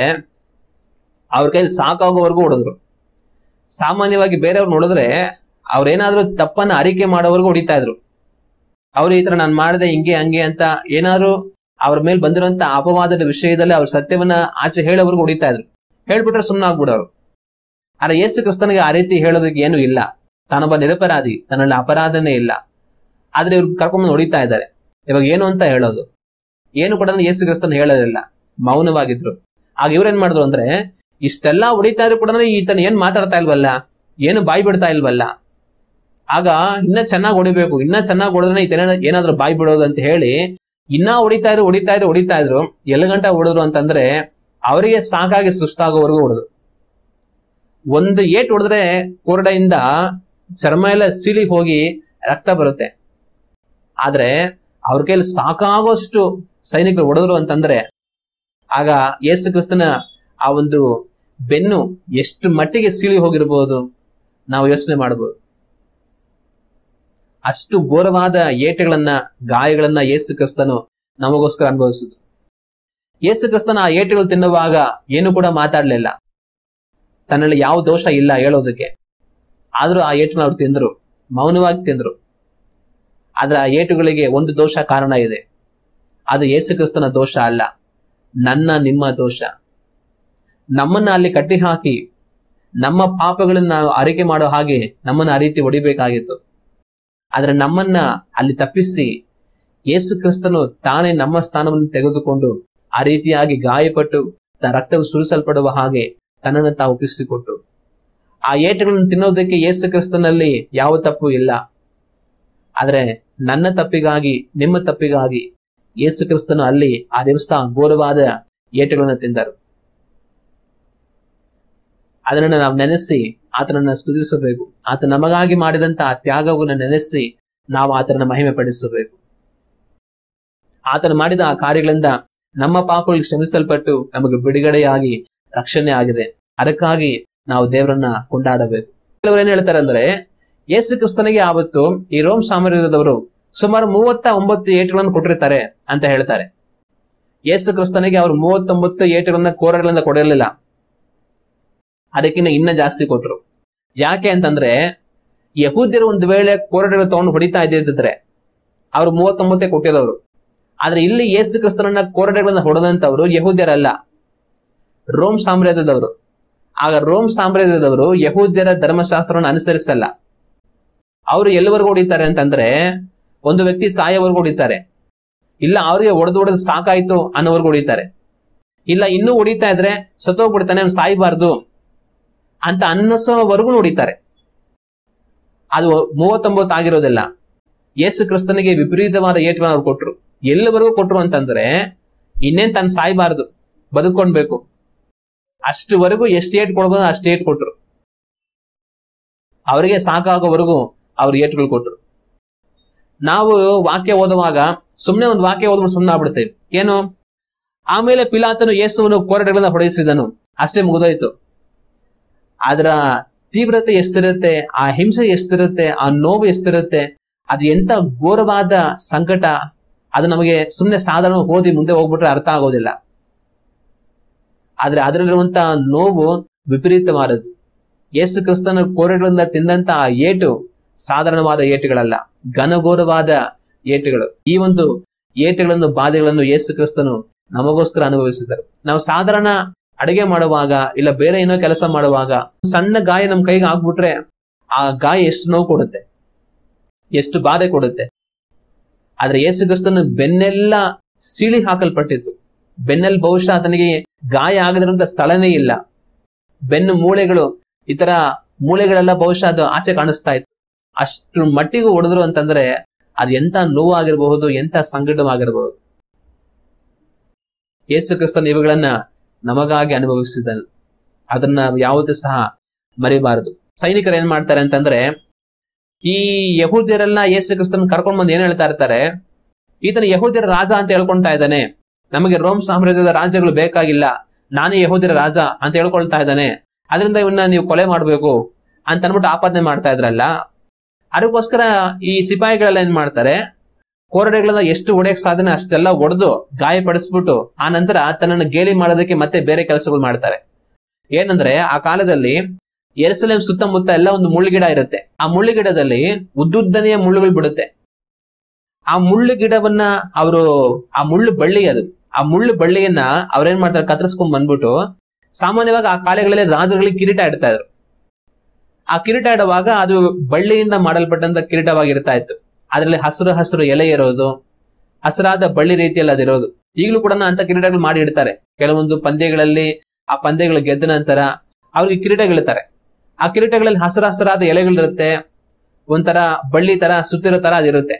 ಅವ್ರ ಕೈಲಿ ಸಾಕಾಗೋವರೆಗೂ ಹೊಡೆದ್ರು. ಸಾಮಾನ್ಯವಾಗಿ ಬೇರೆಯವ್ರನ್ನ ಹೊಡೆದ್ರೆ ಅವ್ರೇನಾದ್ರೂ ತಪ್ಪನ್ನ ಅರಿಕೆ ಮಾಡೋವರೆಗೂ ಹೊಡಿತಾ ಇದ್ರು. ಅವ್ರು ಈ ತರ ನಾನು ಮಾಡಿದೆ ಹಿಂಗೆ ಹಂಗೆ ಅಂತ ಏನಾದ್ರು ಅವ್ರ ಮೇಲೆ ಬಂದಿರುವಂತ ಅಪವಾದದ ವಿಷಯದಲ್ಲಿ ಅವ್ರ ಸತ್ಯವನ್ನ ಆಚೆ ಹೇಳೋವರೆಗೂ ಹೊಡಿತಾ ಇದ್ರು. ಹೇಳ್ಬಿಟ್ರೆ ಸುಮ್ಮನೆ ಆಗ್ಬಿಡೋರು. ಆದ್ರೆ ಯೇಸು ಕ್ರಿಸ್ತನಿಗೆ ಆ ರೀತಿ ಹೇಳೋದಕ್ಕೆ ಏನು ಇಲ್ಲ. ತಾನೊಬ್ಬ ನಿರಪರಾಧಿ, ತನ್ನಲ್ಲಿ ಅಪರಾಧನೇ ಇಲ್ಲ. ಆದ್ರೆ ಇವ್ರು ಕರ್ಕೊಂಡ್ ಹೊಡಿತಾ ಇದ್ದಾರೆ. ಇವಾಗ ಏನು ಅಂತ ಹೇಳೋದು, ಏನು ಕೂಡ ಯೇಸು ಕ್ರಿಸ್ತನ್ ಹೇಳೋದಿಲ್ಲ, ಮೌನವಾಗಿದ್ರು. ಆಗ ಇವ್ರೇನ್ ಮಾಡಿದ್ರು ಅಂದ್ರೆ, ಇಷ್ಟೆಲ್ಲಾ ಹೊಡಿತಾ ಇದ್ರು ಕೂಡ ಈತನ ಏನ್ ಮಾತಾಡ್ತಾ ಇಲ್ವಲ್ಲ, ಏನು ಬಾಯಿ ಬಿಡ್ತಾ ಇಲ್ವಲ್ಲ, ಆಗ ಇನ್ನ ಚೆನ್ನಾಗಿ ಹೊಡಿಬೇಕು, ಇನ್ನ ಚೆನ್ನಾಗಿ ಹೊಡೆದ್ರೆ ಈತನ ಏನಾದ್ರು ಬಾಯಿ ಬಿಡೋದು ಅಂತ ಹೇಳಿ ಇನ್ನ ಹೊಡಿತಾ ಇದ್ರು. ಎಲ್ಲ ಗಂಟ ಹೊಡೆದ್ರು ಅಂತಂದ್ರೆ ಅವರಿಗೆ ಸಾಕಾಗಿ ಸುಸ್ತಾಗೋವರೆಗೂ ಹೊಡೆದ್ರು. ಒಂದು ಏಟ್ ಹೊಡೆದ್ರೆ ಕೊರಡೆಯಿಂದ ಚರ್ಮ ಎಲ್ಲ ಸೀಳಿ ಹೋಗಿ ರಕ್ತ ಬರುತ್ತೆ. ಆದ್ರೆ ಅವ್ರ ಕೈಲಿ ಸಾಕಾಗೋಷ್ಟು ಸೈನಿಕರು ಹೊಡೆದ್ರು ಅಂತಂದ್ರೆ ಆಗ ಯೇಸು ಕ್ರಿಸ್ತನ ಆ ಒಂದು ಬೆನ್ನು ಎಷ್ಟು ಮಟ್ಟಿಗೆ ಸೀಳಿ ಹೋಗಿರ್ಬೋದು ನಾವು ಯೋಚನೆ ಮಾಡಬಹುದು. ಅಷ್ಟು ಘೋರವಾದ ಏಟುಗಳನ್ನ, ಗಾಯಗಳನ್ನ ಯೇಸು ಕ್ರಿಸ್ತನು ನಮಗೋಸ್ಕರ ಅನುಭವಿಸಿದ್ರು. ಯೇಸು ಕ್ರಿಸ್ತನ ಆ ಏಟುಗಳು ತಿನ್ನುವಾಗ ಏನು ಕೂಡ ಮಾತಾಡ್ಲಿಲ್ಲ, ತನ್ನಲ್ಲಿ ಯಾವ ದೋಷ ಇಲ್ಲ ಹೇಳೋದಕ್ಕೆ. ಆದ್ರೂ ಆ ಏಟನ್ನ ಅವ್ರು ತಿಂದ್ರು, ಮೌನವಾಗಿ ತಿಂದ್ರು. ಆದ್ರೆ ಆ ಏಟುಗಳಿಗೆ ಒಂದು ದೋಷ ಕಾರಣ ಇದೆ. ಅದು ಯೇಸು ಕ್ರಿಸ್ತನ ದೋಷ ಅಲ್ಲ, ನನ್ನ ನಿಮ್ಮ ದೋಷ. ನಮ್ಮನ್ನ ಅಲ್ಲಿ ಕಟ್ಟಿ ಹಾಕಿ ನಮ್ಮ ಪಾಪಗಳನ್ನ ನಾವು ಅರಿಕೆ ಮಾಡೋ ಹಾಗೆ ನಮ್ಮನ್ನ ಆ ರೀತಿ ಹೊಡಿಬೇಕಾಗಿತ್ತು. ಆದ್ರೆ ನಮ್ಮನ್ನ ಅಲ್ಲಿ ತಪ್ಪಿಸಿ ಯೇಸು ಕ್ರಿಸ್ತನು ತಾನೇ ನಮ್ಮ ಸ್ಥಾನವನ್ನು ತೆಗೆದುಕೊಂಡು ಆ ರೀತಿಯಾಗಿ ಗಾಯಪಟ್ಟು ರಕ್ತವು ಸುರಿಸಲ್ಪಡುವ ಹಾಗೆ ತನ್ನನ್ನು ತಾವು ಒಪ್ಪಿಸಿಕೊಟ್ರು. ಆ ಏಟುಗಳನ್ನು ತಿನ್ನೋದಕ್ಕೆ ಯೇಸು ಕ್ರಿಸ್ತನಲ್ಲಿ ಯಾವ ತಪ್ಪು ಇಲ್ಲ. ಆದ್ರೆ ನನ್ನ ತಪ್ಪಿಗಾಗಿ, ನಿಮ್ಮ ತಪ್ಪಿಗಾಗಿ ಯೇಸು ಕ್ರಿಸ್ತನು ಅಲ್ಲಿ ಆ ದಿವಸ ಘೋರವಾದ ಏಟುಗಳನ್ನು ತಿಂದರು. ಅದನ್ನ ನಾವು ನೆನೆಸಿ ಆತನನ್ನ ಸ್ತುತಿಸಬೇಕು. ಆತ ನಮಗಾಗಿ ಮಾಡಿದಂತ ಆ ತ್ಯಾಗವನ್ನು ನೆನೆಸಿ ನಾವು ಆತನ ಮಹಿಮೆ ಪಡಿಸಬೇಕು. ಆತನು ಮಾಡಿದ ಆ ಕಾರ್ಯಗಳಿಂದ ನಮ್ಮ ಪಾಪಗಳು ಕ್ಷಮಿಸಲ್ಪಟ್ಟು ನಮಗೆ ಬಿಡುಗಡೆಯಾಗಿ ರಕ್ಷಣೆ ಆಗಿದೆ. ಅದಕ್ಕಾಗಿ ನಾವು ದೇವರನ್ನ ಕೊಂಡಾಡಬೇಕು. ಕೆಲವರು ಏನ್ ಹೇಳ್ತಾರೆ ಅಂದ್ರೆ, ಯೇಸು ಕ್ರಿಸ್ತನಿಗೆ ಆವತ್ತು ಈ ರೋಮ್ ಸಾಮ್ರಾಜ್ಯದವರು ಸುಮಾರು 39 ಏಟುಗಳನ್ನು ಕೊಟ್ಟಿರ್ತಾರೆ ಅಂತ ಹೇಳ್ತಾರೆ. ಯೇಸು ಕ್ರಿಸ್ತನಿಗೆ ಅವರು 39 ಏಟುಗಳನ್ನ ಕೋರಗಳಿಂದ ಕೊಡಿರಲಿಲ್ಲ, ಅದಕ್ಕಿಂತ ಇನ್ನ ಜಾಸ್ತಿ ಕೊಟ್ರು. ಯಾಕೆ ಅಂತಂದ್ರೆ, ಯಹೂದ್ಯರು ಒಂದು ವೇಳೆ ಕೋರಗಳು ತಗೊಂಡು ಹೊಡಿತಾ ಇದ್ದಿದ್ರೆ ಅವ್ರು 39 ಕೊಟ್ಟಿರೋರು. ಆದ್ರೆ ಇಲ್ಲಿ ಯೇಸು ಕ್ರಿಸ್ತನನ್ನ ಕೋರಡೆಗಳನ್ನ ಹೊಡೆದಂತವ್ರು ಯಹೂದ್ಯರಲ್ಲ, ರೋಮ್ ಸಾಮ್ರಾಜ್ಯದವರು. ಆಗ ರೋಮ್ ಸಾಮ್ರಾಜ್ಯದವರು ಯಹೂದ್ಯರ ಧರ್ಮಶಾಸ್ತ್ರವನ್ನು ಅನುಸರಿಸಲ್ಲ. ಅವರು ಎಲ್ಲಿವರೆಗೂ ಹೊಡಿತಾರೆ ಅಂತಂದ್ರೆ, ಒಂದು ವ್ಯಕ್ತಿ ಸಾಯೋವರೆಗೂ ಹೊಡಿತಾರೆ, ಇಲ್ಲ ಅವ್ರಿಗೆ ಹೊಡೆದು ಸಾಕಾಯ್ತು ಅನ್ನೋವರೆಗೂ ಹೊಡಿತಾರೆ, ಇಲ್ಲ ಇನ್ನೂ ಹೊಡಿತಾ ಇದ್ರೆ ಸತ್ತೋಗ್ಬಿಡ್ತಾನೆ ಅವ್ನು ಸಾಯ್ಬಾರ್ದು ಅಂತ ಅನ್ನಿಸೋವರೆಗೂ ಹೊಡಿತಾರೆ. ಅದು 39 ಆಗಿರೋದಿಲ್ಲ. ಯೇಸು ಕ್ರಿಸ್ತನಿಗೆ ವಿಪರೀತವಾದ ಏಟುಗಳನ್ನು ಅವ್ರು ಕೊಟ್ರು. ಎಲ್ಲಿವರೆಗೂ ಕೊಟ್ರು ಅಂತಂದ್ರೆ, ಇನ್ನೇನ್ ತಾನು ಸಾಯ್ಬಾರ್ದು, ಬದುಕೊಂಡ್ಬೇಕು, ಅಷ್ಟುವರೆಗೂ ಎಷ್ಟು ಏಟ್ ಕೊಡ್ಬೋದು ಅಷ್ಟು ಏಟ್ ಕೊಟ್ರು. ಅವರಿಗೆ ಸಾಕಾಗೋವರೆಗೂ ಅವ್ರು ಏಟುಗಳು ಕೊಟ್ರು. ನಾವು ವಾಕ್ಯ ಓದುವಾಗ ಸುಮ್ನೆ ಒಂದು ವಾಕ್ಯ ಓದ್ಬಿಟ್ಟು ಸುಮ್ಮನೆ ಆಗ್ಬಿಡ್ತೇವೆ. ಏನು, ಆಮೇಲೆ ಪಿಲಾತನು ಯೇಸುವನ್ನು ಕೋರಡೆಗಳಿಂದ ಹೊಡೆಸಿದನು, ಅಷ್ಟೇ ಮುಗಿದೋಯ್ತು. ಅದರ ತೀವ್ರತೆ ಎಷ್ಟಿರುತ್ತೆ, ಆ ಹಿಂಸೆ ಎಷ್ಟಿರುತ್ತೆ, ಆ ನೋವು ಎಷ್ಟಿರುತ್ತೆ, ಅದು ಎಂತ ಘೋರವಾದ ಸಂಕಟ, ಅದು ನಮಗೆ ಸುಮ್ಮನೆ ಸಾಧಾರಣ ಓದಿ ಮುಂದೆ ಹೋಗ್ಬಿಟ್ರೆ ಅರ್ಥ ಆಗೋದಿಲ್ಲ. ಆದ್ರೆ ಅದರಲ್ಲಿರುವಂತ ನೋವು ವಿಪರೀತವಾದದ್ದು. ಯೇಸು ಕ್ರಿಸ್ತನ ಕೋರಗಳಿಂದ ತಿಂದಂತ ಆ ಏಟು ಸಾಧಾರಣವಾದ ಏಟುಗಳಲ್ಲ, ಘನಘೋರವಾದ ಏಟುಗಳು. ಈ ಒಂದು ಏಟುಗಳನ್ನು, ಬಾಧೆಗಳನ್ನು ಯೇಸು ಕ್ರಿಸ್ತನು ನಮಗೋಸ್ಕರ ಅನುಭವಿಸಿದರು. ನಾವು ಸಾಧಾರಣ ಅಡಿಗೆ ಮಾಡುವಾಗ, ಇಲ್ಲ ಬೇರೆ ಏನೋ ಕೆಲಸ ಮಾಡುವಾಗ ಸಣ್ಣ ಗಾಯ ನಮ್ ಕೈಗೆ ಆಗ್ಬಿಟ್ರೆ ಆ ಗಾಯ ಎಷ್ಟು ನೋವು ಕೊಡುತ್ತೆ, ಎಷ್ಟು ಬಾಧೆ ಕೊಡುತ್ತೆ. ಆದ್ರೆ ಯೇಸು ಕ್ರಿಸ್ತನು ಬೆನ್ನೆಲ್ಲ ಸೀಳಿ ಹಾಕಲ್ಪಟ್ಟಿತ್ತು. ಬೆನ್ನಲ್ಲಿ ಬಹುಶಃ ಆತನಿಗೆ ಗಾಯ ಆಗದಿರುವಂತ ಸ್ಥಳನೇ ಇಲ್ಲ. ಬೆನ್ನು ಮೂಳೆಗಳು, ಈ ತರ ಮೂಳೆಗಳೆಲ್ಲ ಬಹುಶಃ ಅದು ಆಸೆ ಕಾಣಿಸ್ತಾ ಇತ್ತು. ಅಷ್ಟು ಮಟ್ಟಿಗೂ ಹೊಡೆದ್ರು ಅಂತಂದ್ರೆ ಅದು ಎಂತ ನೋವಾಗಿರಬಹುದು, ಎಂತ ಸಂಕಟವಾಗಿರಬಹುದು. ಯೇಸು ಕ್ರಿಸ್ತನು ಇವುಗಳನ್ನ ನಮಗಾಗಿ ಅನುಭವಿಸಿದನು. ಅದನ್ನ ಯಾವುದೇ ಸಹ ಮರಿಬಾರದು. ಸೈನಿಕರು ಏನ್ ಮಾಡ್ತಾರೆ ಅಂತಂದ್ರೆ, ಈ ಯಹೂದ್ಯರೆಲ್ಲ ಯೇಸು ಕ್ರಿಸ್ತನ ಕರ್ಕೊಂಡ್ ಬಂದು ಏನ್ ಹೇಳ್ತಾ ಇರ್ತಾರೆ, ಈತನ ಯಹೂದ್ಯರ ರಾಜ ಅಂತ ಹೇಳ್ಕೊಳ್ತಾ ಇದ್ದಾನೆ, ನಮಗೆ ರೋಮ್ ಸಾಮ್ರಾಜ್ಯದ ರಾಜ್ಯಗಳು ಬೇಕಾಗಿಲ್ಲ, ನಾನೇ ಯಹೂದ್ಯರ ರಾಜ ಅಂತ ಹೇಳ್ಕೊಳ್ತಾ ಇದ್ದಾನೆ, ಅದರಿಂದ ಇವನ್ನ ನೀವು ಕೊಲೆ ಮಾಡ್ಬೇಕು ಅಂತ ಅನ್ಬಿಟ್ಟು ಆಪಾದನೆ ಮಾಡ್ತಾ ಇದ್ರಲ್ಲ. ಅದಕ್ಕೋಸ್ಕರ ಈ ಸಿಪಾಯಿಗಳೆಲ್ಲ ಏನ್ ಮಾಡ್ತಾರೆ, ಕೋರಡೆಗಳನ್ನ ಎಷ್ಟು ಹೊಡೆಯಕ್ ಸಾಧನೆ ಅಷ್ಟೆಲ್ಲ ಹೊಡೆದು ಗಾಯಪಡಿಸ್ಬಿಟ್ಟು ಆ ನಂತರ ತನ್ನನ್ನು ಗೇಲಿ ಮಾಡೋದಕ್ಕೆ ಮತ್ತೆ ಬೇರೆ ಕೆಲಸಗಳು ಮಾಡ್ತಾರೆ. ಏನಂದ್ರೆ, ಆ ಕಾಲದಲ್ಲಿ ಯೆರೂಸಲೇಮ್ ಸುತ್ತಮುತ್ತ ಎಲ್ಲ ಒಂದು ಮುಳ್ಳುಗಿಡ ಇರುತ್ತೆ. ಆ ಮುಳ್ಳುಗಿಡದಲ್ಲಿ ಉದ್ದುದ್ದನೆಯ ಮುಳ್ಳುಗಳು ಬಿಡುತ್ತೆ. ಆ ಮುಳ್ಳು ಗಿಡವನ್ನ ಅವರು, ಆ ಮುಳ್ಳು ಬಳ್ಳಿ, ಅದು ಆ ಮುಳ್ಳು ಬಳ್ಳಿಯನ್ನ ಅವ್ರೇನ್ ಮಾಡ್ತಾರೆ, ಕತ್ತರಿಸ್ಕೊಂಡ್ ಬಂದ್ಬಿಟ್ಟು, ಸಾಮಾನ್ಯವಾಗಿ ಆ ಕಾಲಗಳಲ್ಲಿ ರಾಜರುಗಳಿಗೆ ಕಿರೀಟ ಇಡ್ತಾ ಇದ್ರು. ಆ ಕಿರೀಟ ಇಡುವಾಗ ಅದು ಬಳ್ಳಿಯಿಂದ ಮಾಡಲ್ಪಟ್ಟಂತ ಕಿರೀಟವಾಗಿರ್ತಾ ಇತ್ತು. ಅದರಲ್ಲಿ ಹಸಿರು ಹಸಿರು ಎಲೆ ಇರೋದು, ಹಸಿರಾದ ಬಳ್ಳಿ ರೀತಿಯಲ್ಲಿ ಅದಿರೋದು. ಈಗಲೂ ಕೂಡ ಅಂತ ಕಿರೀಟಗಳು ಮಾಡಿ ಇಡ್ತಾರೆ. ಕೆಲವೊಂದು ಪಂದ್ಯಗಳಲ್ಲಿ ಆ ಪಂದ್ಯಗಳು ಗೆದ್ದ ನಂತರ ಅವ್ರಿಗೆ ಕಿರೀಟಗಳಿರ್ತಾರೆ. ಆ ಕಿರೀಟಗಳಲ್ಲಿ ಹಸಿರಾದ ಎಲೆಗಳಿರುತ್ತೆ, ಒಂಥರ ಬಳ್ಳಿ ತರ ಸುತ್ತಿರೋ ತರ ಅದಿರುತ್ತೆ.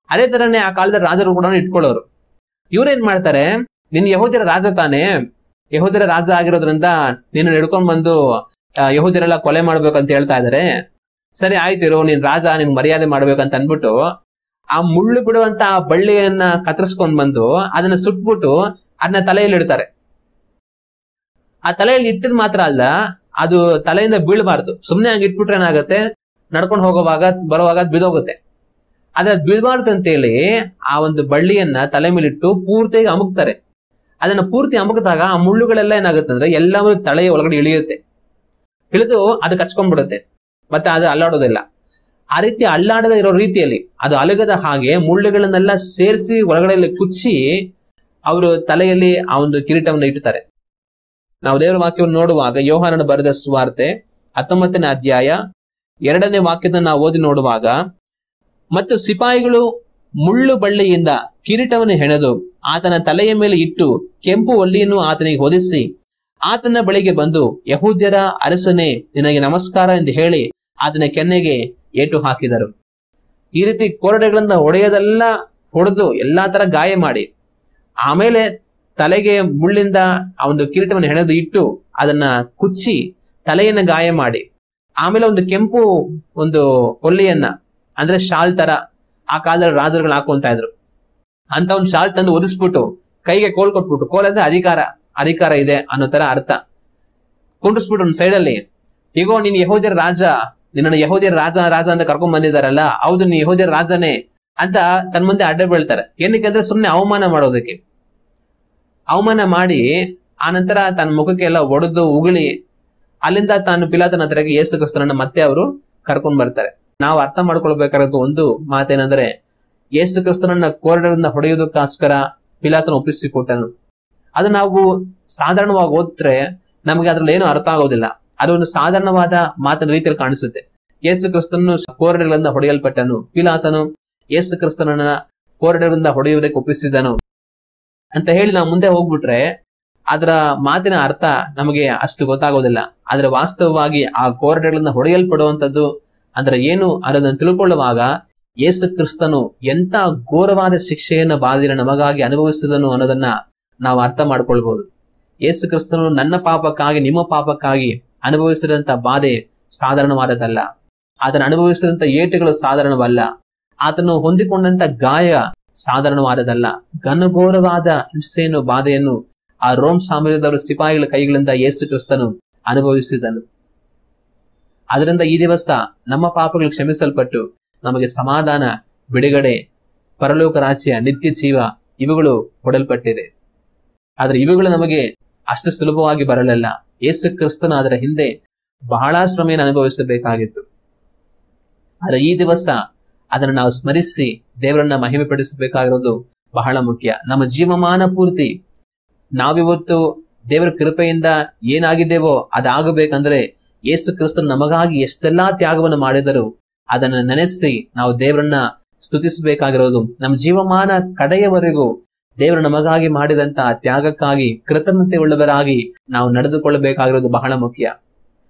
ಅದೇ ತರನೇ ಆ ಕಾಲದ ರಾಜರು ಕೂಡ ಇಟ್ಕೊಳ್ಳೋರು. ಇವ್ರೇನ್ ಮಾಡ್ತಾರೆ, ನಿನ್ ಯಹೂದ್ಯರ ರಾಜ ತಾನೇ, ಯಹೂದ್ಯರ ರಾಜ ಆಗಿರೋದ್ರಿಂದ ನೀನು ಹಿಡ್ಕೊಂಡ್ ಬಂದು ಯಹೂದ್ಯರೆಲ್ಲ ಕೊಲೆ ಮಾಡ್ಬೇಕಂತ ಹೇಳ್ತಾ ಇದಾರೆ, ಸರಿ ಆಯ್ತು ಇರೋ, ನೀನ್ ರಾಜ, ನಿನ್ ಮರ್ಯಾದೆ ಮಾಡ್ಬೇಕಂತ ಅನ್ಬಿಟ್ಟು ಆ ಮುಳ್ಳು ಬಿಡುವಂತ ಆ ಬಳ್ಳಿಯನ್ನ ಕತ್ತರಿಸ್ಕೊಂಡ್ ಬಂದು ಅದನ್ನ ಸುಟ್ಬಿಟ್ಟು ಅದನ್ನ ತಲೆಯಲ್ಲಿ ಇಡ್ತಾರೆ. ಆ ತಲೆಯಲ್ಲಿ ಇಟ್ಟಿದ್ ಮಾತ್ರ ಅಲ್ಲ, ಅದು ತಲೆಯಿಂದ ಬೀಳ್ಬಾರ್ದು. ಸುಮ್ನೆ ಹಂಗೆ ಇಟ್ಬಿಟ್ರೆ ಏನಾಗತ್ತೆ, ನಡ್ಕೊಂಡು ಹೋಗುವಾಗ ಬರುವಾಗ ಬಿದೋಗುತ್ತೆ. ಅದ್ರ ಬೀಳ್ಬಾರ್ದು ಅಂತೇಳಿ ಆ ಒಂದು ಬಳ್ಳಿಯನ್ನ ತಲೆ ಮೇಲಿಟ್ಟು ಪೂರ್ತಿಯಾಗಿ ಅಮುಕ್ತಾರೆ. ಅದನ್ನ ಪೂರ್ತಿ ಅಮುಕಿದಾಗ ಆ ಮುಳ್ಳುಗಳೆಲ್ಲ ಏನಾಗುತ್ತೆ ಅಂದ್ರೆ ಎಲ್ಲವೂ ತಲೆಯ ಒಳಗಡೆ ಇಳಿಯುತ್ತೆ. ಇಳಿದು ಅದು ಕಚ್ಕೊಂಡ್ಬಿಡುತ್ತೆ, ಮತ್ತೆ ಅದು ಅಲ್ಲಾಡೋದಿಲ್ಲ. ಆ ರೀತಿ ಅಲ್ಲಾಡದ ಇರೋ ರೀತಿಯಲ್ಲಿ ಅದು ಅಲಗದ ಹಾಗೆ ಮುಳ್ಳುಗಳನ್ನೆಲ್ಲ ಸೇರಿಸಿ ಒಳಗಡೆ ಕುಚ್ಚಿ ಅವರು ತಲೆಯಲ್ಲಿ ಆ ಒಂದು ಕಿರೀಟವನ್ನು ಇಡ್ತಾರೆ. ನಾವು ದೇವರ ವಾಕ್ಯವನ್ನು ನೋಡುವಾಗ ಯೋಹಾನನ ಬರೆದ ಸುವಾರ್ತೆ 19ನೇ ಅಧ್ಯಾಯ 2ನೇ ವಾಕ್ಯದ ನಾವು ಓದಿ ನೋಡುವಾಗ, ಮತ್ತು ಸಿಪಾಯಿಗಳು ಮುಳ್ಳು ಬಳ್ಳಿಯಿಂದ ಕಿರೀಟವನ್ನು ಹೆಣೆದು ಆತನ ತಲೆಯ ಮೇಲೆ ಇಟ್ಟು ಕೆಂಪು ಒಳ್ಳಿಯನ್ನು ಆತನಿಗೆ ಹೊದಿಸಿ ಆತನ ಬಳಿಗೆ ಬಂದು, ಯಹೂದ್ಯರ ಅರಸನೇ, ನಿನಗೆ ನಮಸ್ಕಾರ ಎಂದು ಹೇಳಿ ಆತನ ಕೆನ್ನೆಗೆ ಏಟು ಹಾಕಿದರು. ಈ ರೀತಿ ಕೊರಡೆಗಳಿಂದ ಹೊಡೆಯೋದೆಲ್ಲ ಹೊಡೆದು ಎಲ್ಲಾ ತರ ಗಾಯ ಮಾಡಿ, ಆಮೇಲೆ ತಲೆಗೆ ಮುಳ್ಳಿಂದ ಆ ಒಂದು ಕಿರೀಟವನ್ನು ಹೆಣೆದು ಇಟ್ಟು ಅದನ್ನ ಕುಚ್ಚಿ ತಲೆಯನ್ನ ಗಾಯ ಮಾಡಿ, ಆಮೇಲೆ ಒಂದು ಕೆಂಪು ಒಂದು ಹೊಲ್ಲಿಯನ್ನ ಅಂದ್ರೆ ಶಾಲ್ ತರ ಆ ಕಾಲದಲ್ಲಿ ರಾಜರುಗಳು ಹಾಕೊಂತ ಇದ್ರು ಅಂತ ಒಂದು ಶಾಲ್ ತಂದು ಒದಿಸ್ಬಿಟ್ಟು ಕೈಗೆ ಕೋಲ್ ಕೊಟ್ಬಿಟ್ಟು, ಕೋಲ್ ಅಂದ್ರೆ ಅಧಿಕಾರ ಇದೆ ಅನ್ನೋ ತರ ಅರ್ಥ, ಕುಂಡ್ರಿಸ್ಬಿಟ್ಟು ಒಂದು ಸೈಡಲ್ಲಿ, ಈಗೋ ನೀನ್ ಯಹೂದ್ಯರ ರಾಜ, ನಿನ್ನ ಯಹೂದ್ಯರ ರಾಜ ಅಂತ ಕರ್ಕೊಂಡ್ ಬಂದಿದಾರಲ್ಲ, ಹೌದು ನೀ ಯಹೂದ್ಯರ ರಾಜನೇ ಅಂತ ತನ್ನ ಮುಂದೆ ಅಡ್ಡ ಬೀಳ್ತಾರೆ. ಏನಕ್ಕೆ ಅಂದ್ರೆ ಸುಮ್ನೆ ಅವಮಾನ ಮಾಡೋದಕ್ಕೆ. ಅವಮಾನ ಮಾಡಿ ಆನಂತರ ತನ್ನ ಮುಖಕ್ಕೆ ಎಲ್ಲ ಒಡೆದು ಉಗುಳಿ ಅಲ್ಲಿಂದ ತಾನು ಪಿಲಾತನ ಹತ್ರಕ್ಕೆ ಯೇಸು ಕ್ರಿಸ್ತನನ್ನ ಮತ್ತೆ ಅವರು ಕರ್ಕೊಂಡ್ ಬರ್ತಾರೆ. ನಾವು ಅರ್ಥ ಮಾಡ್ಕೊಳ್ಬೇಕಾದ ಒಂದು ಮಾತೇನಂದ್ರೆ, ಯೇಸು ಕ್ರಿಸ್ತನನ್ನ ಕೋರಡರಿಂದ ಹೊಡೆಯೋದಕ್ಕೋಸ್ಕರ ಪಿಲಾತನ ಒಪ್ಪಿಸಿಕೊಟ್ಟನು. ಅದು ನಾವು ಸಾಧಾರಣವಾಗಿ ಓದಿದ್ರೆ ನಮಗೆ ಅದ್ರಲ್ಲಿ ಏನು ಅರ್ಥ ಆಗೋದಿಲ್ಲ. ಅದು ಒಂದು ಸಾಧಾರಣವಾದ ಮಾತಿನ ರೀತಿಯಲ್ಲಿ ಕಾಣಿಸುತ್ತೆ. ಯೇಸು ಕ್ರಿಸ್ತನನ್ನು ಕೋರಡೆಗಳಿಂದ ಹೊಡೆಯಲ್ಪಟ್ಟನು, ಪಿಲಾತನು ಯೇಸು ಕ್ರಿಸ್ತನನ್ನ ಕೋರಡೆಗಳಿಂದ ಹೊಡೆಯುವುದಕ್ಕೆ ಒಪ್ಪಿಸಿದನು ಅಂತ ಹೇಳಿ ನಾವು ಮುಂದೆ ಹೋಗ್ಬಿಟ್ರೆ ಅದರ ಮಾತಿನ ಅರ್ಥ ನಮಗೆ ಅಷ್ಟು ಗೊತ್ತಾಗೋದಿಲ್ಲ. ಆದ್ರೆ ವಾಸ್ತವವಾಗಿ ಆ ಕೋರಡೆಗಳಿಂದ ಹೊಡೆಯಲ್ಪಡುವಂಥದ್ದು ಅಂದ್ರೆ ಏನು ಅನ್ನೋದನ್ನು ತಿಳ್ಕೊಳ್ಳುವಾಗ ಯೇಸು ಕ್ರಿಸ್ತನು ಎಂತ ಘೋರವಾದ ಶಿಕ್ಷೆಯನ್ನು ಬಾಧಿರ ನಮಗಾಗಿ ಅನುಭವಿಸಿದನು ಅನ್ನೋದನ್ನ ನಾವು ಅರ್ಥ ಮಾಡ್ಕೊಳ್ಬಹುದು. ಯೇಸು ಕ್ರಿಸ್ತನು ನನ್ನ ಪಾಪಕ್ಕಾಗಿ ನಿಮ್ಮ ಪಾಪಕ್ಕಾಗಿ ಅನುಭವಿಸಿದಂತ ಬಾಧೆ ಸಾಧಾರಣವಾದದಲ್ಲ. ಆತನ ಅನುಭವಿಸಿದಂತ ಏಟುಗಳು ಸಾಧಾರಣವಲ್ಲ. ಆತನು ಹೊಂದಿಕೊಂಡಂತ ಗಾಯ ಸಾಧಾರಣವಾದದಲ್ಲ. ಘನಘೋರವಾದ ಹಿಂಸೆಯನ್ನು ಬಾಧೆಯನ್ನು ಆ ರೋಮ್ ಸಾಮ್ರಾಜ್ಯದವರ ಸಿಪಾಯಿಗಳ ಕೈಗಳಿಂದ ಯೇಸು ಕ್ರಿಸ್ತನು ಅನುಭವಿಸಿದನು. ಅದರಿಂದ ಈ ದಿವಸ ನಮ್ಮ ಪಾಪಗಳು ಕ್ಷಮಿಸಲ್ಪಟ್ಟು ನಮಗೆ ಸಮಾಧಾನ, ಬಿಡುಗಡೆ, ಪರಲೋಕ ರಾಜ್ಯ, ನಿತ್ಯ ಜೀವ ಇವುಗಳು ಕೊಡಲ್ಪಟ್ಟಿದೆ. ಆದ್ರೆ ಇವುಗಳು ನಮಗೆ ಅಷ್ಟು ಸುಲಭವಾಗಿ ಬರಲಿಲ್ಲ. ಯೇಸು ಕ್ರಿಸ್ತನು ಅದರ ಹಿಂದೆ ಬಹಳ ಶ್ರಮೆಯನ್ನು ಅನುಭವಿಸಬೇಕಾಗಿತ್ತು. ಆದ್ರೆ ಈ ದಿವಸ ಅದನ್ನು ನಾವು ಸ್ಮರಿಸಿ ದೇವರನ್ನ ಮಹಿಮೆ ಪಡಿಸಬೇಕಾಗಿರೋದು ಬಹಳ ಮುಖ್ಯ. ನಮ್ಮ ಜೀವಮಾನ ಪೂರ್ತಿ ನಾವಿವತ್ತು ದೇವರ ಕೃಪೆಯಿಂದ ಏನಾಗಿದ್ದೇವೋ ಅದಾಗಬೇಕಂದ್ರೆ ಯೇಸು ಕ್ರಿಸ್ತನು ನಮಗಾಗಿ ಎಷ್ಟೆಲ್ಲಾ ತ್ಯಾಗವನ್ನು ಮಾಡಿದರು ಅದನ್ನ ನೆನೆಸಿ ನಾವು ದೇವರನ್ನ ಸ್ತುತಿಸಬೇಕಾಗಿರೋದು. ನಮ್ಮ ಜೀವಮಾನ ಕಡೆಯವರೆಗೂ ದೇವರು ನಮಗಾಗಿ ಮಾಡಿದಂತ ತ್ಯಾಗಕ್ಕಾಗಿ ಕೃತಜ್ಞತೆ ಉಳ್ಳವರಾಗಿ ನಾವು ನಡೆದುಕೊಳ್ಳಬೇಕಾಗಿರೋದು ಬಹಳ ಮುಖ್ಯ.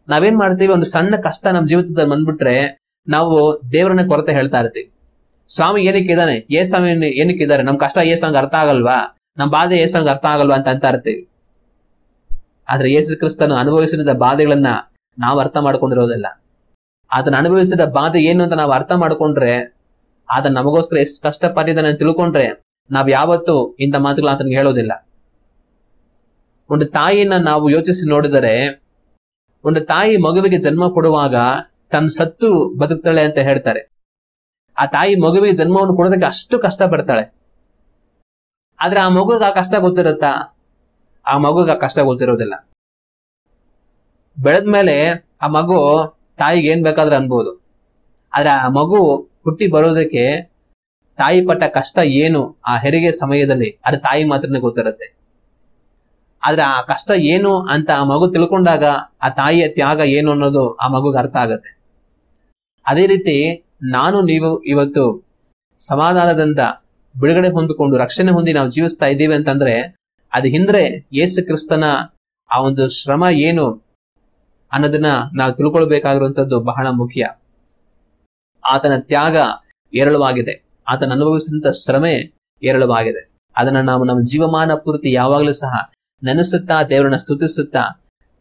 ನಾವೇನ್ ಮಾಡ್ತೀವಿ, ಒಂದು ಸಣ್ಣ ಕಷ್ಟ ನಮ್ಮ ಜೀವಿತದಲ್ಲಿ ಬಂದ್ಬಿಟ್ರೆ ನಾವು ದೇವರನ್ನ ಕೊರತೆ ಹೇಳ್ತಾ ಇರ್ತೀವಿ. ಸ್ವಾಮಿ ಏನಕ್ಕೆ ಇದ್ದಾನೆ, ಸ್ವಾಮಿ ಏನಕ್ಕೆ ಇದ್ದಾರೆ, ನಮ್ ಕಷ್ಟ ಏಸಂಗ್ ಅರ್ಥ ಆಗಲ್ವಾ, ನಮ್ ಬಾಧೆ ಏಸಂಗ್ ಅರ್ಥ ಆಗಲ್ವಾ ಅಂತ ಇರ್ತೀವಿ. ಆದ್ರೆ ಯೇಸು ಕ್ರಿಸ್ತನು ಅನುಭವಿಸಿದ ಬಾಧೆಗಳನ್ನ ನಾವು ಅರ್ಥ ಮಾಡ್ಕೊಂಡಿರೋದಿಲ್ಲ. ಆತನ ಅನುಭವಿಸಿದ ಬಾಧೆ ಏನು ಅಂತ ನಾವು ಅರ್ಥ ಮಾಡ್ಕೊಂಡ್ರೆ, ಆತನ ನಮಗೋಸ್ಕರ ಎಷ್ಟು ಕಷ್ಟಪಟ್ಟಿದ್ದಾನೆ ತಿಳ್ಕೊಂಡ್ರೆ ನಾವ್ ಯಾವತ್ತೂ ಇಂಥ ಮಾತುಗಳು ಆತನಿಗೆ ಹೇಳೋದಿಲ್ಲ. ಒಂದು ತಾಯಿನ ನಾವು ಯೋಚಿಸಿ ನೋಡಿದರೆ, ಒಂದು ತಾಯಿ ಮಗುವಿಗೆ ಜನ್ಮ ಕೊಡುವಾಗ ತನ್ನ ಸತ್ತು ಬದುಕ್ತಾಳೆ ಅಂತ ಹೇಳ್ತಾರೆ. ಆ ತಾಯಿ ಮಗುವಿಗೆ ಜನ್ಮವನ್ನು ಕೊಡೋದಕ್ಕೆ ಅಷ್ಟು ಕಷ್ಟ ಪಡ್ತಾಳೆ. ಆದ್ರೆ ಆ ಮಗುಗೆ ಆ ಕಷ್ಟ ಗೊತ್ತಿರುತ್ತಾ? ಆ ಮಗುಗೆ ಆ ಕಷ್ಟ ಗೊತ್ತಿರೋದಿಲ್ಲ. ಬೆಳೆದ್ಮೇಲೆ ಆ ಮಗು ತಾಯಿಗೆ ಏನ್ ಬೇಕಾದ್ರೆ ಅನ್ಬೋದು. ಆದ್ರೆ ಆ ಮಗು ಹುಟ್ಟಿ ಬರೋದಕ್ಕೆ ತಾಯಿ ಪಟ್ಟ ಕಷ್ಟ ಏನು ಆ ಹೆರಿಗೆ ಸಮಯದಲ್ಲಿ ಅದು ತಾಯಿ ಮಾತ್ರನೇ ಗೊತ್ತಿರುತ್ತೆ. ಆದ್ರೆ ಆ ಕಷ್ಟ ಏನು ಅಂತ ಆ ಮಗು ತಿಳ್ಕೊಂಡಾಗ ಆ ತಾಯಿಯ ತ್ಯಾಗ ಏನು ಅನ್ನೋದು ಆ ಮಗುಗೆ ಅರ್ಥ ಆಗತ್ತೆ. ಅದೇ ರೀತಿ ನಾನು ನೀವು ಇವತ್ತು ಸಮಾಧಾನದಿಂದ ಬಿಡುಗಡೆ ಹೊಂದಿಕೊಂಡು ರಕ್ಷಣೆ ಹೊಂದಿ ನಾವು ಜೀವಿಸ್ತಾ ಇದ್ದೀವಿ ಅಂತಂದ್ರೆ ಅದು ಹಿಂದ್ರೆ ಯೇಸು ಕ್ರಿಸ್ತನ ಆ ಒಂದು ಶ್ರಮ ಏನು ಅನ್ನೋದನ್ನ ನಾವು ತಿಳ್ಕೊಳ್ಬೇಕಾಗಿರುವಂತದ್ದು ಬಹಳ ಮುಖ್ಯ. ಆತನ ತ್ಯಾಗ ಏರಳವಾಗಿದೆ, ಆತನ ಅನುಭವಿಸಿದಂತ ಶ್ರಮೆ ಏರಳವಾಗಿದೆ. ಅದನ್ನ ನಾವು ನಮ್ಮ ಜೀವಮಾನ ಪೂರ್ತಿ ಯಾವಾಗಲೂ ಸಹ ನೆನೆಸುತ್ತಾ ದೇವರನ್ನ ಸ್ತುತಿಸುತ್ತಾ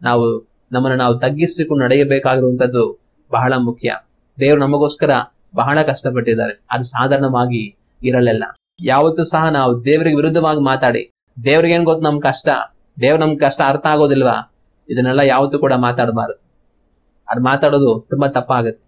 ನಾವು ನಮ್ಮನ್ನು ನಾವು ತಗ್ಗಿಸಿಕೊಂಡು ನಡೆಯಬೇಕಾಗಿರುವಂತದ್ದು ಬಹಳ ಮುಖ್ಯ. ದೇವರು ನಮಗೋಸ್ಕರ ಬಹಳ ಕಷ್ಟಪಟ್ಟಿದ್ದಾರೆ. ಅದು ಸಾಧಾರಣವಾಗಿ ಇರಲಿಲ್ಲ. ಯಾವತ್ತೂ ಸಹ ನಾವು ದೇವರಿಗೆ ವಿರುದ್ಧವಾಗಿ ಮಾತಾಡಿ ದೇವ್ರಿಗೆ ಏನ್ ಗೊತ್ತು ನಮ್ ಕಷ್ಟ, ನಮ್ ಕಷ್ಟ ಅರ್ಥ ಆಗೋದಿಲ್ವಾ, ಇದನ್ನೆಲ್ಲ ಯಾವತ್ತೂ ಕೂಡ ಮಾತಾಡಬಾರದು. ಅದು ಮಾತಾಡೋದು ತುಂಬಾ ತಪ್ಪಾಗುತ್ತೆ.